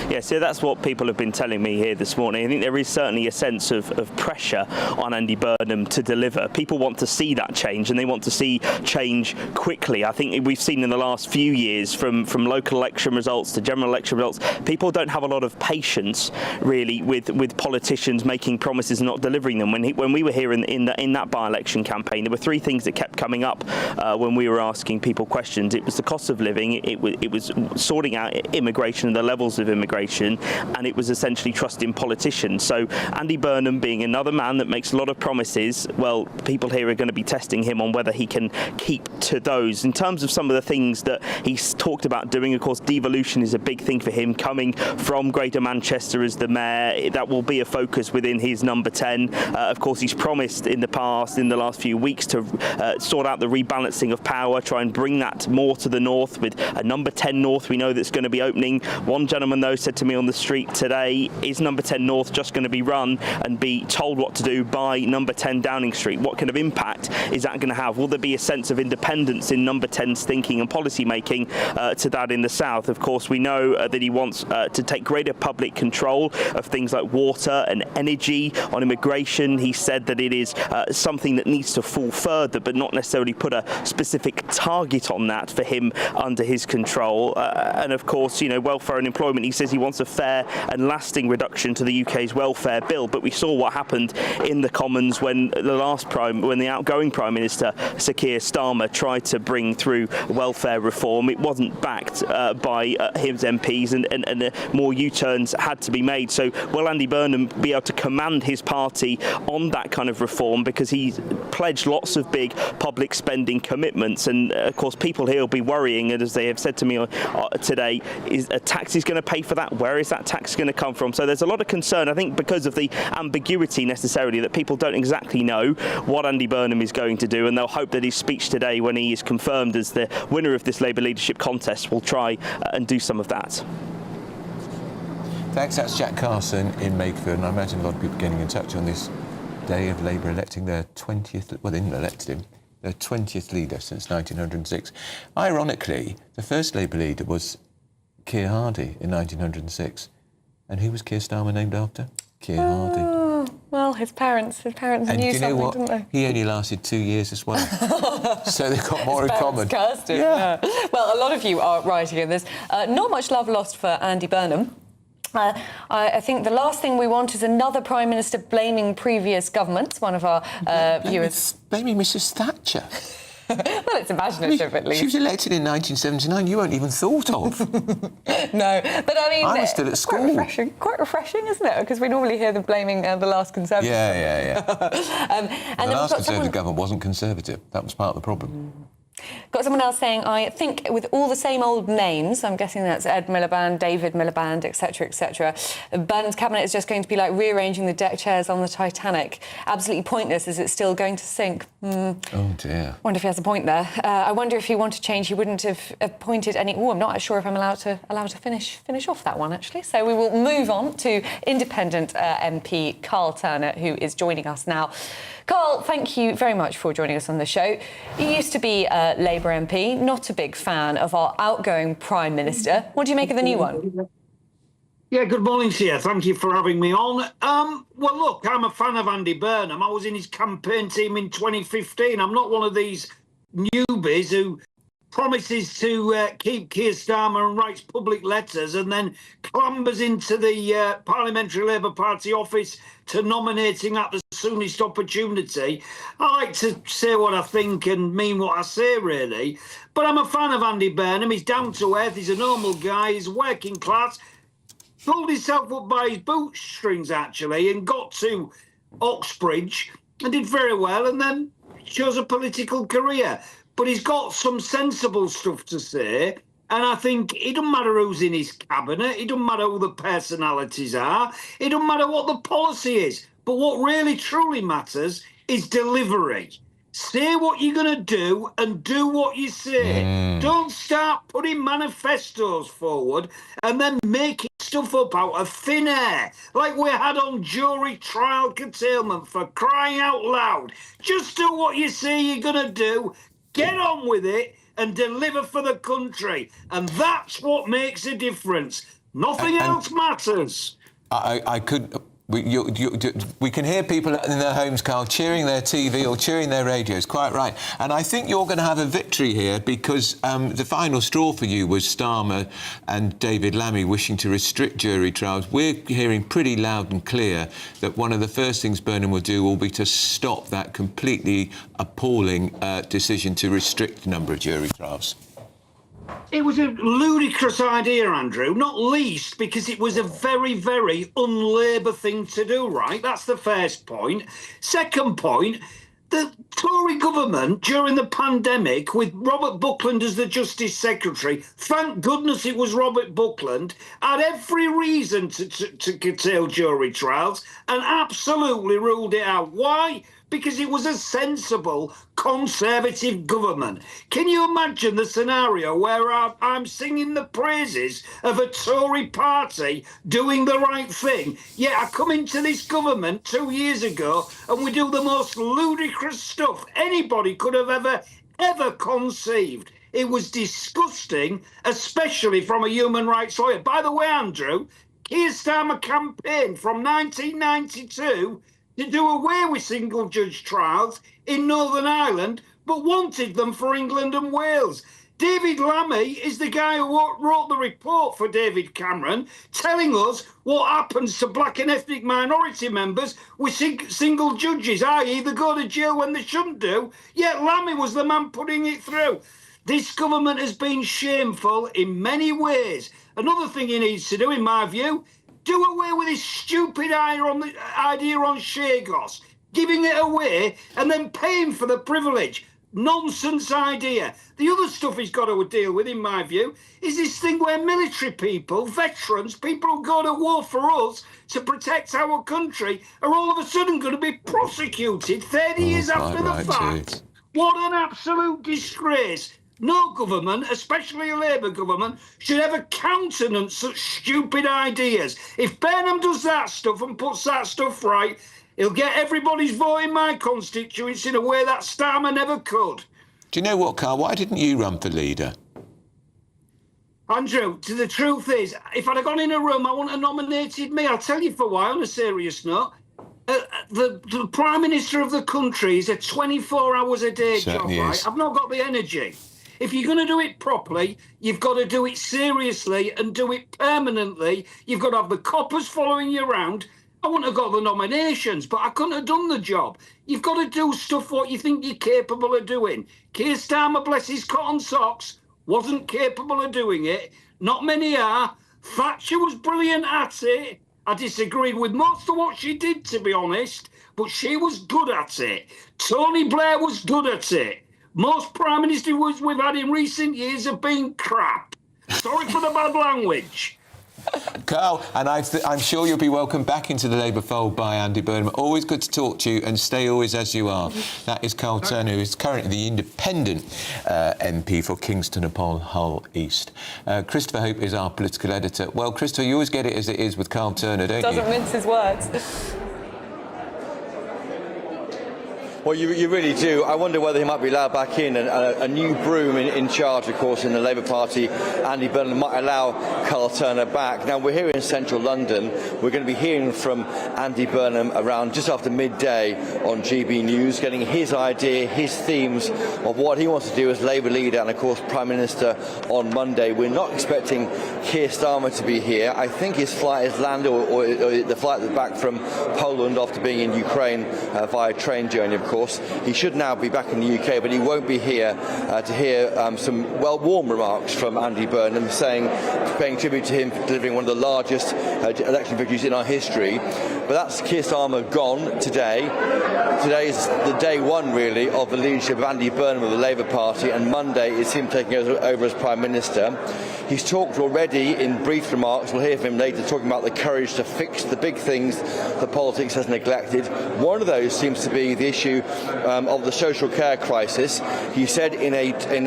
Yeah, so that's what people have been telling me here this morning. I think there is certainly a sense of pressure on Andy Burnham to deliver. People want to see that change, and they want to see change quickly. I think we've seen in the last few years, from local election results to general election results, people don't have a lot of patience, really, with politicians making promises and not delivering them. When we were here in that by-election campaign, there were 3 things that kept coming up when we were asking people questions. It was the cost of living, it was sorting out immigration and the levels of immigration, opposition, and it was essentially trusting politicians. So Andy Burnham being another man that makes a lot of promises, well, people here are going to be testing him on whether he can keep to those. In terms of some of the things that he's talked about doing, of course, devolution is a big thing for him, coming from Greater Manchester as the mayor. That will be a focus within his number 10. Of course, he's promised in the past, in the last few weeks, to sort out the rebalancing of power, try and bring that more to the north with a number 10 north we know that's going to be opening. One gentleman, though, said to me on the street today, is number 10 north just going to be run and be told what to do by number 10 Downing Street? What kind of impact is that going to have? Will there be a sense of independence in number 10's thinking and policy making to that in the south? Of course, we know that he wants to take greater public control of things like water and energy. On immigration, he said that it is something that needs to fall further, but not necessarily put a specific target on that for him under his control. And of course, you know, welfare and employment, he says he wants a fair and lasting reduction to the UK's welfare bill. But we saw what happened in the Commons when the outgoing Prime Minister, Sir Keir Starmer, tried to bring through welfare reform. It wasn't backed by his MPs, and more U-turns had to be made. So will Andy Burnham be able to command his party on that kind of reform, because he's pledged lots of big public spending commitments, and of course people here will be worrying, and as they have said to me today, is a tax is going to pay for that? Where is that tax going to come from? So there's a lot of concern, I think, because of the ambiguity necessarily, that people don't exactly know what Andy Burnham is going to do, and they'll hope that his speech today, when he is confirmed as the winner of this Labour leadership contest, will try and do some of that. Thanks. That's Jack Carson in Makefield, and I imagine a lot of people getting in touch on this day of Labour electing their 20th, well, they didn't elect him, their 20th leader since 1906. Ironically, the first Labour leader was Keir Hardie in 1906. And who was Keir Starmer named after? Keir Hardie. Well, his parents and knew you know something, what? didn't they? He only lasted 2 years as well. So they've got more in common. Cursed him, yeah. Well, a lot of you are writing in this. Not much love lost for Andy Burnham. I think the last thing we want is another Prime Minister blaming previous governments. One of our viewers... Blaming Mrs Thatcher. Well, it's imaginative, at least. She was elected in 1979. You weren't even thought of. No, but I mean... I was still at school. Quite refreshing, isn't it? Because we normally hear them blaming the last Conservative. Yeah. And the last Conservative government wasn't Conservative. That was part of the problem. Got someone else saying, I think with all the same old names, I'm guessing that's Ed Miliband, David Miliband, etc., etc., Burnham's cabinet is just going to be like rearranging the deck chairs on the Titanic. Absolutely pointless. Is it still going to sink? Oh, dear. Wonder if he has a point there. I wonder if he wanted to change, he wouldn't have appointed any... Oh, I'm not sure if I'm allowed to finish off that one, actually. So we will move on to independent MP Carl Turner, who is joining us now. Carl, thank you very much for joining us on the show. You used to be a Labour MP, not a big fan of our outgoing Prime Minister. What do you make of the new one? Yeah, good morning to you. Thank you for having me on. Well, look, I'm a fan of Andy Burnham. I was in his campaign team in 2015. I'm not one of these newbies who promises to keep Keir Starmer and writes public letters and then clambers into the Parliamentary Labour Party office to nominating at the soonest opportunity. I like to say what I think and mean what I say, really. But I'm a fan of Andy Burnham. He's down to earth. He's a normal guy. He's working class. Pulled himself up by his bootstrings, actually, and got to Oxbridge and did very well, and then chose a political career. But he's got some sensible stuff to say, and I think it doesn't matter who's in his cabinet, it doesn't matter who the personalities are, it doesn't matter what the policy is. But what really truly matters is delivery. Say what you're going to do and do what you say. Don't start putting manifestos forward and then making stuff up out of thin air, like we had on jury trial curtailment, for crying out loud. Just do what you say you're going to do. Get on with it and deliver for the country. And that's what makes a difference. Nothing else matters. We can hear people in their homes, Carl, cheering their TV or cheering their radios. Quite right. And I think you're going to have a victory here, because the final straw for you was Starmer and David Lammy wishing to restrict jury trials. We're hearing pretty loud and clear that one of the first things Burnham will do will be to stop that completely appalling decision to restrict the number of jury trials. It was a ludicrous idea, Andrew, not least because it was a very, very un-Labour thing to do, right? That's the first point. Second point, the Tory government during the pandemic, with Robert Buckland as the Justice Secretary, thank goodness it was Robert Buckland, had every reason to curtail jury trials and absolutely ruled it out. Why? Because it was a sensible Conservative government. Can you imagine the scenario where I'm singing the praises of a Tory party doing the right thing, yet I come into this government 2 years ago and we do the most ludicrous stuff anybody could have ever conceived? It was disgusting, especially from a human rights lawyer. By the way, Andrew, Keir Starmer campaigned from 1992 to do away with single judge trials in Northern Ireland, but wanted them for England and Wales. David Lammy is the guy who wrote the report for David Cameron, telling us what happens to black and ethnic minority members with single judges, i.e. they go to jail when they shouldn't do, yet Lammy was the man putting it through. This government has been shameful in many ways. Another thing he needs to do, in my view, do away with this stupid idea on Shagos, giving it away and then paying for the privilege. Nonsense idea. The other stuff he's got to deal with, in my view, is this thing where military people, veterans, people who go to war for us to protect our country, are all of a sudden going to be prosecuted 30 years after the fact. What an absolute disgrace. No government, especially a Labour government, should ever countenance such stupid ideas. If Burnham does that stuff and puts that stuff right, he'll get everybody's vote in my constituency in a way that Starmer never could. Do you know what, Carl? Why didn't you run for leader? Andrew, the truth is, if I'd have gone in a room, I wouldn't have nominated me. I'll tell you for why, on a serious note. The Prime Minister of the country is a 24 hours a day job, right? I've not got the energy. If you're going to do it properly, you've got to do it seriously and do it permanently. You've got to have the coppers following you around. I wouldn't have got the nominations, but I couldn't have done the job. You've got to do stuff what you think you're capable of doing. Keir Starmer, bless his cotton socks, wasn't capable of doing it. Not many are. Thatcher was brilliant at it. I disagreed with most of what she did, to be honest, but she was good at it. Tony Blair was good at it. Most Prime Ministers we've had in recent years have been crap. Sorry for the bad language. Carl, and I'm sure you'll be welcomed back into the Labour fold by Andy Burnham. Always good to talk to you, and stay always as you are. That is Carl Turner, who is currently the independent MP for Kingston upon Hull East. Christopher Hope is our political editor. Well, Christopher, you always get it as it is with Carl Turner, don't you? Doesn't mince his words. Well, you really do. I wonder whether he might be allowed back in. A new broom in charge, of course, in the Labour Party, Andy Burnham, might allow Carl Turner back. Now, we're here in central London. We're going to be hearing from Andy Burnham around just after midday on GBNews, getting his idea, his themes of what he wants to do as Labour leader and, of course, Prime Minister on Monday. We're not expecting Keir Starmer to be here. I think his flight has landed, or the flight back from Poland after being in Ukraine via train journey, of course. He should now be back in the UK, but he won't be here to hear some warm remarks from Andy Burnham, paying tribute to him for delivering one of the largest election victories in our history. But that's Keir Starmer gone today. Today is the day one, really, of the leadership of Andy Burnham of the Labour Party, and Monday is him taking over as Prime Minister. He's talked already in brief remarks, we'll hear from him later, talking about the courage to fix the big things that politics has neglected. One of those seems to be the issue of the social care crisis. He said in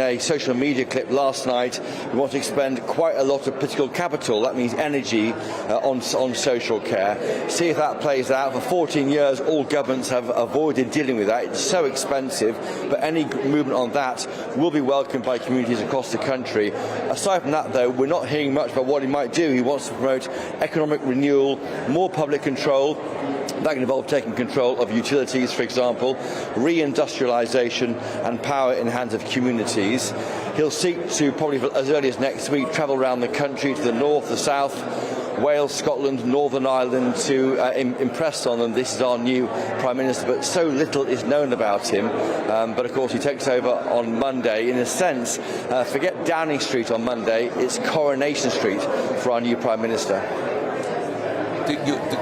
a social media clip last night, we want to expend quite a lot of political capital, that means energy, on social care. See if that plays out. For 14 years, all governments have avoided dealing with that. It's so expensive, but any movement on that will be welcomed by communities across the country. Aside from that, though, we're not hearing much about what he might do. He wants to promote economic renewal, more public control. That can involve taking control of utilities, for example, reindustrialisation and power in the hands of communities. He'll seek to, probably as early as next week, travel around the country to the north, the south, Wales, Scotland, Northern Ireland to impress on them. This is our new Prime Minister, but so little is known about him. But of course he takes over on Monday. In a sense, forget Downing Street on Monday, it's Coronation Street for our new Prime Minister.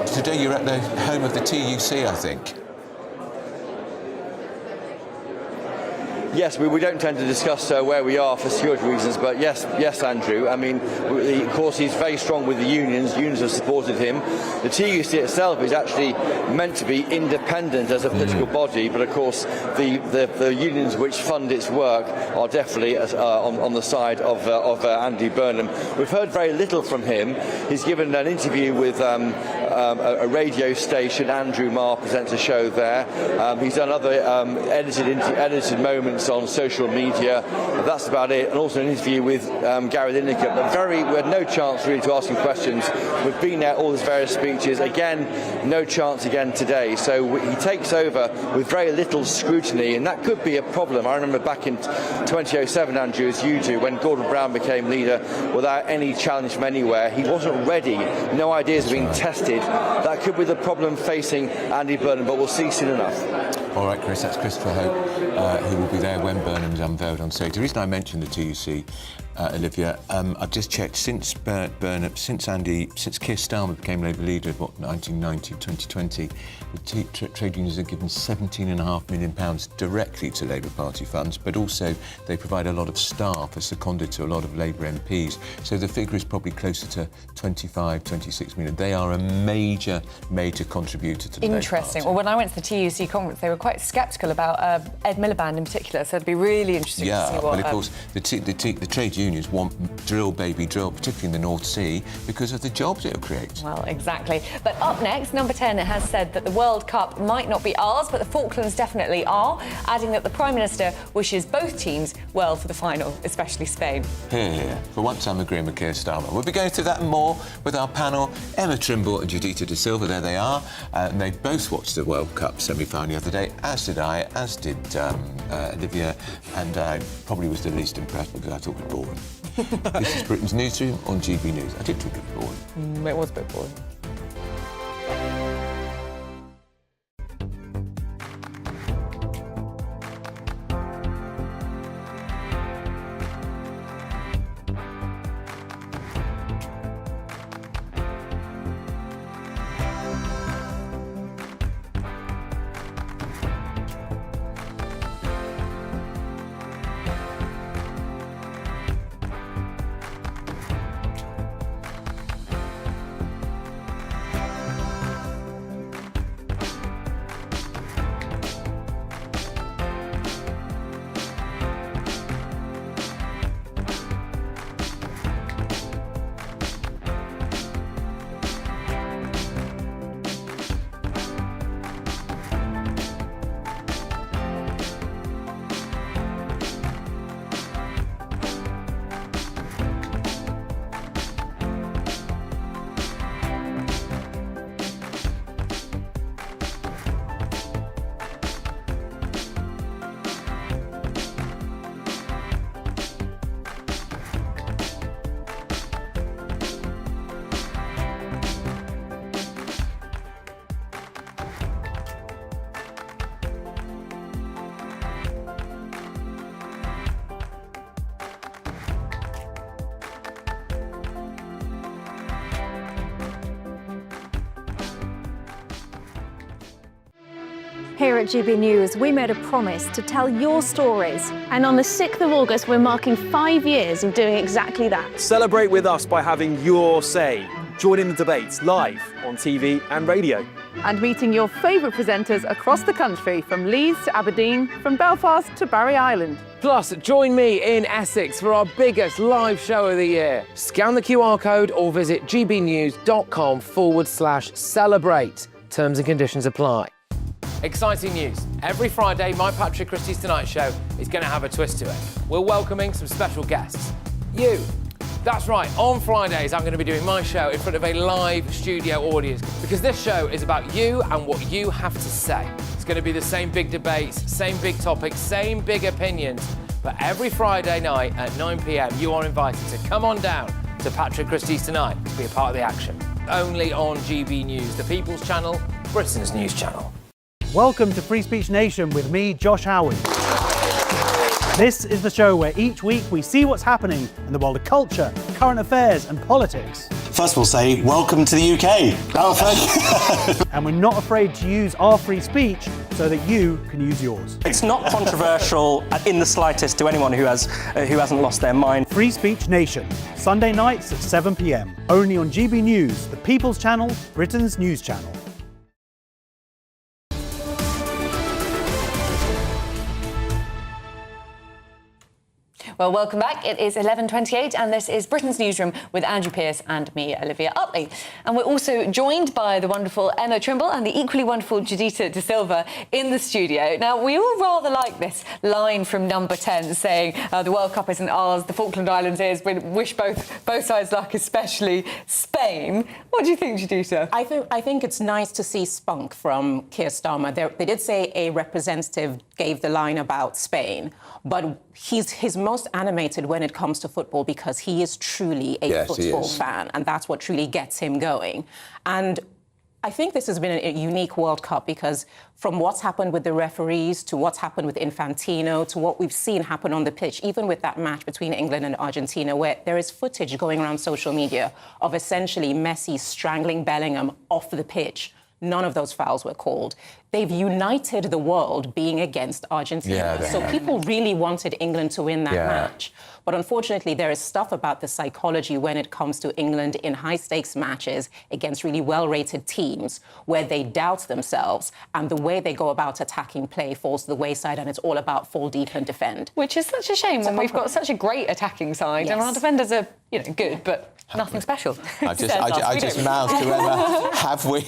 Today you're at the home of the TUC, I think. Yes, we don't tend to discuss where we are for security reasons, but yes, Andrew. I mean, of course, he's very strong with the unions. Unions have supported him. The TUC itself is actually meant to be independent as a political body, but of course, the unions which fund its work are definitely on the side of Andy Burnham. We've heard very little from him. He's given an interview with a radio station. Andrew Marr presents a show there. He's done other edited moments on social media. That's about it. And also an interview with Gary Lineker. But we had no chance really to ask him questions. We've been there, all his various speeches. Again, no chance again today. So he takes over with very little scrutiny, and that could be a problem. I remember back in 2007, Andrew, as you do, when Gordon Brown became leader without any challenge from anywhere. He wasn't ready. No ideas were being tested. That could be the problem facing Andy Burnham, but we'll see soon enough. All right, Chris, that's Christopher Hope, who will be there when Burnham's unveiled on stage. The reason I mentioned the TUC, Olivia, I've just checked, since Keir Starmer became Labour leader, 1990, 2020, the trade unions have given £17.5 million directly to Labour Party funds, but also they provide a lot of staff as seconded to a lot of Labour MPs. So the figure is probably closer to 25, 26 million. They are a major contributor to the Interesting. Well, when I went to the TUC conference, they were quite sceptical about Ed Miliband in particular, so it'd be really interesting to see what... but of course, the trade unions want drill, baby, drill, particularly in the North Sea, because of the jobs it'll create. Well, exactly. But up next, Number 10 has said that the World Cup might not be ours, but the Falklands definitely are, adding that the Prime Minister wishes both teams well for the final, especially Spain. Here. For once, I'm agreeing with Keir Starmer. We'll be going through that and more with our panel, Emma Trimble and Judita De Silva. There they are. And they both watched the World Cup semi-final the other day, as did I, as did Olivia, and I probably was the least impressed because I thought it was boring. This is Britain's Newsroom on GB News. I did think it was boring. It was a bit boring. Here at GB News, we made a promise to tell your stories. And on the 6th of August, we're marking 5 years of doing exactly that. Celebrate with us by having your say. Join in the debates live on TV and radio. And meeting your favourite presenters across the country, from Leeds to Aberdeen, from Belfast to Barry Island. Plus, join me in Essex for our biggest live show of the year. Scan the QR code or visit gbnews.com/celebrate. Terms and conditions apply. Exciting news. Every Friday, my Patrick Christie's Tonight Show is going to have a twist to it. We're welcoming some special guests. You. That's right, on Fridays I'm going to be doing my show in front of a live studio audience, because this show is about you and what you have to say. It's going to be the same big debates, same big topics, same big opinions, but every Friday night at 9 p.m. you are invited to come on down to Patrick Christie's Tonight to be a part of the action. only on GB News, the People's Channel, Britain's news channel. Welcome to Free Speech Nation with me, Josh Howard. This is the show where each week we see what's happening in the world of culture, current affairs and politics. First we'll say, welcome to the UK. Oh, thank you. And we're not afraid to use our free speech so that you can use yours. It's not controversial in the slightest to anyone who hasn't lost their mind. Free Speech Nation, Sunday nights at 7 p.m. Only on GB News, the People's Channel, Britain's news channel. Well, welcome back. It is 11:28 and this is Britain's Newsroom with Andrew Pearce and me, Olivia Utley. And we're also joined by the wonderful Emma Trimble and the equally wonderful Judita De Silva in the studio. Now, we all rather like this line from Number 10 saying the World Cup isn't ours, the Falkland Islands is, we wish both sides luck, especially Spain. What do you think, Judita? I think it's nice to see spunk from Keir Starmer. They did say a representative gave the line about Spain, but he's most animated when it comes to football because he is truly a football fan, and that's what truly gets him going. And I think this has been a unique World Cup because from what's happened with the referees to what's happened with Infantino to what we've seen happen on the pitch, even with that match between England and Argentina, where there is footage going around social media of essentially Messi strangling Bellingham off the pitch. None of those fouls were called. They've united the world being against Argentina. So people really wanted England to win that match. But unfortunately, there is stuff about the psychology when it comes to England in high-stakes matches against really well-rated teams where they doubt themselves and the way they go about attacking play falls to the wayside and it's all about fall deep and defend. Which is such a shame when we've got such a great attacking side and our defenders are, good, but nothing special. I just mouthed to Emma, have we?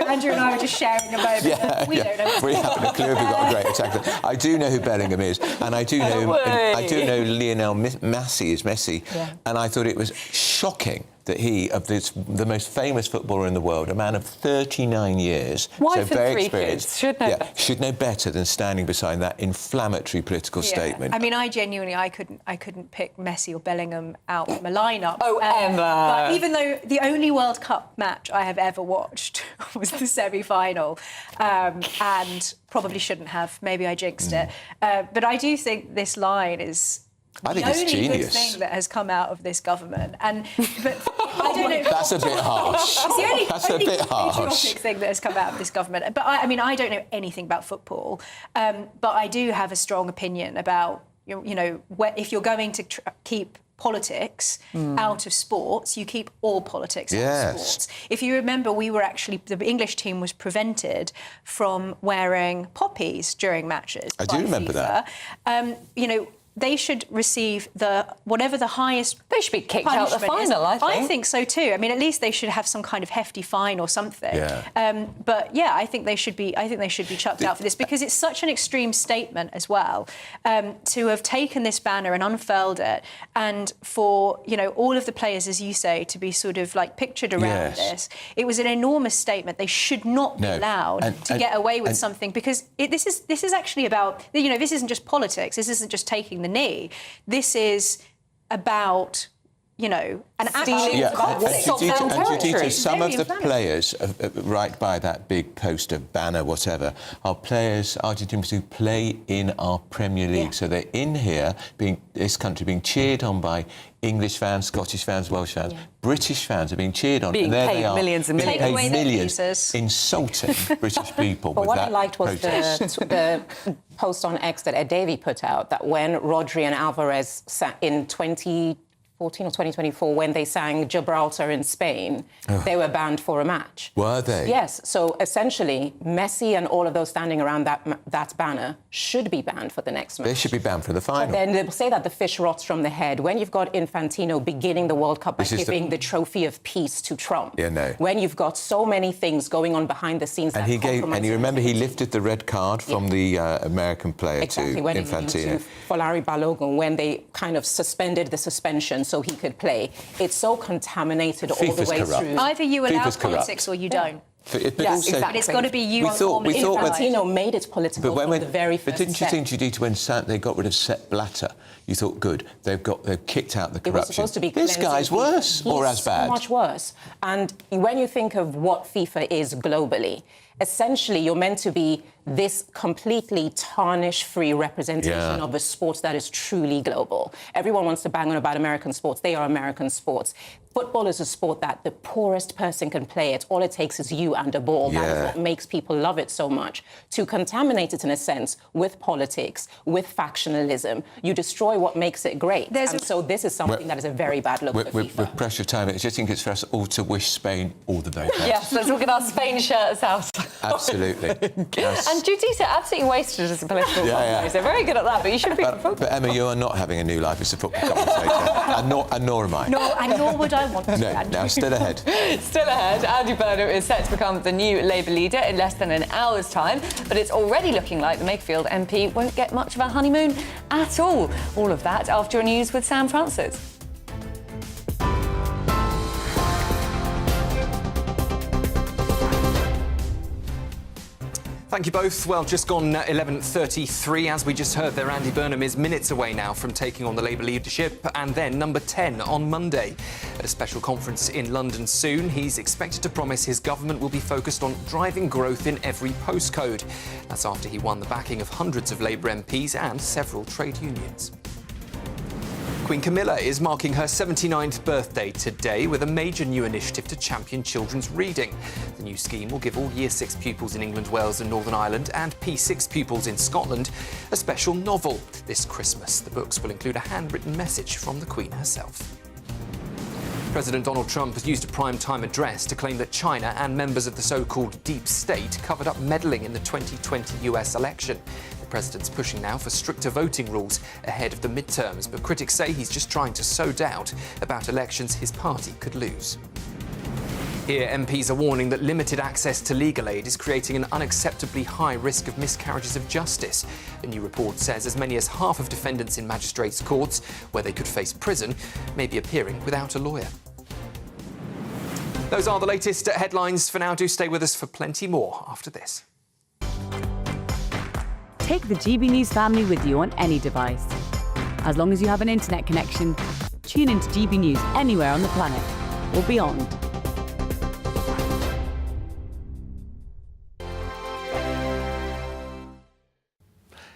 Andrew and I were just sharing a moment. We don't know. We haven't a clue if we've got a great attacker. I do know who Bellingham is, and I do know Lionel Messi is Messi, and I thought it was shocking that he, the most famous footballer in the world, a man of 39 years, so very experienced, should know better than standing beside that inflammatory political statement. I mean, I couldn't pick Messi or Bellingham out from a lineup. Oh, Emma! But even though the only World Cup match I have ever watched was the semi-final, and probably shouldn't have, maybe I jinxed it, but I do think this line is I think the it's only genius. good thing that has come out of this government. But I don't know. That's a bit harsh. It's the only harsh. patriotic thing that has come out of this government. But I don't know anything about football. But I do have a strong opinion about, if you're going to keep politics out of sports, you keep all politics out of sports. If you remember, the English team was prevented from wearing poppies during matches. I do remember FIFA. that. They should receive whatever the highest. They should be kicked out of the final. I think so too. I mean, at least they should have some kind of hefty fine or something. I think they should be chucked out for this because it's such an extreme statement as well. To have taken this banner and unfurled it, and for all of the players, as you say, to be sort of like pictured around this. It was an enormous statement. They should not be allowed to get away with something because this is actually about this isn't just politics. This isn't just taking the knee. This is about, an action. Judita, some of the players right by that big poster, banner, whatever, are players, Argentinians who play in our Premier League. So they're in here, this country being cheered on by English fans, Scottish fans, Welsh fans, British fans are being cheered on. Being and there paid they are, millions and millions. being paid millions, insulting British people But with what that I liked was protest. the post on X that Ed Davey put out, that when Rodri and Alvarez sat in 2014 or 2024, when they sang Gibraltar in Spain, they were banned for a match. Were they? Yes. So essentially, Messi and all of those standing around that banner should be banned for the next match. They should be banned for the final. But then they'll say that the fish rots from the head. When you've got Infantino beginning the World Cup by giving the trophy of peace to Trump. When you've got so many things going on behind the scenes. And you remember he lifted the red card from the American player to Infantino. For Larry Balogun, when they kind of suspended the suspension so he could play. It's so contaminated all the way through. Either you allow politics or you don't. But also, exactly. It's got to be uniform. We thought Infantino made it political from the very first But didn't you step. think, Judith, when they got rid of Sepp Blatter, you thought, good, they've kicked out the corruption. It was supposed to be this guy's worse or as bad? So much worse. And when you think of what FIFA is globally, essentially you're meant to be this completely tarnish-free representation of a sport that is truly global. Everyone wants to bang on about American sports. They are American sports. Football is a sport that the poorest person can play it. All it takes is you and a ball. That is what makes people love it so much. To contaminate it, in a sense, with politics, with factionalism, you destroy what makes it great. So this is something that is a very bad look for FIFA. With pressure time, I just think it's for us all to wish Spain all the very best. Yes, let's look at our Spain shirts out. Absolutely. And Judith absolutely wasted as a political commentator. Very good at that, but you should be for football. But Emma, you are not having a new life as a football commentator, and nor am I. And nor would I want to. No, now still ahead. Still ahead. Andy Burnham is set to become the new Labour leader in less than an hour's time, but it's already looking like the Makefield MP won't get much of a honeymoon at all. All of that after your news with Sam Francis. Thank you both. Well, just gone 11:33. As we just heard there, Andy Burnham is minutes away now from taking on the Labour leadership, and then number 10 on Monday. At a special conference in London soon, he's expected to promise his government will be focused on driving growth in every postcode. That's after he won the backing of hundreds of Labour MPs and several trade unions. Queen Camilla is marking her 79th birthday today with a major new initiative to champion children's reading. The new scheme will give all Year 6 pupils in England, Wales and Northern Ireland and P6 pupils in Scotland a special novel this Christmas. The books will include a handwritten message from the Queen herself. President Donald Trump has used a prime-time address to claim that China and members of the so-called deep state covered up meddling in the 2020 US election. The president's pushing now for stricter voting rules ahead of the midterms, but critics say he's just trying to sow doubt about elections his party could lose. Here, MPs are warning that limited access to legal aid is creating an unacceptably high risk of miscarriages of justice. A new report says as many as half of defendants in magistrates' courts, where they could face prison, may be appearing without a lawyer. Those are the latest headlines for now. Do stay with us for plenty more after this. Take the GB News family with you on any device. As long as you have an internet connection, tune into GB News anywhere on the planet or beyond.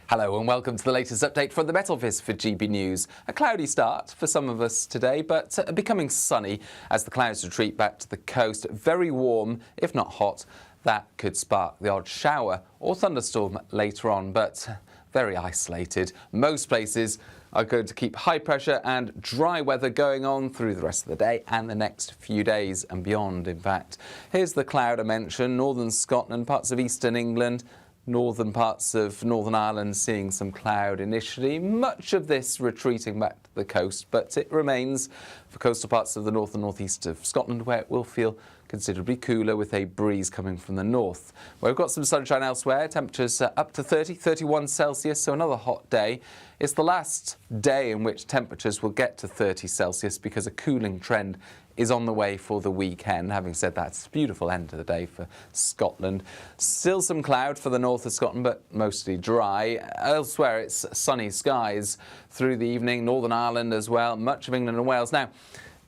Hello and welcome to the latest update from the Met Office for GB News. A cloudy start for some of us today, but becoming sunny as the clouds retreat back to the coast. Very warm, if not hot. That could spark the odd shower or thunderstorm later on, but very isolated. Most places are going to keep high pressure and dry weather going on through the rest of the day and the next few days and beyond, in fact. Here's the cloud I mentioned: northern Scotland, parts of eastern England, northern parts of Northern Ireland seeing some cloud initially. Much of this retreating back to the coast, but it remains for coastal parts of the north and northeast of Scotland, where it will feel considerably cooler with a breeze coming from the north. We've got some sunshine elsewhere, temperatures up to 31 Celsius, so another hot day. It's the last day in which temperatures will get to 30 Celsius because a cooling trend is on the way for the weekend. Having said that, it's a beautiful end to the day for Scotland. Still some cloud for the north of Scotland, but mostly dry. Elsewhere, it's sunny skies through the evening. Northern Ireland as well, much of England and Wales. Now,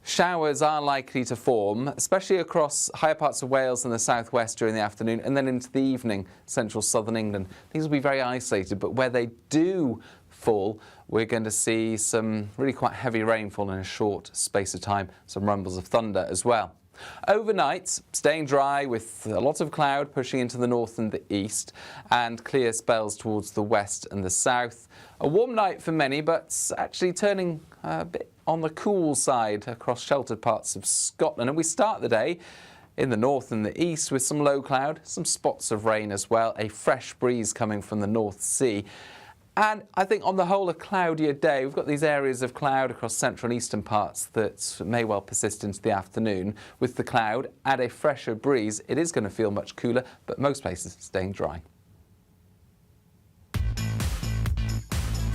showers are likely to form, especially across higher parts of Wales and the southwest during the afternoon, and then into the evening, central southern England. These will be very isolated, but where they do fall, we're going to see some really quite heavy rainfall in a short space of time, some rumbles of thunder as well. Overnight, staying dry with a lot of cloud pushing into the north and the east, and clear spells towards the west and the south. A warm night for many, but actually turning a bit on the cool side across sheltered parts of Scotland. And we start the day in the north and the east with some low cloud, some spots of rain as well, a fresh breeze coming from the North Sea. And I think on the whole a cloudier day. We've got these areas of cloud across central and eastern parts that may well persist into the afternoon. With the cloud, add a fresher breeze, it is going to feel much cooler, but most places staying dry.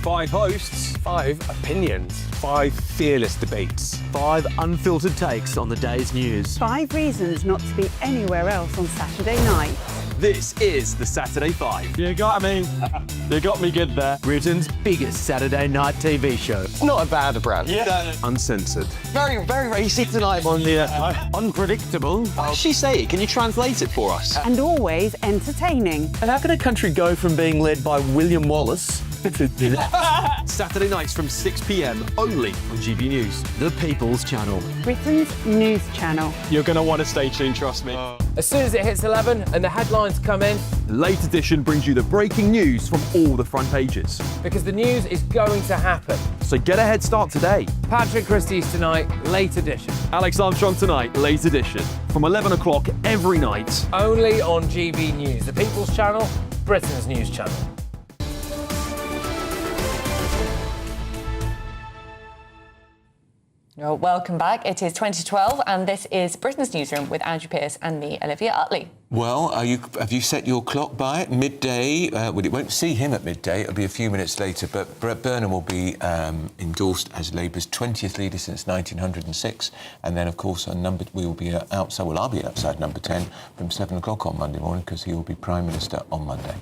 5 hosts, 5 opinions, 5 fearless debates, 5 unfiltered takes on the day's news. 5 reasons not to be anywhere else on Saturday night. This is the Saturday 5. You got me. You got me good there. Britain's biggest Saturday night TV show. It's not a bad brand. Yeah. Uncensored. Very, very racy tonight on the unpredictable. What does she say? Can you translate it for us? And always entertaining. And how can a country go from being led by William Wallace Saturday nights from 6 p.m. only on GB News. The People's Channel. Britain's news channel. You're going to want to stay tuned, trust me. As soon as it hits 11 and the headlines come in, Late Edition brings you the breaking news from all the front pages. because the news is going to happen. So get a head start today. Patrick Christie's tonight, Late Edition. Alex Armstrong tonight, Late Edition. From 11 o'clock every night. Only on GB News, the People's Channel, Britain's news channel. Well, welcome back. It is 2012 and this is Britain's Newsroom with Andrew Pearce and me, Olivia Utley. Well, have you set your clock by it? Midday? Well, it won't see him at midday. It'll be a few minutes later. But Brett Burnham will be endorsed as Labour's 20th leader since 1906. And then, of course, we will be outside. Well, I'll be outside number 10 from 7 o'clock on Monday morning because he will be Prime Minister on Monday.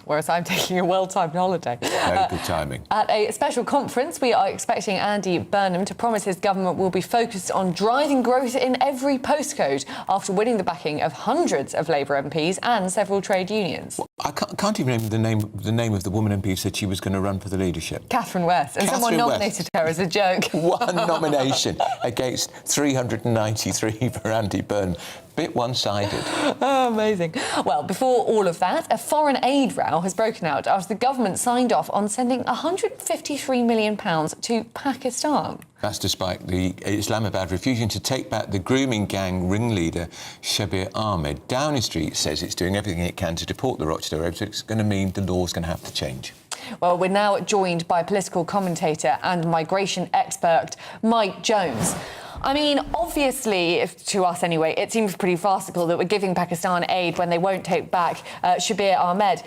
Whereas I'm taking a well-timed holiday. Very good timing. At a special conference, we are expecting Andy Burnham to promise his government will be focused on driving growth in every postcode after winning the backing of hundreds of Labour MPs and several trade unions. Well, I can't even remember the name of the woman MP who said she was going to run for the leadership. Catherine West. And someone nominated her as a joke. One nomination against 393 for Andy Burnham. Bit one-sided. Oh, amazing. Well, before all of that, a foreign aid row has broken out after the government signed off on sending £153 million to Pakistan. That's despite the Islamabad refusing to take back the grooming gang ringleader Shabir Ahmed. Downing Street says it's doing everything it can to deport the Rochdale Arabs. It's going to mean the law's going to have to change. Well, we're now joined by political commentator and migration expert Mike Jones. I mean, obviously, to us anyway, it seems pretty farcical that we're giving Pakistan aid when they won't take back Shabir Ahmed.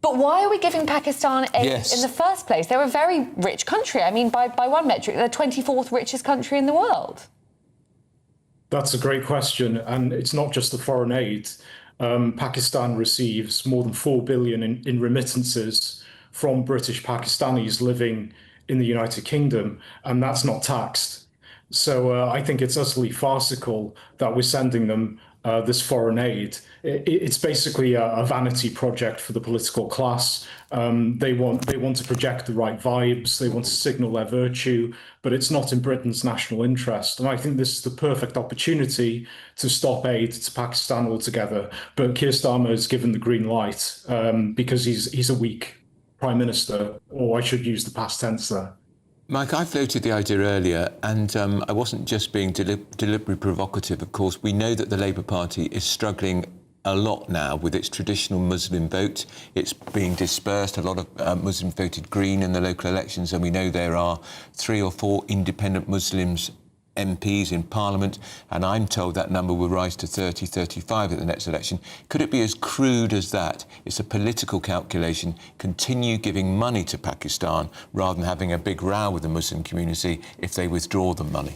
But why are we giving Pakistan aid in the first place? They're a very rich country. I mean, by one metric, they're the 24th richest country in the world. That's a great question. And it's not just the foreign aid. Pakistan receives more than $4 billion in remittances from British Pakistanis living in the United Kingdom, and that's not taxed. So I think it's utterly farcical that we're sending them this foreign aid. It's basically a vanity project for the political class. They want to project the right vibes. They want to signal their virtue, but it's not in Britain's national interest. And I think this is the perfect opportunity to stop aid to Pakistan altogether. But Keir Starmer has given the green light because he's a weak Prime Minister, or I should use the past tense there. Mike, I floated the idea earlier, and I wasn't just being deliberately provocative, of course. We know that the Labour Party is struggling a lot now with its traditional Muslim vote. It's being dispersed. A lot of Muslims voted Green in the local elections, and we know there are 3 or 4 independent Muslims MPs in Parliament, and I'm told that number will rise to 30, 35 at the next election. Could it be as crude as that? It's a political calculation. Continue giving money to Pakistan rather than having a big row with the Muslim community if they withdraw the money.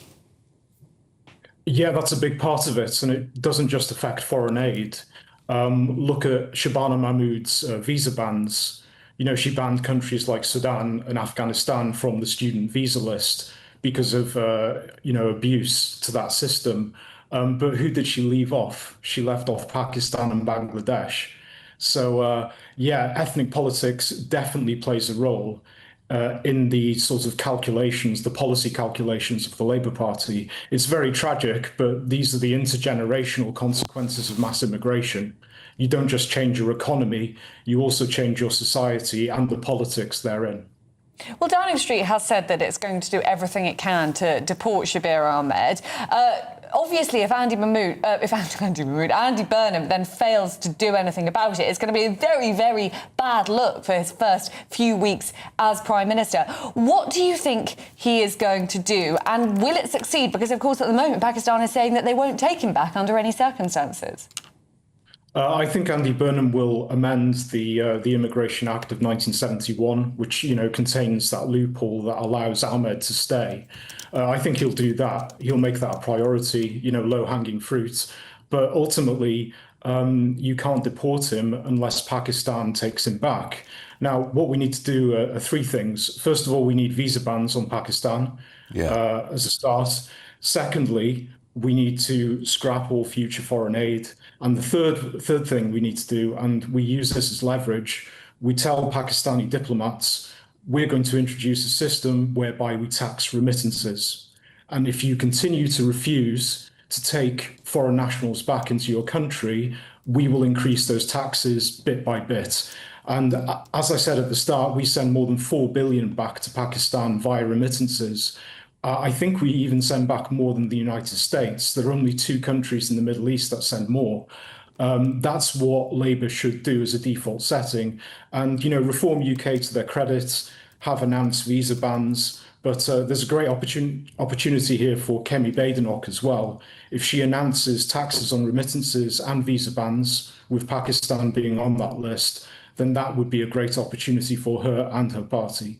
Yeah, that's a big part of it, and it doesn't just affect foreign aid. Look at Shabana Mahmood's visa bans. You know, she banned countries like Sudan and Afghanistan from the student visa list because of, abuse to that system. But who did she leave off? She left off Pakistan and Bangladesh. So, ethnic politics definitely plays a role in the sort of calculations, the policy calculations of the Labour Party. It's very tragic, but these are the intergenerational consequences of mass immigration. You don't just change your economy, you also change your society and the politics therein. Well, Downing Street has said that it's going to do everything it can to deport Shabir Ahmed. Obviously, if Andy Burnham then fails to do anything about it, it's going to be a very, very bad look for his first few weeks as Prime Minister. What do you think he is going to do? And will it succeed? Because, of course, at the moment, Pakistan is saying that they won't take him back under any circumstances. I think Andy Burnham will amend the Immigration Act of 1971, which contains that loophole that allows Ahmed to stay. I think he'll do that. He'll make that a priority, low-hanging fruit. But ultimately, you can't deport him unless Pakistan takes him back. Now, what we need to do are three things. First of all, we need visa bans on Pakistan as a start. Secondly, we need to scrap all future foreign aid. And the third thing we need to do, and we use this as leverage, we tell Pakistani diplomats, we're going to introduce a system whereby we tax remittances. And if you continue to refuse to take foreign nationals back into your country, we will increase those taxes bit by bit. And as I said at the start, we send more than 4 billion back to Pakistan via remittances. I think we even send back more than the United States. There are only 2 countries in the Middle East that send more. That's what Labour should do as a default setting. And, Reform UK, to their credit, have announced visa bans. But there's a great opportunity here for Kemi Badenoch as well. If she announces taxes on remittances and visa bans, with Pakistan being on that list, then that would be a great opportunity for her and her party.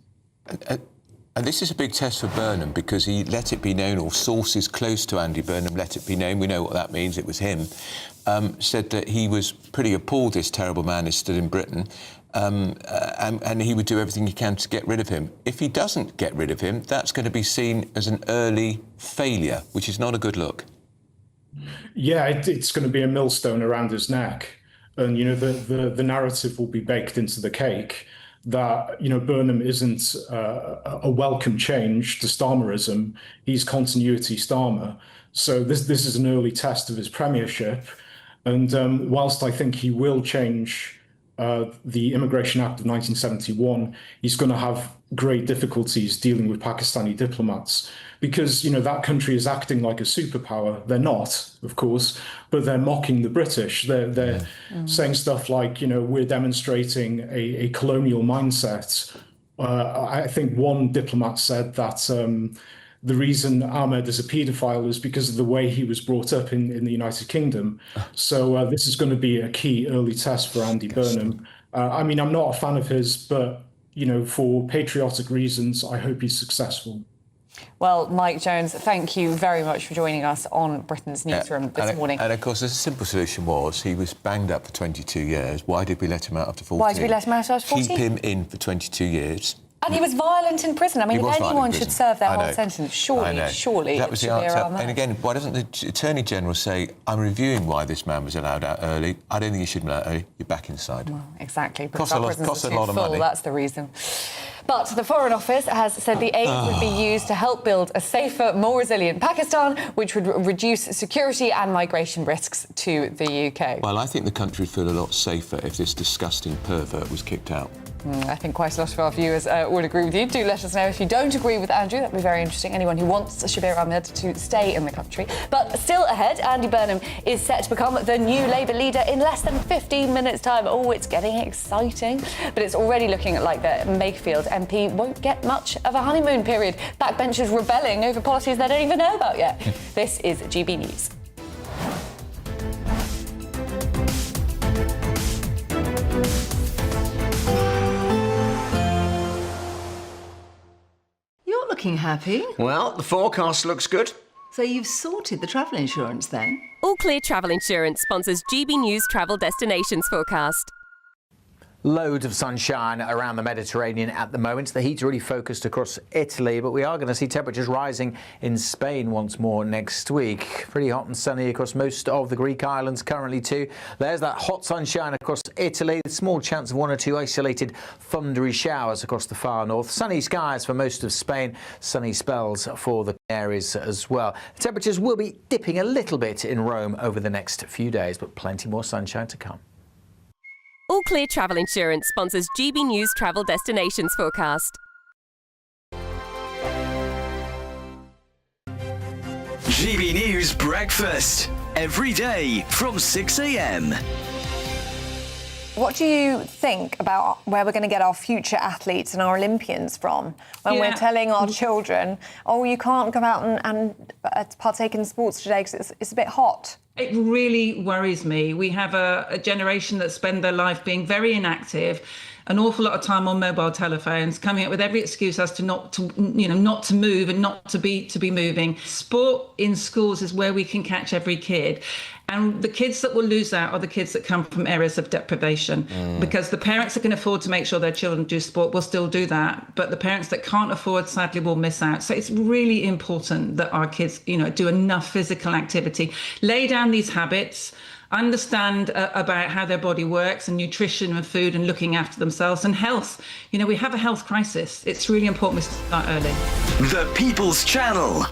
And this is a big test for Burnham because he let it be known, or sources close to Andy Burnham let it be known, we know what that means, it was him, said that he was pretty appalled this terrible man is still in Britain, and he would do everything he can to get rid of him. If he doesn't get rid of him, that's going to be seen as an early failure, which is not a good look. Yeah, it's going to be a millstone around his neck. And, the narrative will be baked into the cake that, Burnham isn't a welcome change to Starmerism. He's continuity Starmer. So this is an early test of his premiership. And whilst I think he will change the Immigration Act of 1971, he's going to have great difficulties dealing with Pakistani diplomats because, that country is acting like a superpower. They're not, of course, but they're mocking the British. They're saying stuff like, we're demonstrating a colonial mindset. I think one diplomat said that the reason Ahmed is a paedophile is because of the way he was brought up in the United Kingdom. So this is going to be a key early test for Andy Burnham. I'm not a fan of his, but, for patriotic reasons, I hope he's successful. Well, Mike Jones, thank you very much for joining us on Britain's Newsroom this morning. And of course, the simple solution was he was banged up for 22 years. Why did we let him out after 14? Why did we let him out after 14? Keep him in for 22 years. And he was violent in prison. If anyone should serve their whole sentence, surely that was the answer. And again, why doesn't the Attorney General say, I'm reviewing why this man was allowed out early. I don't think he should be allowed early. You're back inside. Well, exactly. Costs a lot of money. That's the reason. But the Foreign Office has said the aid would be used to help build a safer, more resilient Pakistan, which would reduce security and migration risks to the UK. Well, I think the country would feel a lot safer if this disgusting pervert was kicked out. I think quite a lot of our viewers would agree with you. Do let us know if you don't agree with Andrew. That'd be very interesting. Anyone who wants Shabir Ahmed to stay in the country. But still ahead, Andy Burnham is set to become the new Labour leader in less than 15 minutes' time. Oh, it's getting exciting. But it's already looking like the Makefield MP won't get much of a honeymoon period. Backbenchers rebelling over policies they don't even know about yet. This is GB News. You're looking happy. Well, the forecast looks good. So you've sorted the travel insurance then? All Clear Travel Insurance sponsors GB News Travel Destinations Forecast. Loads of sunshine around the Mediterranean at the moment. The heat's really focused across Italy, but we are going to see temperatures rising in Spain once more next week. Pretty hot and sunny across most of the Greek islands currently too. There's that hot sunshine across Italy. A small chance of 1 or 2 isolated thundery showers across the far north. Sunny skies for most of Spain. Sunny spells for the areas as well. Temperatures will be dipping a little bit in Rome over the next few days, but plenty more sunshine to come. All Clear Travel Insurance sponsors GB News Travel Destinations Forecast. GB News Breakfast. Every day from 6 a.m. What do you think about where we're going to get our future athletes and our Olympians from when we're telling our children, oh, you can't go out and partake in sports today because it's a bit hot? It really worries me. We have a generation that spend their life being very inactive, an awful lot of time on mobile telephones, coming up with every excuse as to not to move and not to be moving. Sport in schools is where we can catch every kid. And the kids that will lose out are the kids that come from areas of deprivation, because the parents that can afford to make sure their children do sport will still do that. But the parents that can't afford, sadly, will miss out. So it's really important that our kids, do enough physical activity, lay down these habits, understand about how their body works and nutrition and food and looking after themselves and health. We have a health crisis. It's really important we start early. The People's Channel.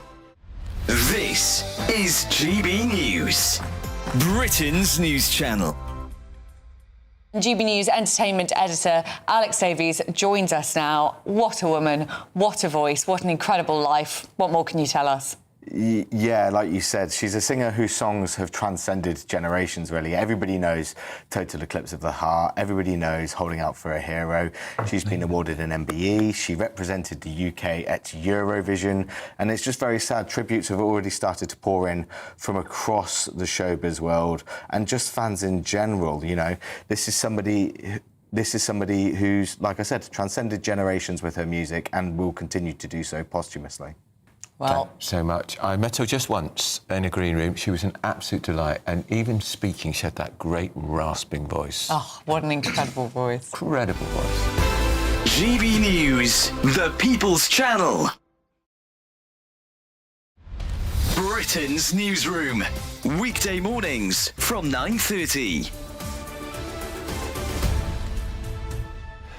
This is GB News, Britain's news channel. GB News entertainment editor Alex Davies joins us now. What a woman, what a voice, what an incredible life. What more can you tell us? Yeah, like you said, she's a singer whose songs have transcended generations, really. Everybody knows Total Eclipse of the Heart. Everybody knows Holding Out for a Hero. She's been awarded an MBE. She represented the UK at Eurovision. And it's just very sad. Tributes have already started to pour in from across the showbiz world and just fans in general. This is somebody who's, like I said, transcended generations with her music and will continue to do so posthumously. Well, thanks so much. I met her just once in a green room. She was an absolute delight, and even speaking, she had that great rasping voice. Oh, what an incredible voice. Incredible voice. GB News, the People's Channel. Britain's Newsroom, weekday mornings from 9:30.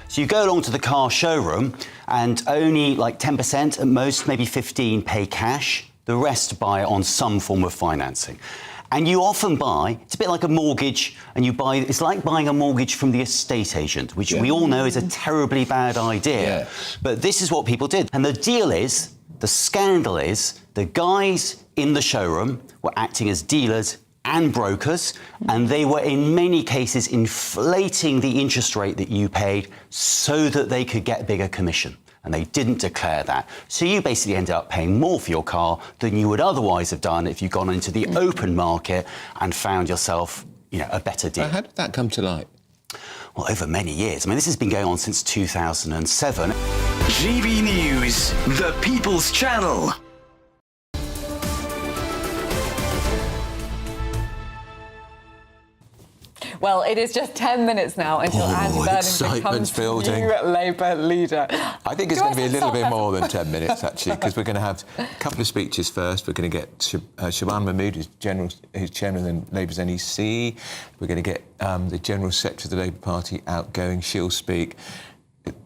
So you go along to the car showroom and only like 10%, at most maybe 15%, pay cash. The rest buy it on some form of financing. And you often buy, it's a bit like a mortgage, and it's like buying a mortgage from the estate agent, which we all know is a terribly bad idea. Yeah. But this is what people did. And the deal is, the scandal is, the guys in the showroom were acting as dealers and brokers, and they were in many cases inflating the interest rate that you paid so that they could get bigger commission. And they didn't declare that. So you basically ended up paying more for your car than you would otherwise have done if you'd gone into the open market and found yourself, a better deal. How did that come to light? Well, over many years. I mean, this has been going on since 2007. GB News, the People's Channel. Well, it is just 10 minutes now until Andy Burnham becomes new Labour leader. I think it's going to be a little bit more than 10 minutes, actually, because we're going to have a couple of speeches first. We're going to get Shaban Mahmood, who's chairman of Labour's NEC. We're going to get the General Secretary of the Labour Party outgoing. She'll speak.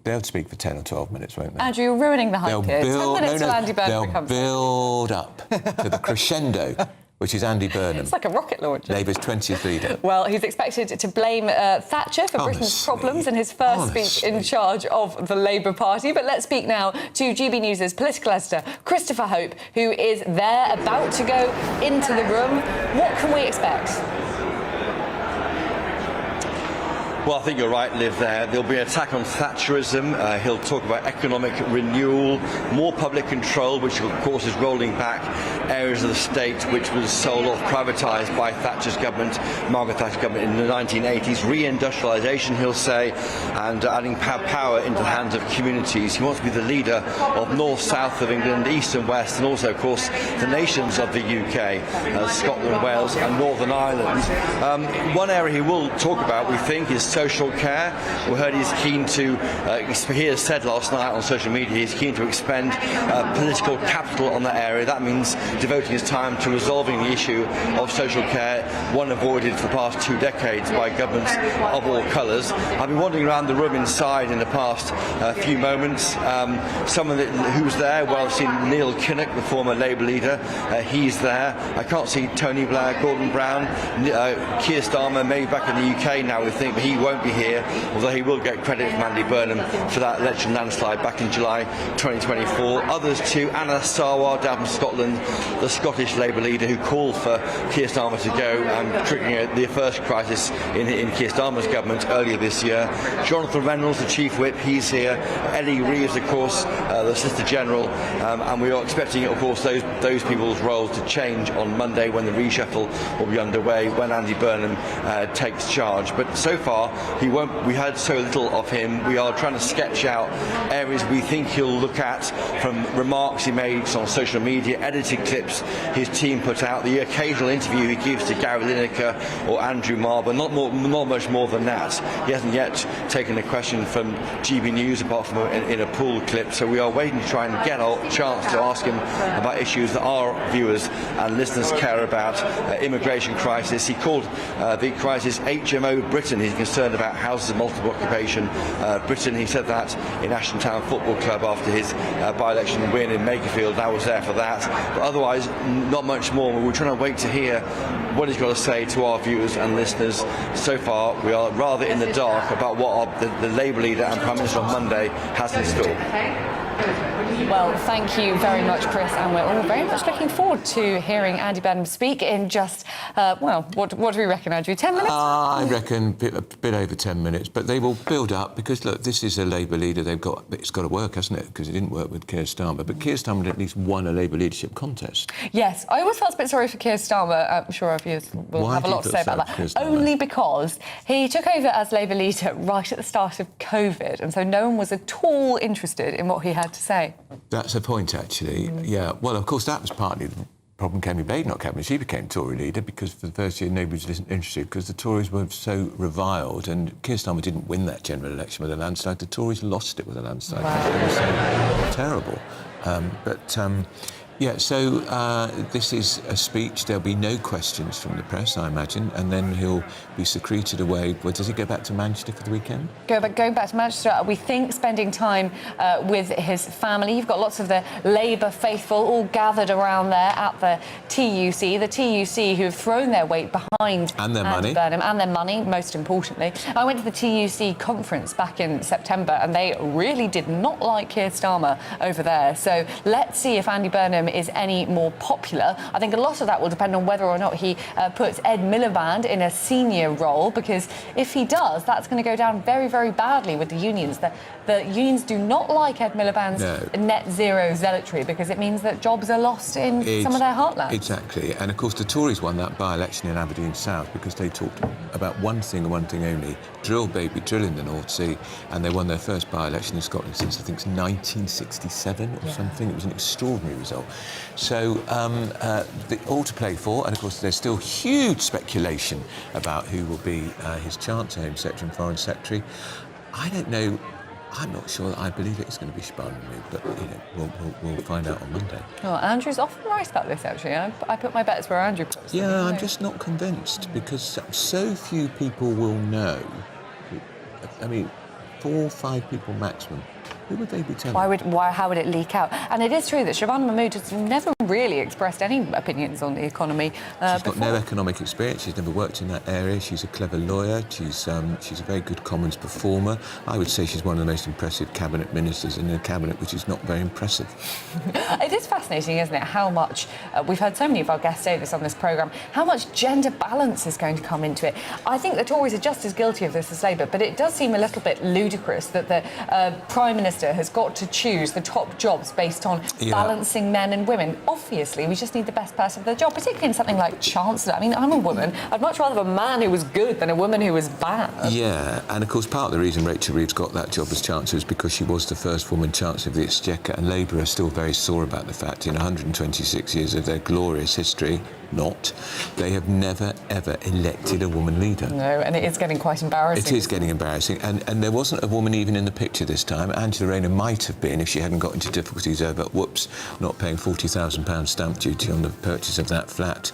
They'll speak for 10 or 12 minutes, won't they? Andrew, you're ruining the hype here. 10 minutes till Andy Burnham becomes... They'll build up to the crescendo, which is Andy Burnham. It's like a rocket launcher. Labour's 20th leader. Well, he's expected to blame Thatcher for Britain's problems in his first speech in charge of the Labour Party. But let's speak now to GB News' political editor, Christopher Hope, who is there about to go into the room. What can we expect? Well, I think you're right, Liv, there. There'll be an attack on Thatcherism. He'll talk about economic renewal, more public control, which, of course, is rolling back areas of the state which was sold off, privatised by Thatcher's government, Margaret Thatcher's government in the 1980s. Reindustrialisation, he'll say, and adding power into the hands of communities. He wants to be the leader of north, south of England, east and west, and also, of course, the nations of the UK, Scotland, Wales and Northern Ireland. One area he will talk about, we think, is social care. We heard he's keen to, he has said last night on social media, he's keen to expend political capital on that area. That means devoting his time to resolving the issue of social care, one avoided for the past 2 decades by governments of all colours. I've been wandering around the room inside in the past few moments. Someone who's there, well, I've seen Neil Kinnock, the former Labour leader. He's there. I can't see Tony Blair, Gordon Brown, Keir Starmer, maybe back in the UK now, we think, but he won't be here, although he will get credit from Andy Burnham for that election landslide back in July 2024. Others too, Anna Sarwar down from Scotland, the Scottish Labour leader who called for Keir Starmer to go, triggering the first crisis in Keir Starmer's government earlier this year. Jonathan Reynolds, the Chief Whip, he's here. Ellie Reeves, of course, the Solicitor General, and we are expecting, of course, those people's roles to change on Monday when the reshuffle will be underway, when Andy Burnham takes charge. But so far, we heard so little of him. We are trying to sketch out areas we think he'll look at, from remarks he makes on social media, edited clips his team put out, the occasional interview he gives to Gary Lineker or Andrew Marr, but not much more than that. He hasn't yet taken a question from GB News apart from in a pool clip, so we are waiting to try and get a chance to ask him about issues that our viewers and listeners care about. Immigration crisis. He called the crisis HMO Britain. He's concerned about houses of multiple occupation Britain. He said that in Ashton Town Football Club after his by-election win in Makerfield. I was there for that. But otherwise, not much more. We're trying to wait to hear what he's got to say to our viewers and listeners. So far, we are rather in the dark about what the Labour leader and Prime Minister on Monday has in store. Well, thank you very much, Chris, and we're all very much looking forward to hearing Andy Burnham speak in just, what do we reckon, Andrew, 10 minutes? I reckon a bit over 10 minutes, but they will build up because, look, this is a Labour leader. It's got to work, hasn't it? Because it didn't work with Keir Starmer, but Keir Starmer at least won a Labour leadership contest. Yes, I always felt a bit sorry for Keir Starmer. I'm sure our viewers will have a lot to say about that. Only because he took over as Labour leader right at the start of COVID, and so no one was at all interested in what he had to say. That's a point, actually. Yeah. Well, of course, that was partly the problem Kemi Badenoch had when she became Tory leader, because for the first year nobody was interested because the Tories were so reviled, and Keir Starmer didn't win that general election with a landslide. The Tories lost it with a landslide. Wow. It was so terrible. Yeah, so this is a speech. There'll be no questions from the press, I imagine, and then he'll be secreted away. Well, does he go back to Manchester for the weekend? Going back to Manchester, we think spending time with his family. You've got lots of the Labour faithful all gathered around there at the TUC who have thrown their weight behind Andy Burnham and their money, most importantly. I went to the TUC conference back in September, and they really did not like Keir Starmer over there. So let's see if Andy Burnham is any more popular. I think a lot of that will depend on whether or not he puts Ed Miliband in a senior role, because if he does, that's going to go down very, very badly with the unions. The unions do not like Ed Miliband's net zero zealotry, because it means that jobs are lost in some of their heartlands. Exactly. And of course the Tories won that by-election in Aberdeen South because they talked about one thing and one thing only: drill, baby, drill in the North Sea. And they won their first by-election in Scotland since, I think, 1967 or something. It was an extraordinary result. So all to play for, and of course there's still huge speculation about who will be his Chancellor, Home Secretary and Foreign Secretary. I don't know. I'm not sure that I believe it's going to be Sparnley, but we'll find out on Monday. Oh, Andrew's often right about this, actually. I put my bets where Andrew puts them. Yeah, I'm just not convinced, because so few people will know. I mean, 4 or 5 people maximum. Who would they be telling? How would it leak out? And it is true that Shabana Mahmood has never really expressed any opinions on the economy She's got no economic experience. She's never worked in that area. She's a clever lawyer. She's a very good Commons performer. I would say she's one of the most impressive cabinet ministers in a cabinet which is not very impressive. It is fascinating, isn't it, how much, we've heard so many of our guests say this on this programme, how much gender balance is going to come into it. I think the Tories are just as guilty of this as Labour, but it does seem a little bit ludicrous that the Prime Minister has got to choose the top jobs based on balancing men and women. Obviously, we just need the best person for the job, particularly in something like Chancellor. I mean, I'm a woman. I'd much rather have a man who was good than a woman who was bad. Yeah, and of course part of the reason Rachel Reeves got that job as Chancellor is because she was the first woman Chancellor of the Exchequer, and Labour are still very sore about the fact in 126 years of their glorious history, they have never, ever elected a woman leader. No, and it is getting quite embarrassing. It is getting embarrassing, and there wasn't a woman even in the picture this time. Angela Rayner might have been if she hadn't got into difficulties over, not paying £40,000 stamp duty on the purchase of that flat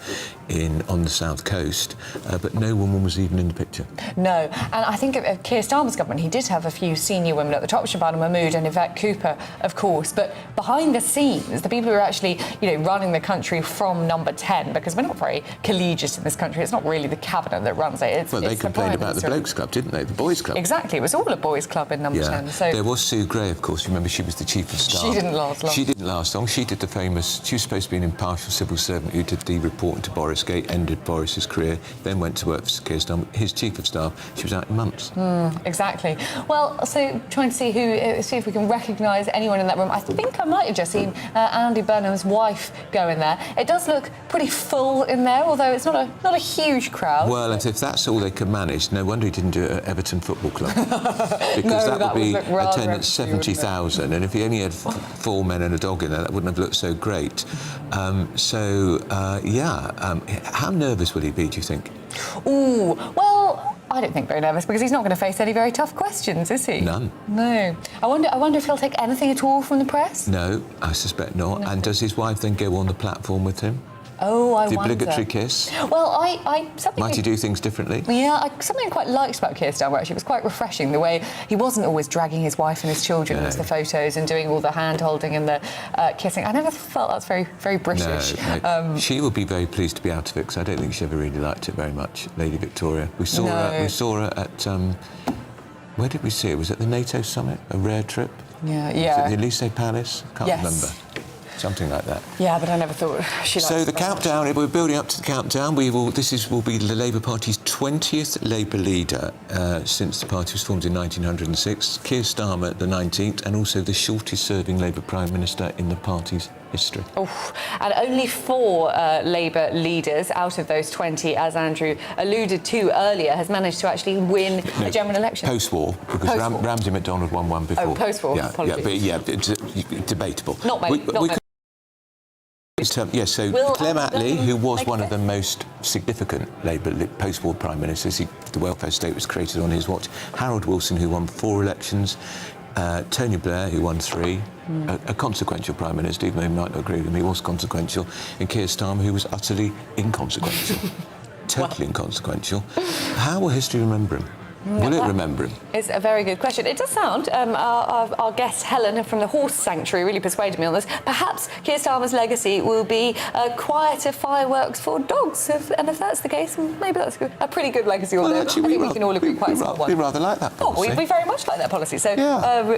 on the south coast, but no woman was even in the picture. No, and I think of Keir Starmer's government, he did have a few senior women at the top, Shabana Mahmood and Yvette Cooper, of course, but behind the scenes, the people who are actually, running the country from number 10, because we're not very collegiate in this country. It's not really the cabinet that runs it. Well, they it's complained about the Blokes Club, didn't they? The Boys Club. Exactly. It was all a boys' club in number 10. So there was Sue Gray, of course. Remember, she was the chief of staff. She didn't last long. She didn't last long. She did the famous... She was supposed to be an impartial civil servant who did the reporting to Boris Gate, ended Boris's career, then went to work for Keir Starmer. His chief of staff, she was out in months. Exactly. Well, so trying to see if we can recognise anyone in that room. I think I might have just seen Andy Burnham's wife go in there. It does look pretty full in there, although it's not a huge crowd. Well, if that's all they could manage, no wonder he didn't do it at Everton Football Club. Because that would be attendance 70,000, and if he only had 4 men and a dog in there, that wouldn't have looked so great. How nervous will he be, do you think? Ooh, well, I don't think very nervous, because he's not going to face any very tough questions, is he? None. No. I wonder if he'll take anything at all from the press? No, I suspect not. No. And does his wife then go on the platform with him? Oh, I the wonder. The obligatory kiss? Well, Might he do things differently? Yeah, something I quite liked about Keir Starmer, actually. It was quite refreshing, the way he wasn't always dragging his wife and his children into the photos and doing all the hand-holding and the kissing. I never felt that's very, very British. No. She will be very pleased to be out of it, because I don't think she ever really liked it very much, Lady Victoria. We saw her at... where did we see her? Was it the NATO summit? A rare trip? Yeah. Was it the Elysee Palace? Can't remember. Something like that. Yeah, but I never thought she liked it. So the countdown, we're building up to the countdown. This will be the Labour Party's 20th Labour leader since the party was formed in 1906. Keir Starmer, the 19th, and also the shortest-serving Labour Prime Minister in the party's history. Oh, and only 4 Labour leaders out of those 20, as Andrew alluded to earlier, has managed to actually win a general election. Post-war, because Ramsay MacDonald won one before. Oh, post-war. It's debatable. Not many. So Clem Attlee, who was one of the most significant Labour post-war Prime Ministers, the welfare state was created on his watch. Harold Wilson, who won 4 elections. Tony Blair, who won 3, a consequential Prime Minister, even though you might not agree with him, he was consequential. And Keir Starmer, who was utterly inconsequential. Totally inconsequential. How will history remember him? Will it remember him? It's a very good question. It does sound, our guest Helen from the Horse Sanctuary really persuaded me on this. Perhaps Keir Starmer's legacy will be quieter fireworks for dogs. And if that's the case, maybe that's a pretty good legacy. Although I think we can all agree quite a small one. We rather like that policy. We very much like that policy. So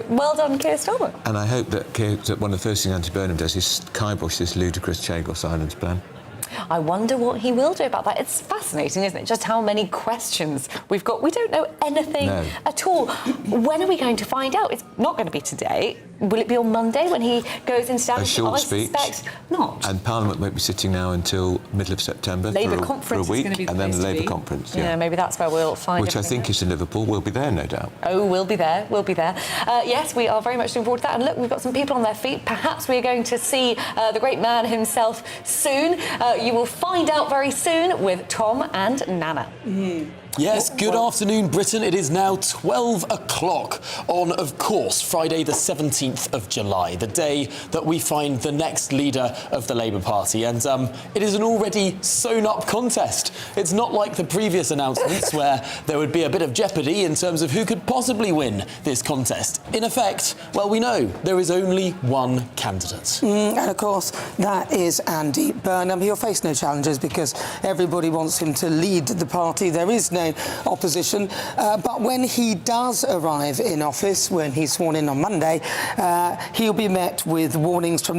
well done, Keir Starmer. And I hope that one of the first things Andy Burnham does is kibosh this ludicrous Chagos Islands plan. I wonder what he will do about that. It's fascinating, isn't it? Just how many questions we've got. We don't know anything at all. When are we going to find out? It's not going to be today. Will it be on Monday when he goes into Davos? A short speech. Not. And Parliament won't be sitting now until middle of September for a week, and then the Labour conference. Yeah, maybe that's where we'll find which I think is in Liverpool. We'll be there, no doubt. Oh, we'll be there. We'll be there. Yes, we are very much looking forward to that. And look, we've got some people on their feet. Perhaps we're going to see the great man himself soon. You will find out very soon with Tom and Nana. Yes, good afternoon, Britain. It is now 12 o'clock on, of course, Friday the 17th of July, the day that we find the next leader of the Labour Party. And it is an already sewn-up contest. It's not like the previous announcements where there would be a bit of jeopardy in terms of who could possibly win this contest. In effect, well, we know there is only one candidate. And, of course, that is Andy Burnham. He'll face no challenges because everybody wants him to lead the party. There is no opposition, but when he does arrive in office, when he's sworn in on Monday, he'll be met with warnings from the